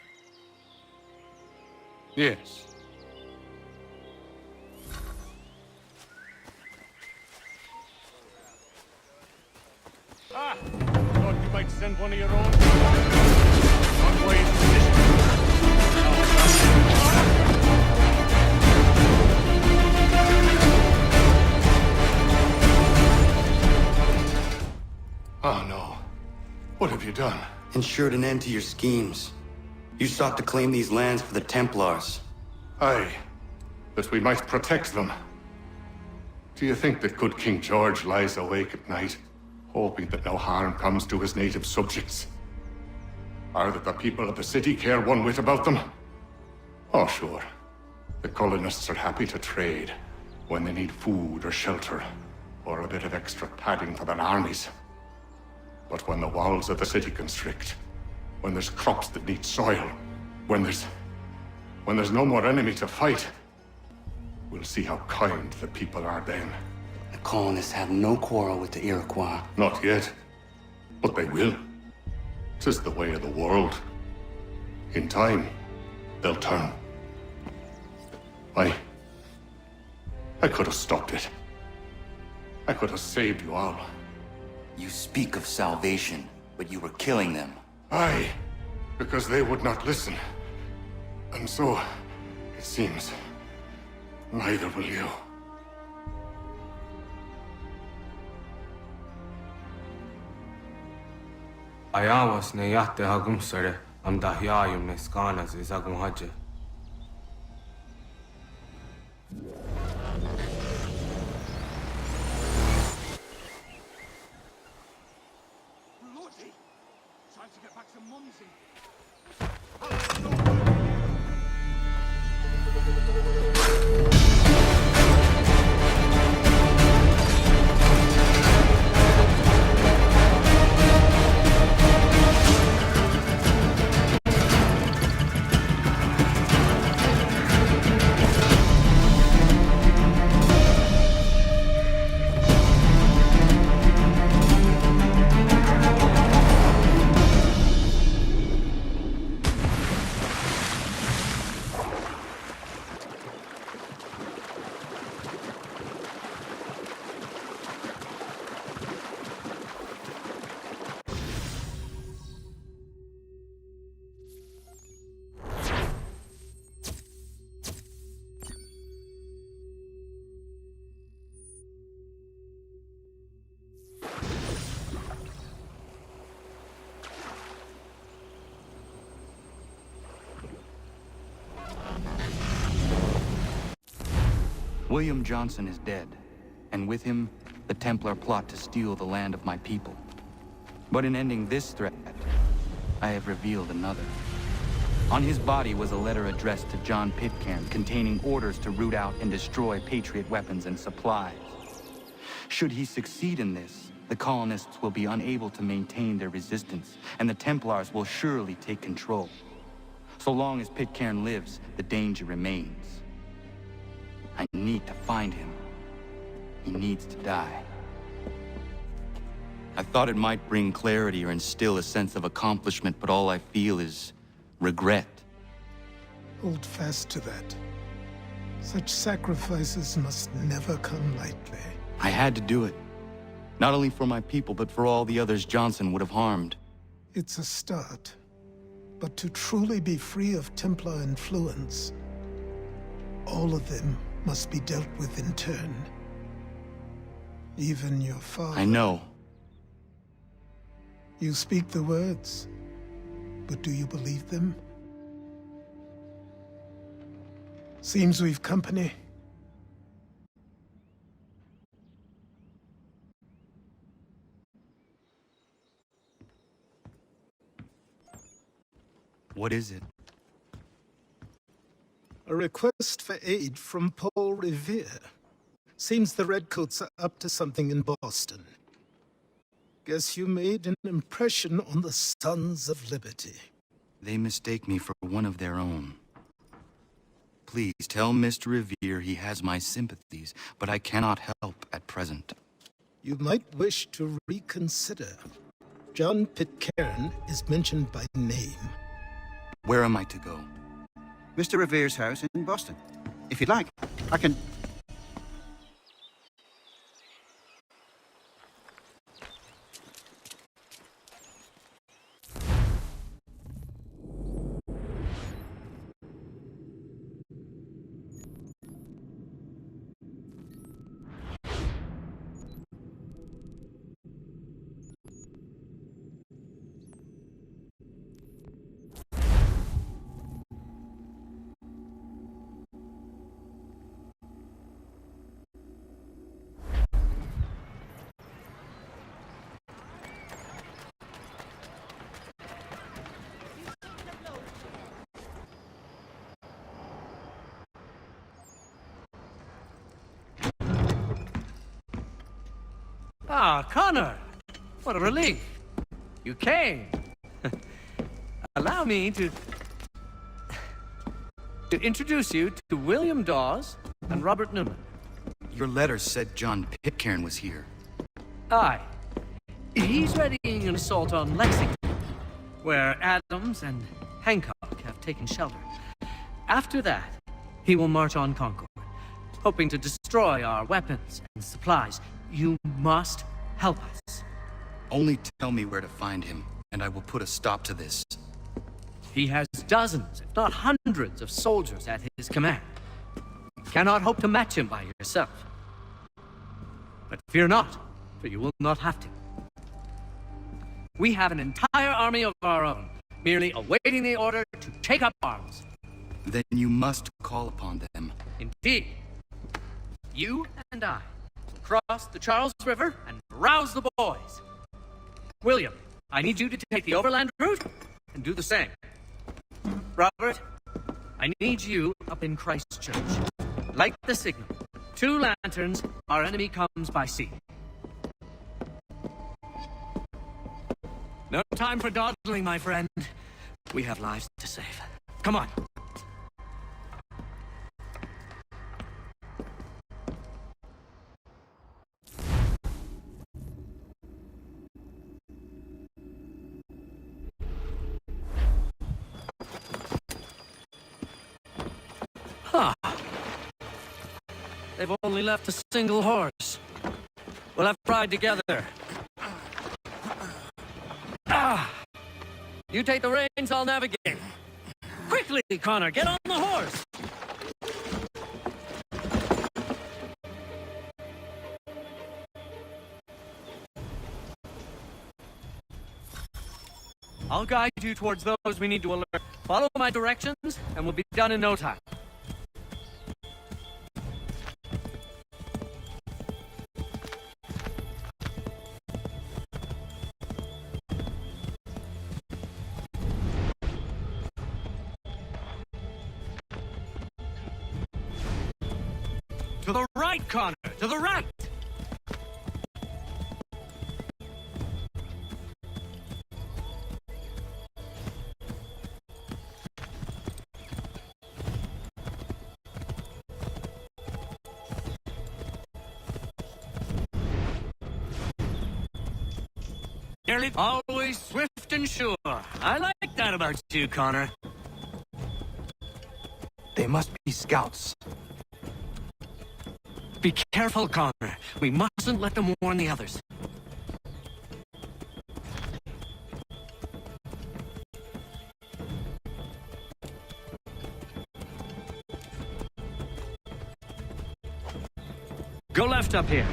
Yes. Ah! Thought you might send one of your own. Convoy in position. done? Ensured an end to your schemes. You sought to claim these lands for the Templars. Aye, that we might protect them. Do you think that good King George lies awake at night, hoping that no harm comes to his native subjects? Or that the people of the city care one whit about them? Oh, sure. The colonists are happy to trade when they need food or shelter, or a bit of extra padding for their armies. But when the walls of the city constrict, when there's crops that need soil, when there's no more enemy to fight, we'll see how kind the people are then. The colonists have no quarrel with the Iroquois. Not yet, but they will. 'Tis the way of the world. In time, they'll turn. I could have stopped it. I could have saved you all. You speak of salvation, but you were killing them. Aye, because they would not listen. And so, it seems, neither will you. Ayawas ne yahte hagum sare, am dahyayum ne skanas izagum haje. Time to get back to Mumsy. William Johnson is dead, and with him, the Templar plot to steal the land of my people. But in ending this threat, I have revealed another. On his body was a letter addressed to John Pitcairn containing orders to root out and destroy Patriot weapons and supplies. Should he succeed in this, the colonists will be unable to maintain their resistance, and the Templars will surely take control. So long as Pitcairn lives, the danger remains. I need to find him. He needs to die. I thought it might bring clarity or instill a sense of accomplishment, but all I feel is regret. Hold fast to that. Such sacrifices must never come lightly. I had to do it. Not only for my people, but for all the others Johnson would have harmed. It's a start. But to truly be free of Templar influence, all of them must be dealt with in turn. Even your father. I know. You speak the words, but do you believe them? Seems we've company. What is it? A request for aid from Paul Revere. Seems the Redcoats are up to something in Boston. Guess you made an impression on the Sons of Liberty. They mistake me for one of their own. Please tell Mr. Revere he has my sympathies, but I cannot help at present. You might wish to reconsider. John Pitcairn is mentioned by name. Where am I to go? Mr. Revere's house in Boston. If you'd like, I can... Ah, Connor! What a relief. You came. Allow me to introduce you to William Dawes and Robert Newman. Your letter said John Pitcairn was here. Aye. He's readying an assault on Lexington, where Adams and Hancock have taken shelter. After that, he will march on Concord, hoping to destroy our weapons and supplies. You must help us. Only tell me where to find him, and I will put a stop to this. He has dozens, if not hundreds, of soldiers at his command. You cannot hope to match him by yourself. But fear not, for you will not have to. We have an entire army of our own, merely awaiting the order to take up arms. Then you must call upon them. Indeed. You and I will cross the Charles River and rouse the boys. William, I need you to take the overland route and do the same. Robert, I need you up in Christchurch. Light the signal. 2 lanterns, our enemy comes by sea. No time for dawdling, my friend. We have lives to save. Come on. Huh. They've only left a single horse. We'll have to ride together. You take the reins, I'll navigate. Quickly, Connor, get on the horse! I'll guide you towards those we need to alert. Follow my directions, and we'll be done in no time. To the right, Connor! To the right! Nearly always swift and sure. I like that about you, Connor. They must be scouts. Be careful, Connor. We mustn't let them warn the others. Go left up here.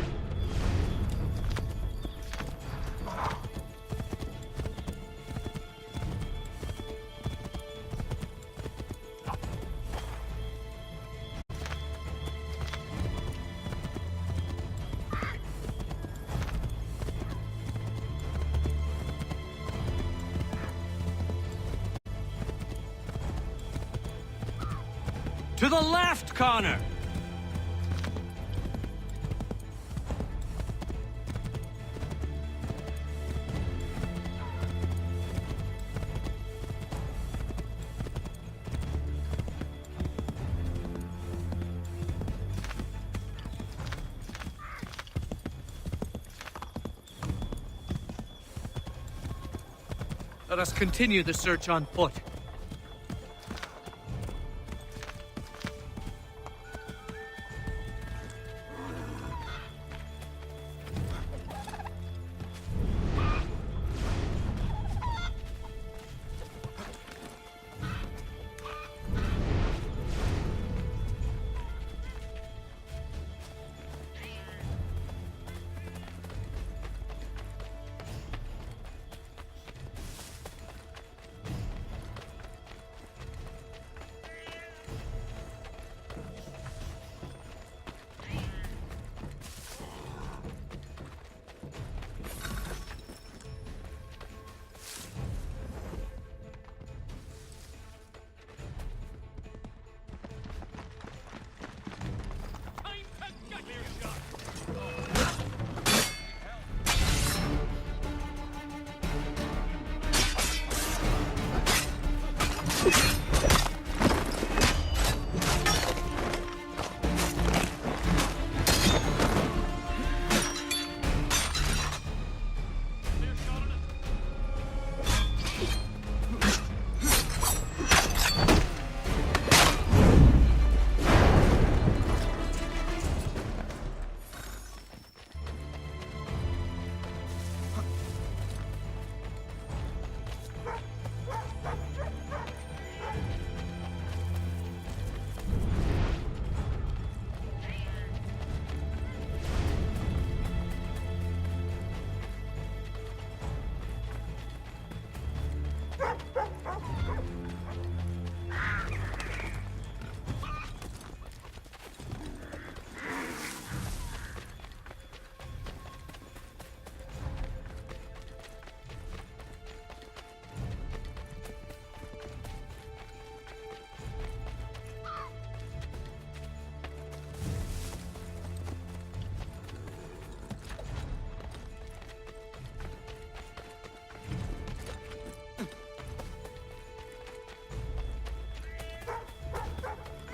To the left, Connor! Let us continue the search on foot.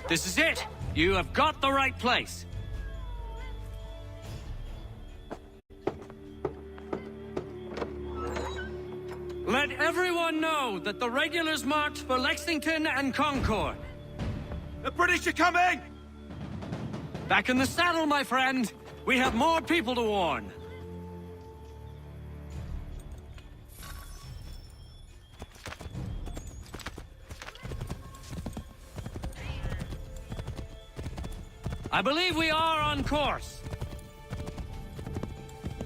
This is it! You have got the right place! Let everyone know that the regulars marched for Lexington and Concord. The British are coming! Back in the saddle, my friend! We have more people to warn! I believe we are on course.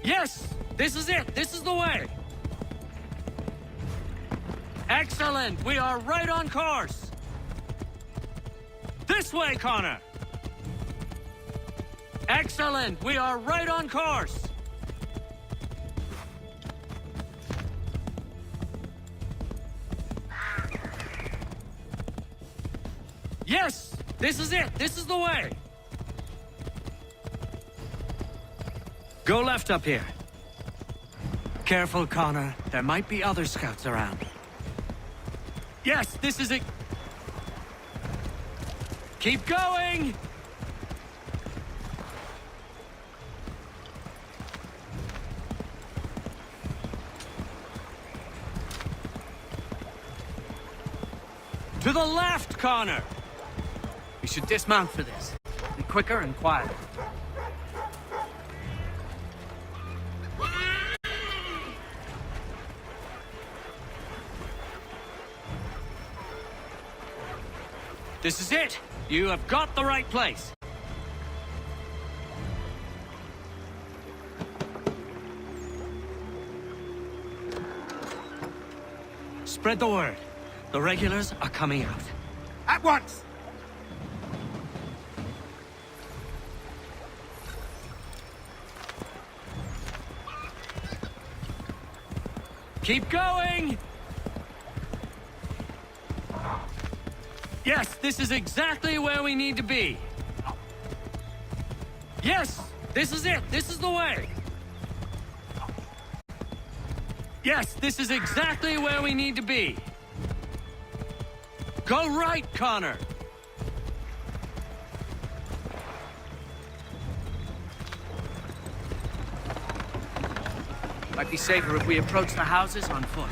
Yes! This is it! This is the way! Excellent! We are right on course! This way, Connor! Excellent! We are right on course! Yes! This is it! This is the way! Go left up here. Careful, Connor. There might be other scouts around. Yes, this is it. Keep going! To the left, Connor! We should dismount for this. Be quicker and quieter. This is it! You have got the right place! Spread the word. The regulars are coming out. At once! Keep going! Yes, this is exactly where we need to be. Yes, this is it. This is the way. Yes, this is exactly where we need to be. Go right, Connor. Might be safer if we approach the houses on foot.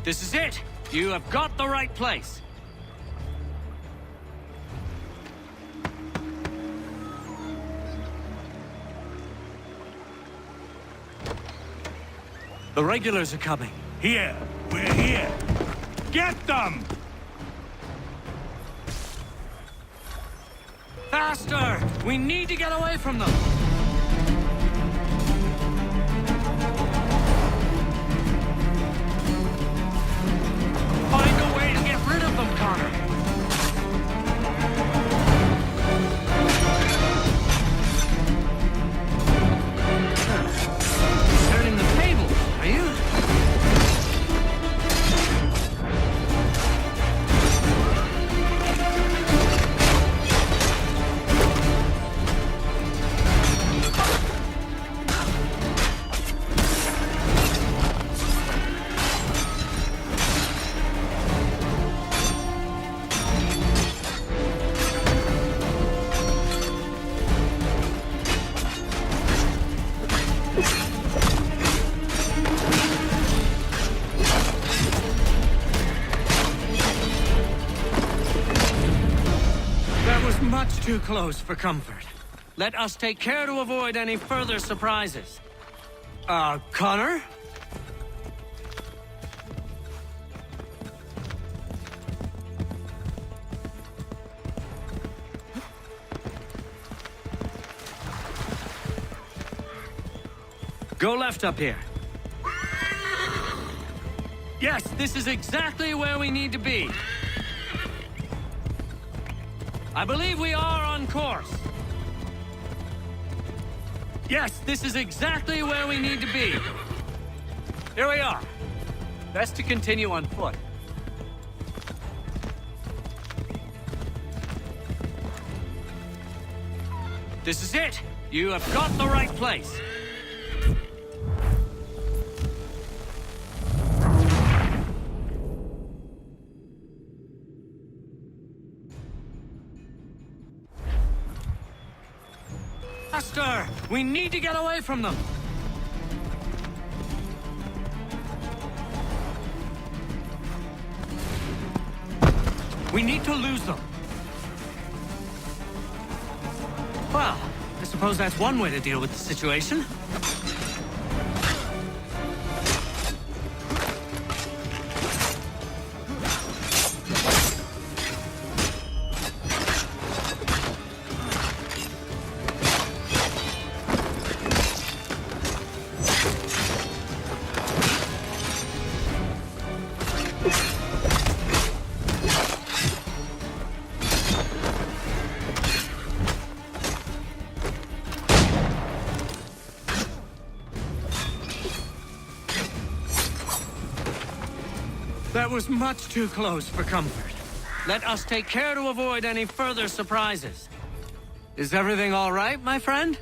This is it! You have got the right place! The regulars are coming. Here! We're here! Get them! Faster! We need to get away from them! Find a way to get rid of them, Connor! Turning the table, are you? That was much too close for comfort. Let us take care to avoid any further surprises. Connor? Go left up here. Yes, this is exactly where we need to be. I believe we are on course. Yes, this is exactly where we need to be. Here we are. Best to continue on foot. This is it. You have got the right place. Faster! We need to get away from them! We need to lose them. Well, I suppose that's one way to deal with the situation. That was much too close for comfort. Let us take care to avoid any further surprises. Is everything all right, my friend?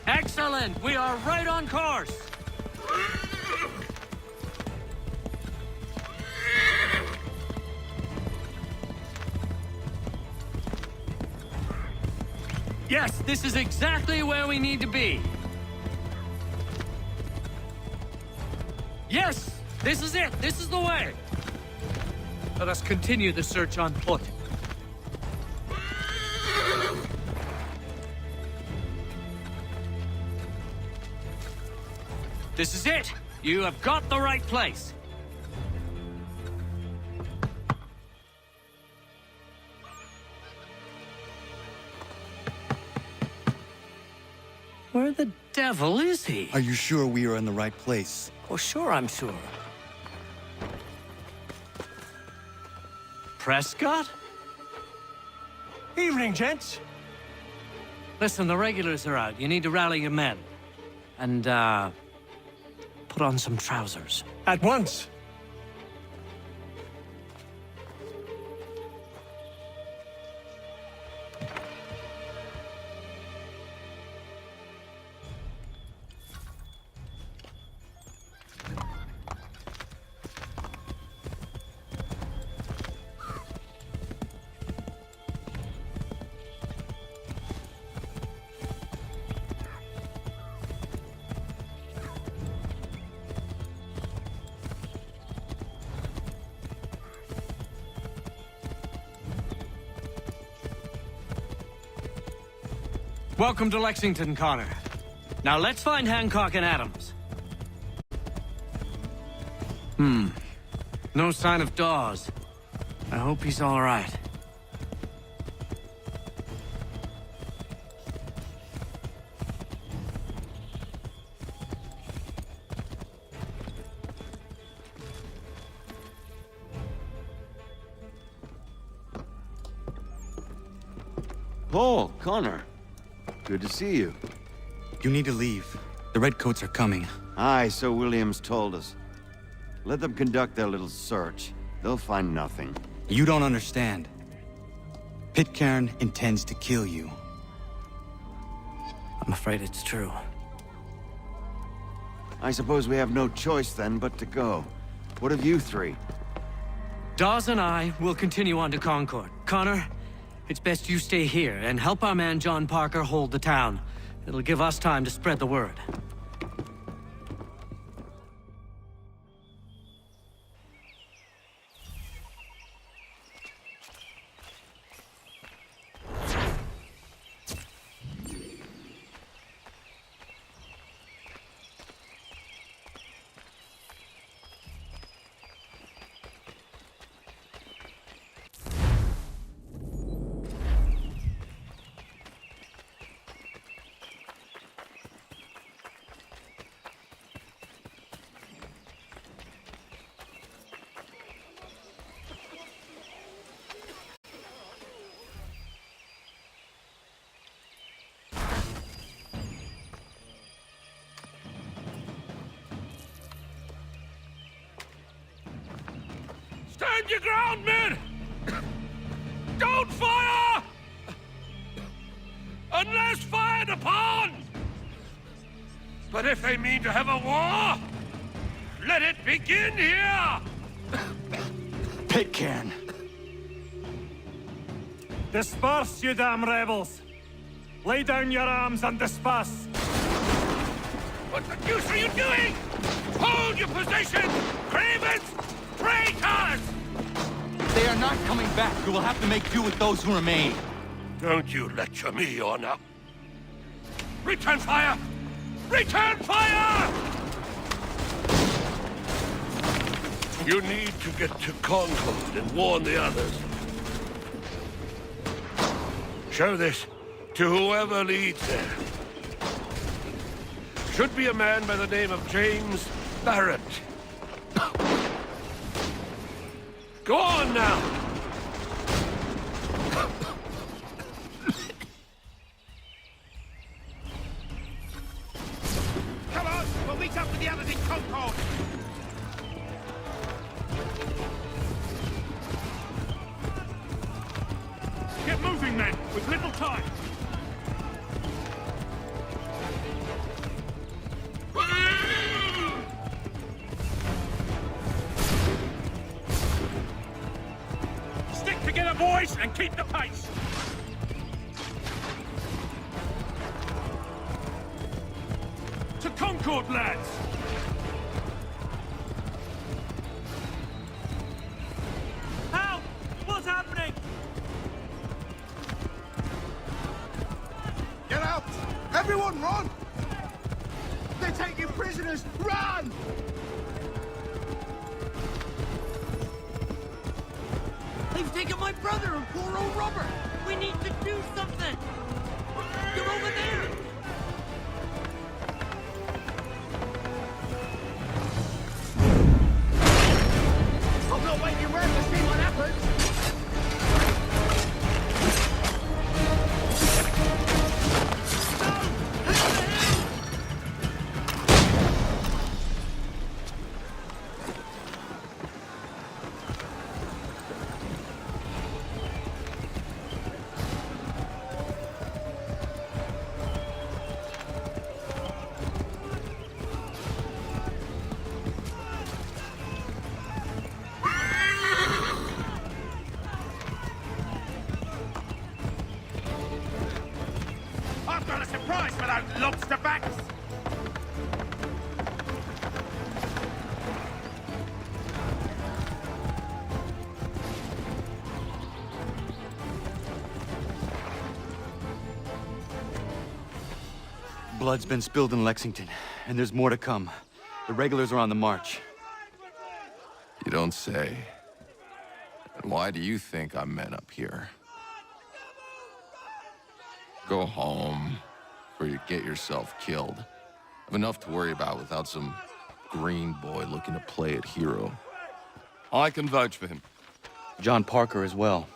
Excellent! We are right on course! Yes, this is exactly where we need to be. Yes, this is it. This is the way. Let us continue the search on foot. This is it. You have got the right place. Where the devil is he? Are you sure we are in the right place? Oh, sure, I'm sure. Prescott? Evening, gents. Listen, the regulars are out. You need to rally your men. And, put on some trousers. At once. Welcome to Lexington, Connor. Now let's find Hancock and Adams. No sign of Dawes. I hope he's all right. Paul, Connor. Good to see you. You need to leave. The Redcoats are coming. Aye, so Williams told us. Let them conduct their little search. They'll find nothing. You don't understand. Pitcairn intends to kill you. I'm afraid it's true. I suppose we have no choice then but to go. What of you three? Dawes and I will continue on to Concord. Connor, it's best you stay here and help our man John Parker hold the town. It'll give us time to spread the word. Stand your ground, men! Don't fire! Unless fired upon! But if they mean to have a war, let it begin here! Pitcairn! Disperse, you damn rebels! Lay down your arms and disperse! What the deuce are you doing? Hold your position! Cravens! Traitors! They are not coming back. You will have to make do with those who remain. Don't you lecture me, Honor. Return fire! Return fire! You need to get to Concord and warn the others. Show this to whoever leads there. Should be a man by the name of James Barrett. Go on now! Come on, we'll meet up with the others in Concord! Get moving, men! With little time! Stick together, boys, and keep the pace! To Concord, lads! Help! What's happening? Get out! Everyone run! They're taking prisoners! Run! They've taken my brother and poor old Robert! We need to do something! They're over there! I'm not waiting around to see what happens! I've got a surprise for those lobster backs! Blood's been spilled in Lexington, and there's more to come. The regulars are on the march. You don't say. And why do you think I'm men up here? Go home, or you get yourself killed. I've enough to worry about without some green boy looking to play at hero. I can vouch for him. John Parker as well.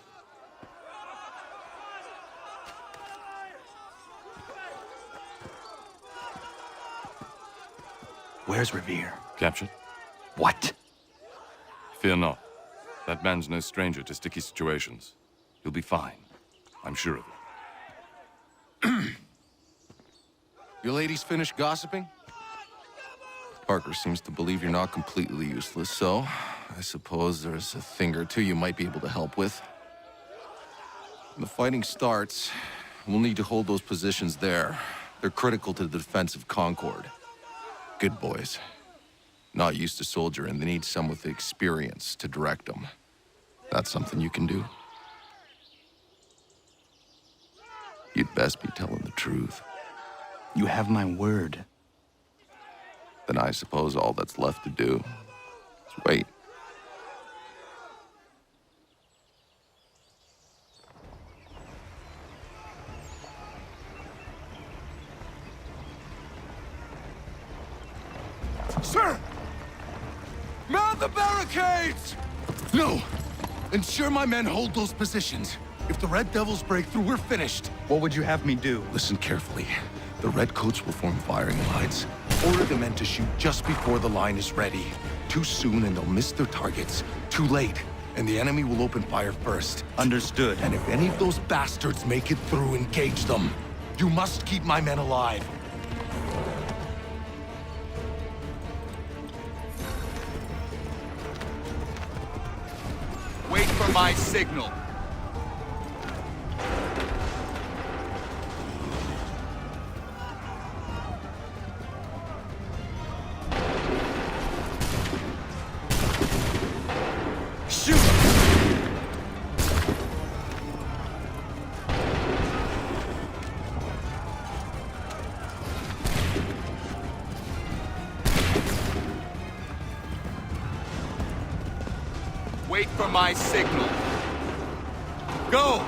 Where's Revere? Captured? What? Fear not. That man's no stranger to sticky situations. He'll be fine. I'm sure of it. You ladies finished gossiping? Parker seems to believe you're not completely useless, so I suppose there's a thing or two you might be able to help with. When the fighting starts, we'll need to hold those positions there. They're critical to the defense of Concord. Good boys. Not used to soldiering, they need some with the experience to direct them. That's something you can do. You'd best be telling the truth. You have my word. Then I suppose all that's left to do is wait. Sir! Mount the barricades! No! Ensure my men hold those positions. If the Red Devils break through, we're finished. What would you have me do? Listen carefully. The Redcoats will form firing lines. Order the men to shoot just before the line is ready. Too soon and they'll miss their targets. Too late, and the enemy will open fire first. Understood. And if any of those bastards make it through, engage them. You must keep my men alive. Wait for my signal. Shoot! Wait for my signal. Go!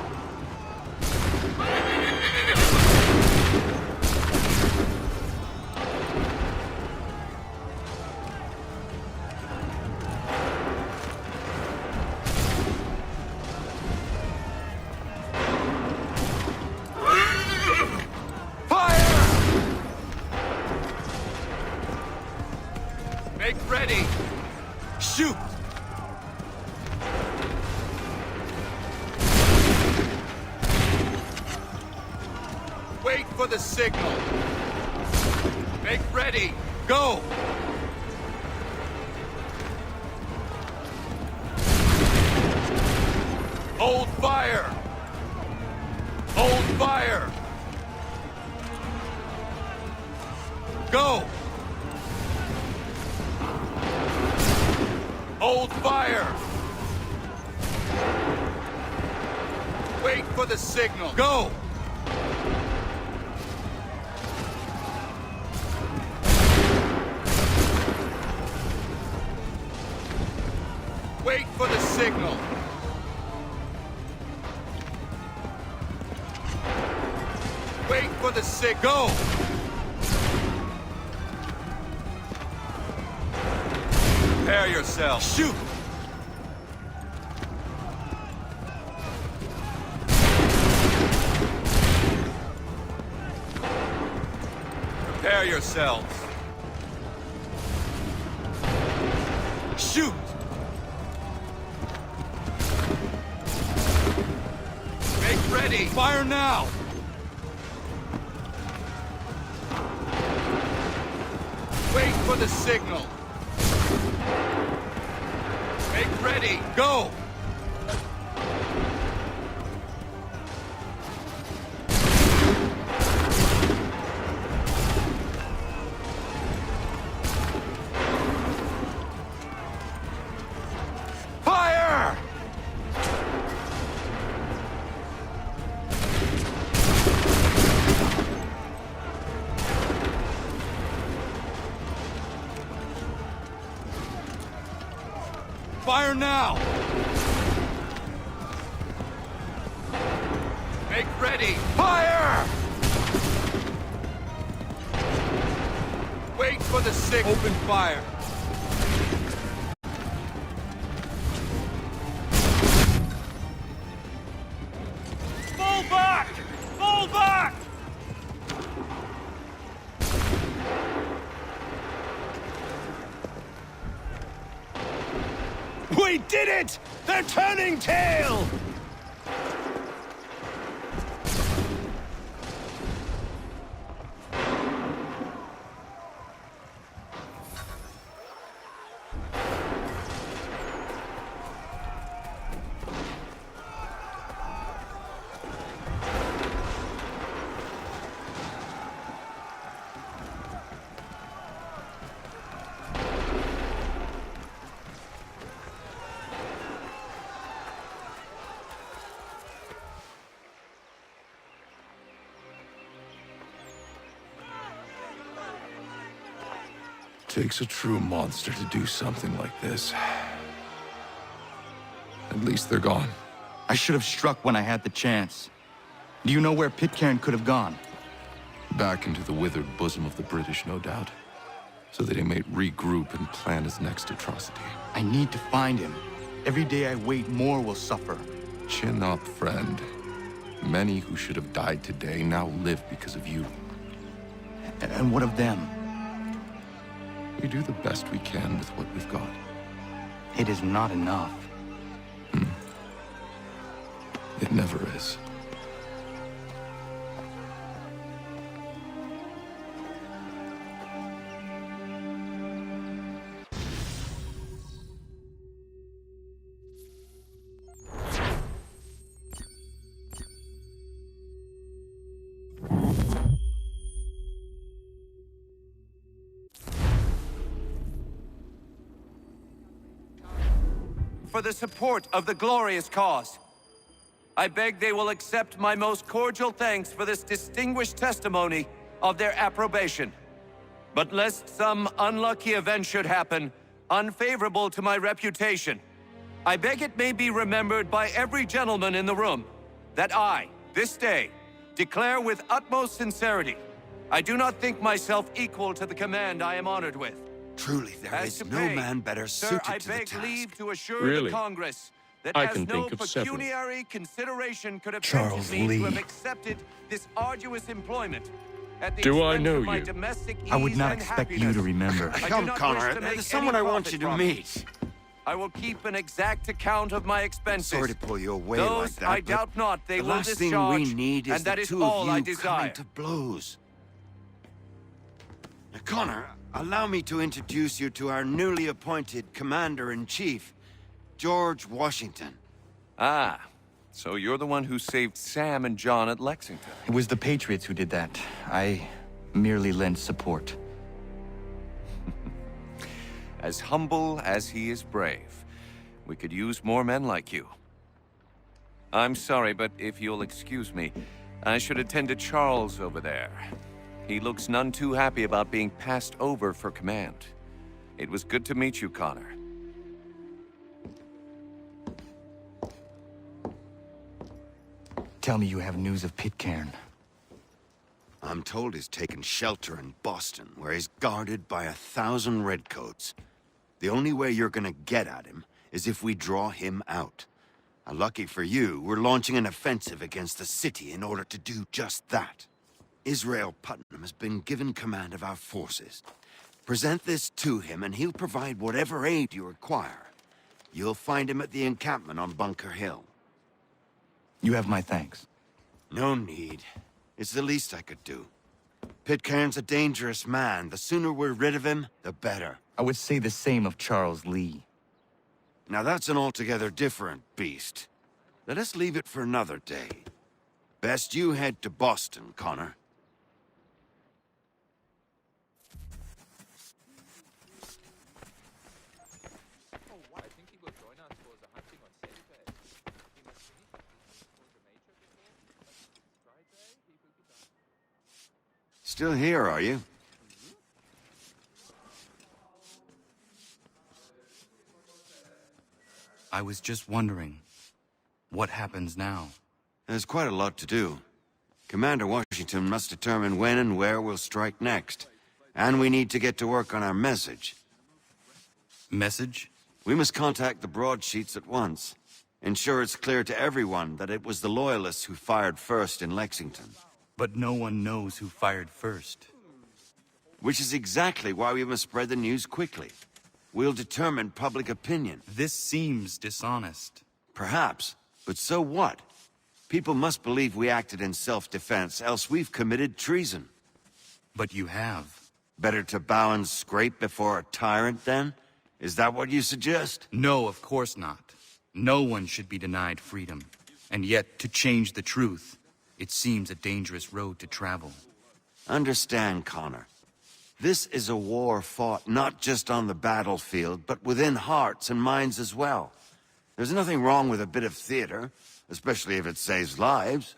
Make ready! Shoot! Wait for the signal. Make ready. Go! Hold fire! Hold fire! Go! Hold fire! Wait for the signal. Go! Wait for the signal. Wait for the signal. Go! Prepare yourself. Shoot! Prepare yourselves. Shoot! Make ready. Fire now! Wait for the signal. Make ready. Go! Fire! Fire now! Make ready. Fire! Wait for the signal. Open fire. Fall back! Fall back! We did it! They're turning tail! takes a true monster to do something like this. At least they're gone. I should have struck when I had the chance. Do you know where Pitcairn could have gone? Back into the withered bosom of the British, no doubt. So that he may regroup and plan his next atrocity. I need to find him. Every day I wait, more will suffer. Chin up, friend. Many who should have died today now live because of you. And what of them? We do the best we can with what we've got. It is not enough. It never is. For the support of the glorious cause. I beg they will accept my most cordial thanks for this distinguished testimony of their approbation. But lest some unlucky event should happen, unfavorable to my reputation, I beg it may be remembered by every gentleman in the room that I, this day, declare with utmost sincerity, I do not think myself equal to the command I am honored with. Truly, there is no man better suited I to the beg task. leave to assure Really? the Congress that I as can no think of several. pecuniary consideration could have Charles tempted me Lee. to have accepted this arduous employment at the Do I expense know of my you? domestic I would ease not and expect you happiness. to remember. I do Come, not Connor, wish to make there's someone any I want profit you to from it. meet. I will keep an exact account of my expenses. Sorry to pull you away Those like that, I but doubt not they the will last thing discharge, we need is and that the is two all of you I desire. coming to blows. Now, Connor, allow me to introduce you to our newly appointed Commander-in-Chief, George Washington. Ah, so you're the one who saved Sam and John at Lexington. It was the Patriots who did that. I merely lent support. As humble as he is brave. We could use more men like you. I'm sorry, but if you'll excuse me, I should attend to Charles over there. He looks none too happy about being passed over for command. It was good to meet you, Connor. Tell me you have news of Pitcairn. I'm told he's taken shelter in Boston, where he's guarded by 1,000 redcoats. The only way you're gonna get at him is if we draw him out. Lucky for you, we're launching an offensive against the city in order to do just that. Israel Putnam has been given command of our forces. Present this to him and he'll provide whatever aid you require. You'll find him at the encampment on Bunker Hill. You have my thanks. No need. It's the least I could do. Pitcairn's a dangerous man. The sooner we're rid of him, the better. I would say the same of Charles Lee. Now that's an altogether different beast. Let us leave it for another day. Best you head to Boston, Connor. Still here, are you? I was just wondering, what happens now? There's quite a lot to do. Commander Washington must determine when and where we'll strike next. And we need to get to work on our message. Message? We must contact the broadsheets at once. Ensure it's clear to everyone that it was the Loyalists who fired first in Lexington. But no one knows who fired first. Which is exactly why we must spread the news quickly. We'll determine public opinion. This seems dishonest. Perhaps, but so what? People must believe we acted in self-defense, else we've committed treason. But you have. Better to bow and scrape before a tyrant, then? Is that what you suggest? No, of course not. No one should be denied freedom. And yet, to change the truth, it seems a dangerous road to travel. Understand, Connor. This is a war fought not just on the battlefield, but within hearts and minds as well. There's nothing wrong with a bit of theater, especially if it saves lives.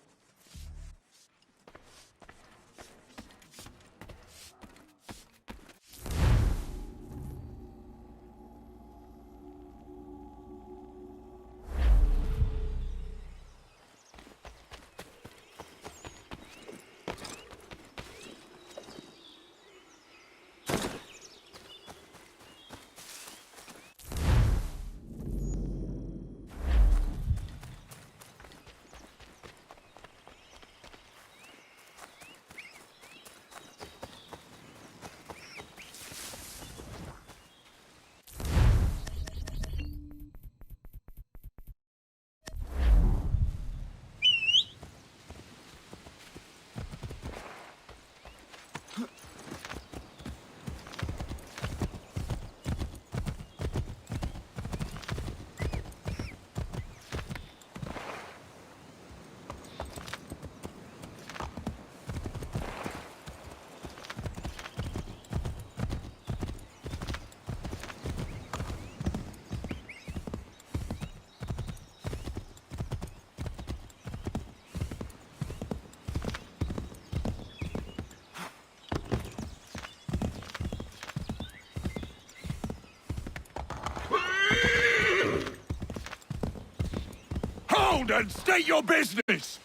around and state your business!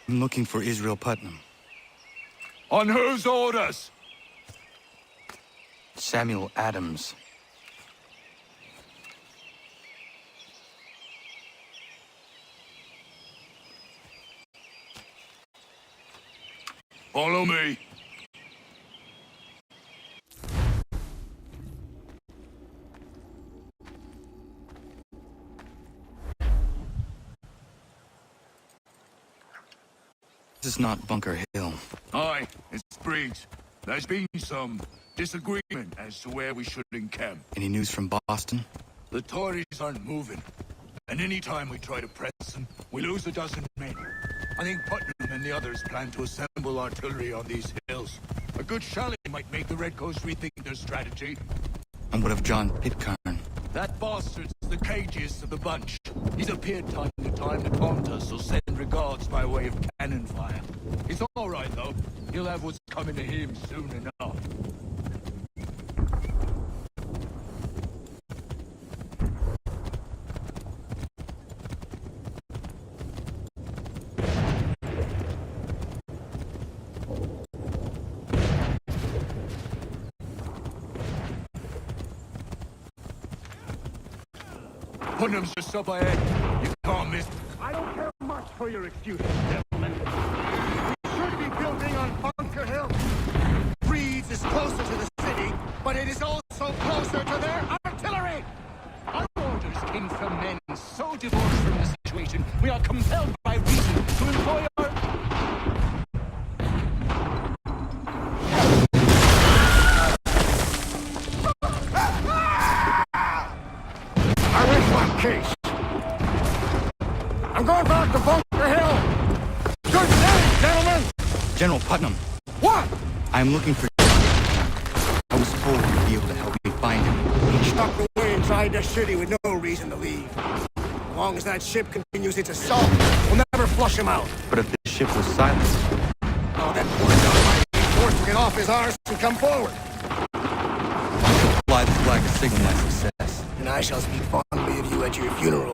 I'm looking for Israel Putnam. On whose orders? Samuel Adams. Follow me. This is not Bunker Hill. Aye, it's Briggs. There's been some disagreement as to where we should encamp. Any news from Boston? The Tories aren't moving. And any time we try to press them, we lose a dozen men. I think Putnam and the others plan to assemble artillery on these hills. A good shally might make the Redcoats rethink their strategy. And what of John Pitcairn? That bastard's the cagiest of the bunch. He's appeared time to time to taunt us or send regards by way of cannon fire. It's all right, though. He'll have what's coming to him soon enough. Putnam's just up ahead. You can't miss. I don't care much for your excuses, gentlemen. We should be building on Bunker Hill. Reed's is closer to the city, but it is also closer to their artillery. Our orders came from men so divorced from the situation, we are compelled by reason to employ our... I wish my case. I'm going back to Bunker Hill. Good day, gentlemen. General Putnam. What? I'm looking for... I was told you'd be able to help me find him. He stuck away inside the city with no reason to leave. As long as that ship continues its assault, we'll never flush him out. But if the ship was silenced... Oh, that poor John might be forced to get off his arse and come forward. Fly the flag to signal my success. And I shall speak fondly of you at your funeral.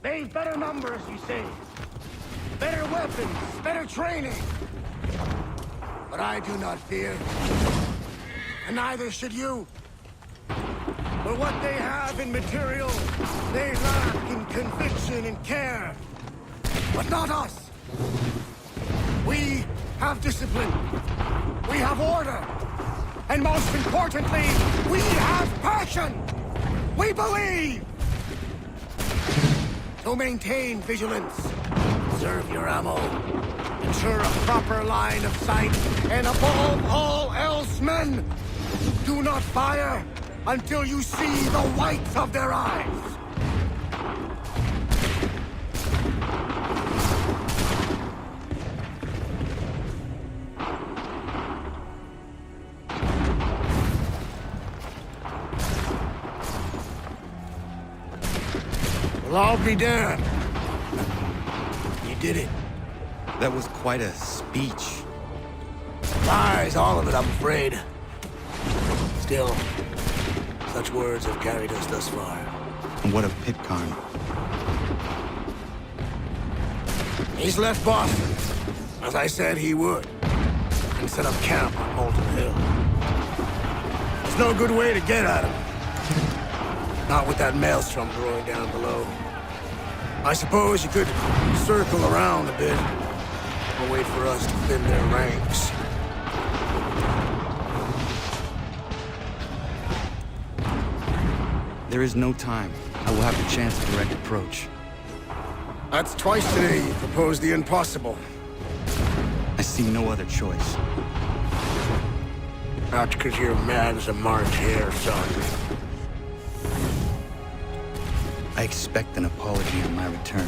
They've better numbers, you say. Better weapons, better training. But I do not fear. And neither should you. For what they have in material, they lack in conviction and care. But not us. We have discipline. We have order. And most importantly, we have passion. We believe. So maintain vigilance. Conserve your ammo. Ensure a proper line of sight. And above all else, men, do not fire until you see the whites of their eyes. Well, I'll be damned. You did it. That was quite a speech. Lies, all of it, I'm afraid. Still, such words have carried us thus far. And what of Pitcairn? He's left Boston, as I said he would, and set up camp on Molten Hill. There's no good way to get at him. Not with that maelstrom growing down below. I suppose you could circle around a bit, or wait for us to thin their ranks. There is no time. I will have the chance of direct approach. That's twice today you proposed the impossible. I see no other choice. Not because you're mad as a March hare, son. I expect an apology on my return.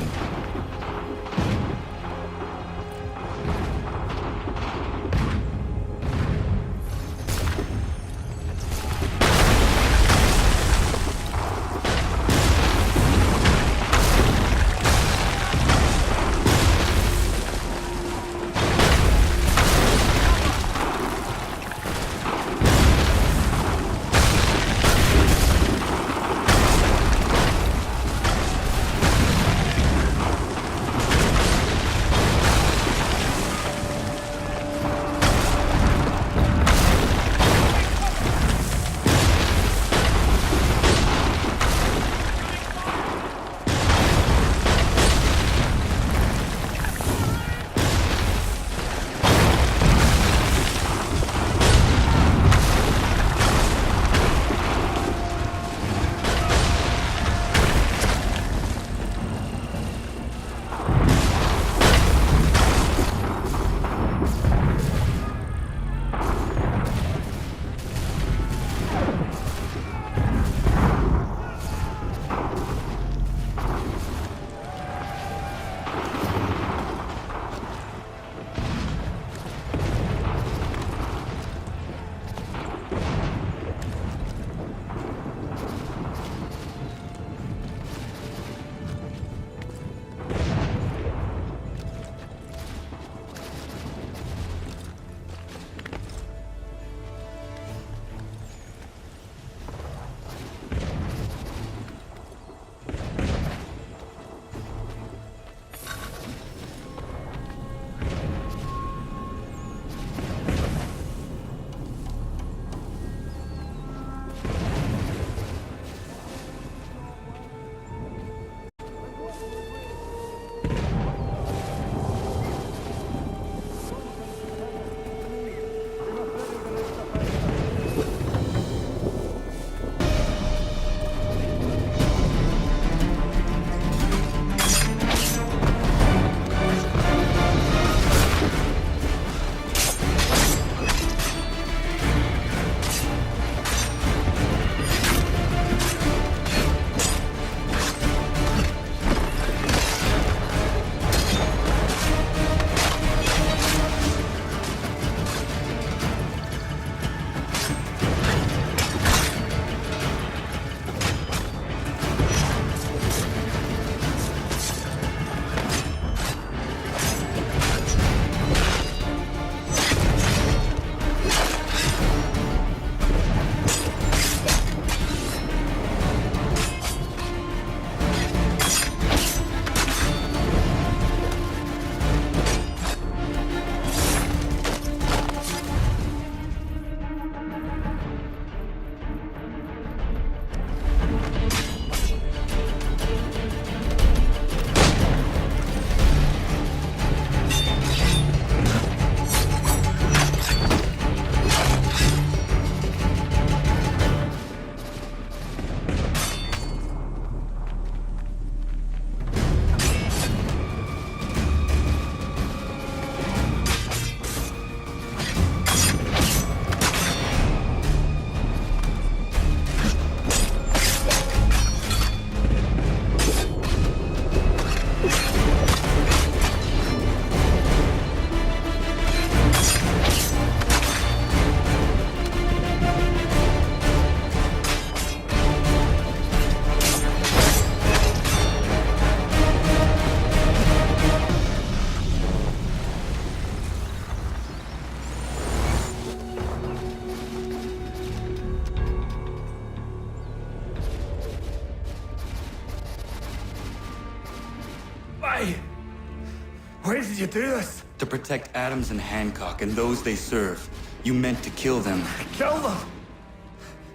Why did you do this? To protect Adams and Hancock and those they serve. You meant to kill them. Kill them?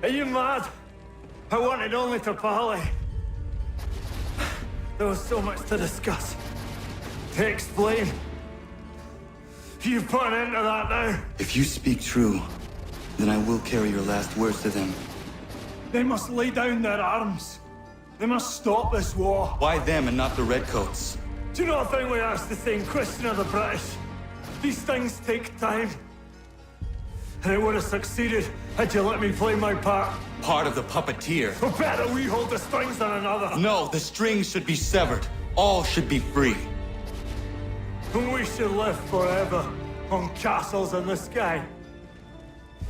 Are you mad? I wanted only to parley. There was so much to discuss, to explain. You put an end to that now. If you speak true, then I will carry your last words to them. They must lay down their arms. They must stop this war. Why them and not the Redcoats? Do you not think we ask the same question of the British? These things take time. And it would have succeeded had you let me play my part. Part of the puppeteer. Or better, we hold the strings on another. No, the strings should be severed. All should be free. And we should live forever on castles in the sky.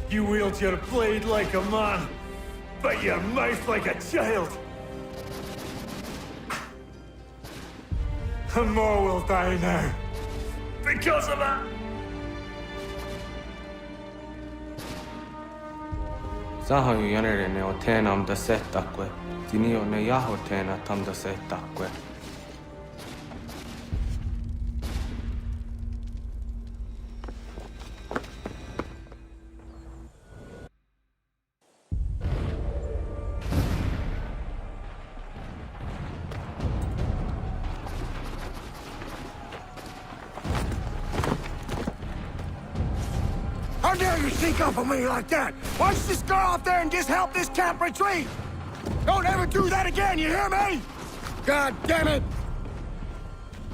You wield your blade like a man, but your mouth like a child. And more will die now. Because of that. Saho yanere ne otenam da setakwe. Dinio ne yahotena tam da setakwe. How dare you sneak up on me like that? Why don't you just go out there and just help this camp retreat? Don't ever do that again, you hear me? God damn it!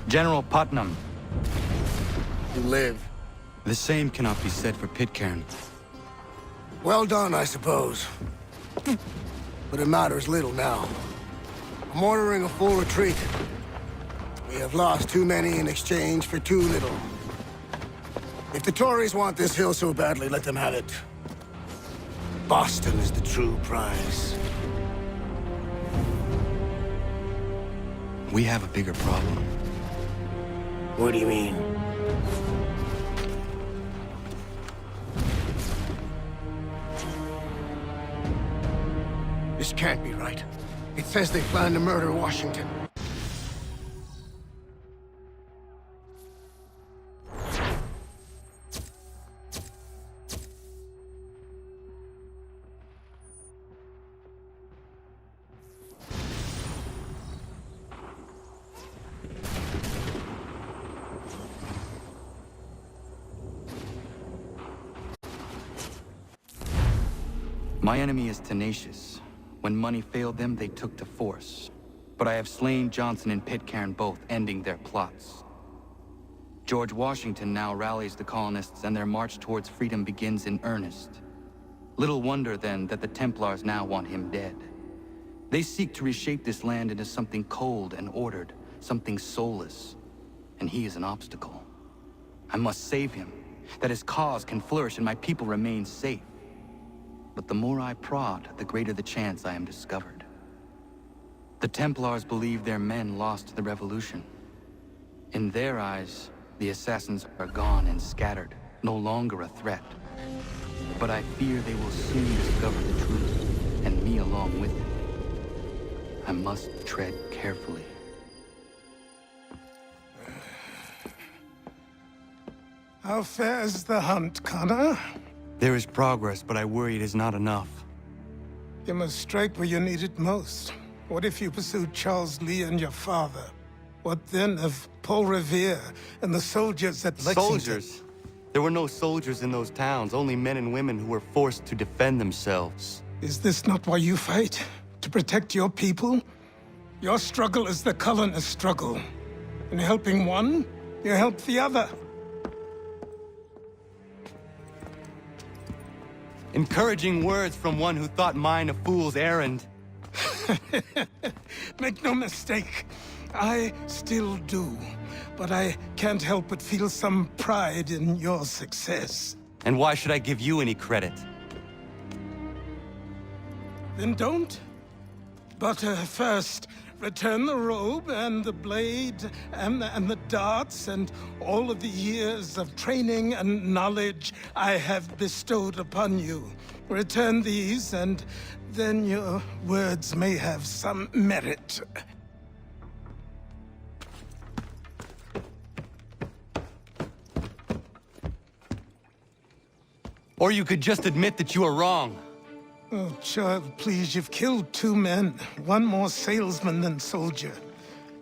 General Putnam. You live. The same cannot be said for Pitcairn. Well done, I suppose. But it matters little now. I'm ordering a full retreat. We have lost too many in exchange for too little. If the Tories want this hill so badly, let them have it. Boston is the true prize. We have a bigger problem. What do you mean? This can't be right. It says they plan to murder Washington. My enemy is tenacious. When money failed them, they took to force. But I have slain Johnson and Pitcairn both, ending their plots. George Washington now rallies the colonists, and their march towards freedom begins in earnest. Little wonder, then, that the Templars now want him dead. They seek to reshape this land into something cold and ordered, something soulless. And he is an obstacle. I must save him, that his cause can flourish and my people remain safe. But the more I prod, the greater the chance I am discovered. The Templars believe their men lost the revolution. In their eyes, the assassins are gone and scattered, no longer a threat. But I fear they will soon discover the truth, and me along with it. I must tread carefully. How fares the hunt, Connor? There is progress, but I worry it is not enough. You must strike where you need it most. What if you pursued Charles Lee and your father? What then of Paul Revere and the soldiers at Lexington? Soldiers? There were no soldiers in those towns, only men and women who were forced to defend themselves. Is this not why you fight? To protect your people? Your struggle is the colonist struggle. In helping one, you help the other. Encouraging words from one who thought mine a fool's errand. Make no mistake, I still do. But I can't help but feel some pride in your success. And why should I give you any credit? Then don't. But first, return the robe and the blade and the darts and all of the years of training and knowledge I have bestowed upon you. Return these, and then your words may have some merit. Or you could just admit that you are wrong. Oh, child, please, you've killed 2 men. One more salesman than soldier.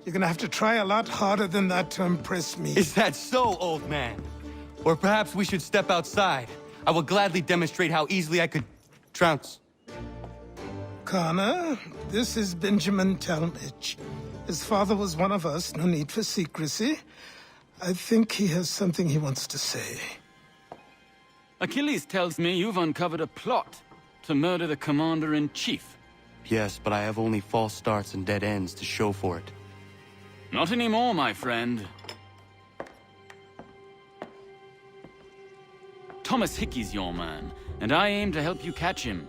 You're gonna have to try a lot harder than that to impress me. Is that so, old man? Or perhaps we should step outside. I will gladly demonstrate how easily I could trounce. Connor, this is Benjamin Talmadge. His father was one of us, no need for secrecy. I think he has something he wants to say. Achilles tells me you've uncovered a plot to murder the Commander-in-Chief. Yes, but I have only false starts and dead ends to show for it. Not anymore, my friend. Thomas Hickey's your man, and I aim to help you catch him.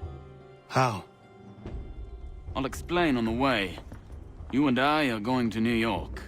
How? I'll explain on the way. You and I are going to New York.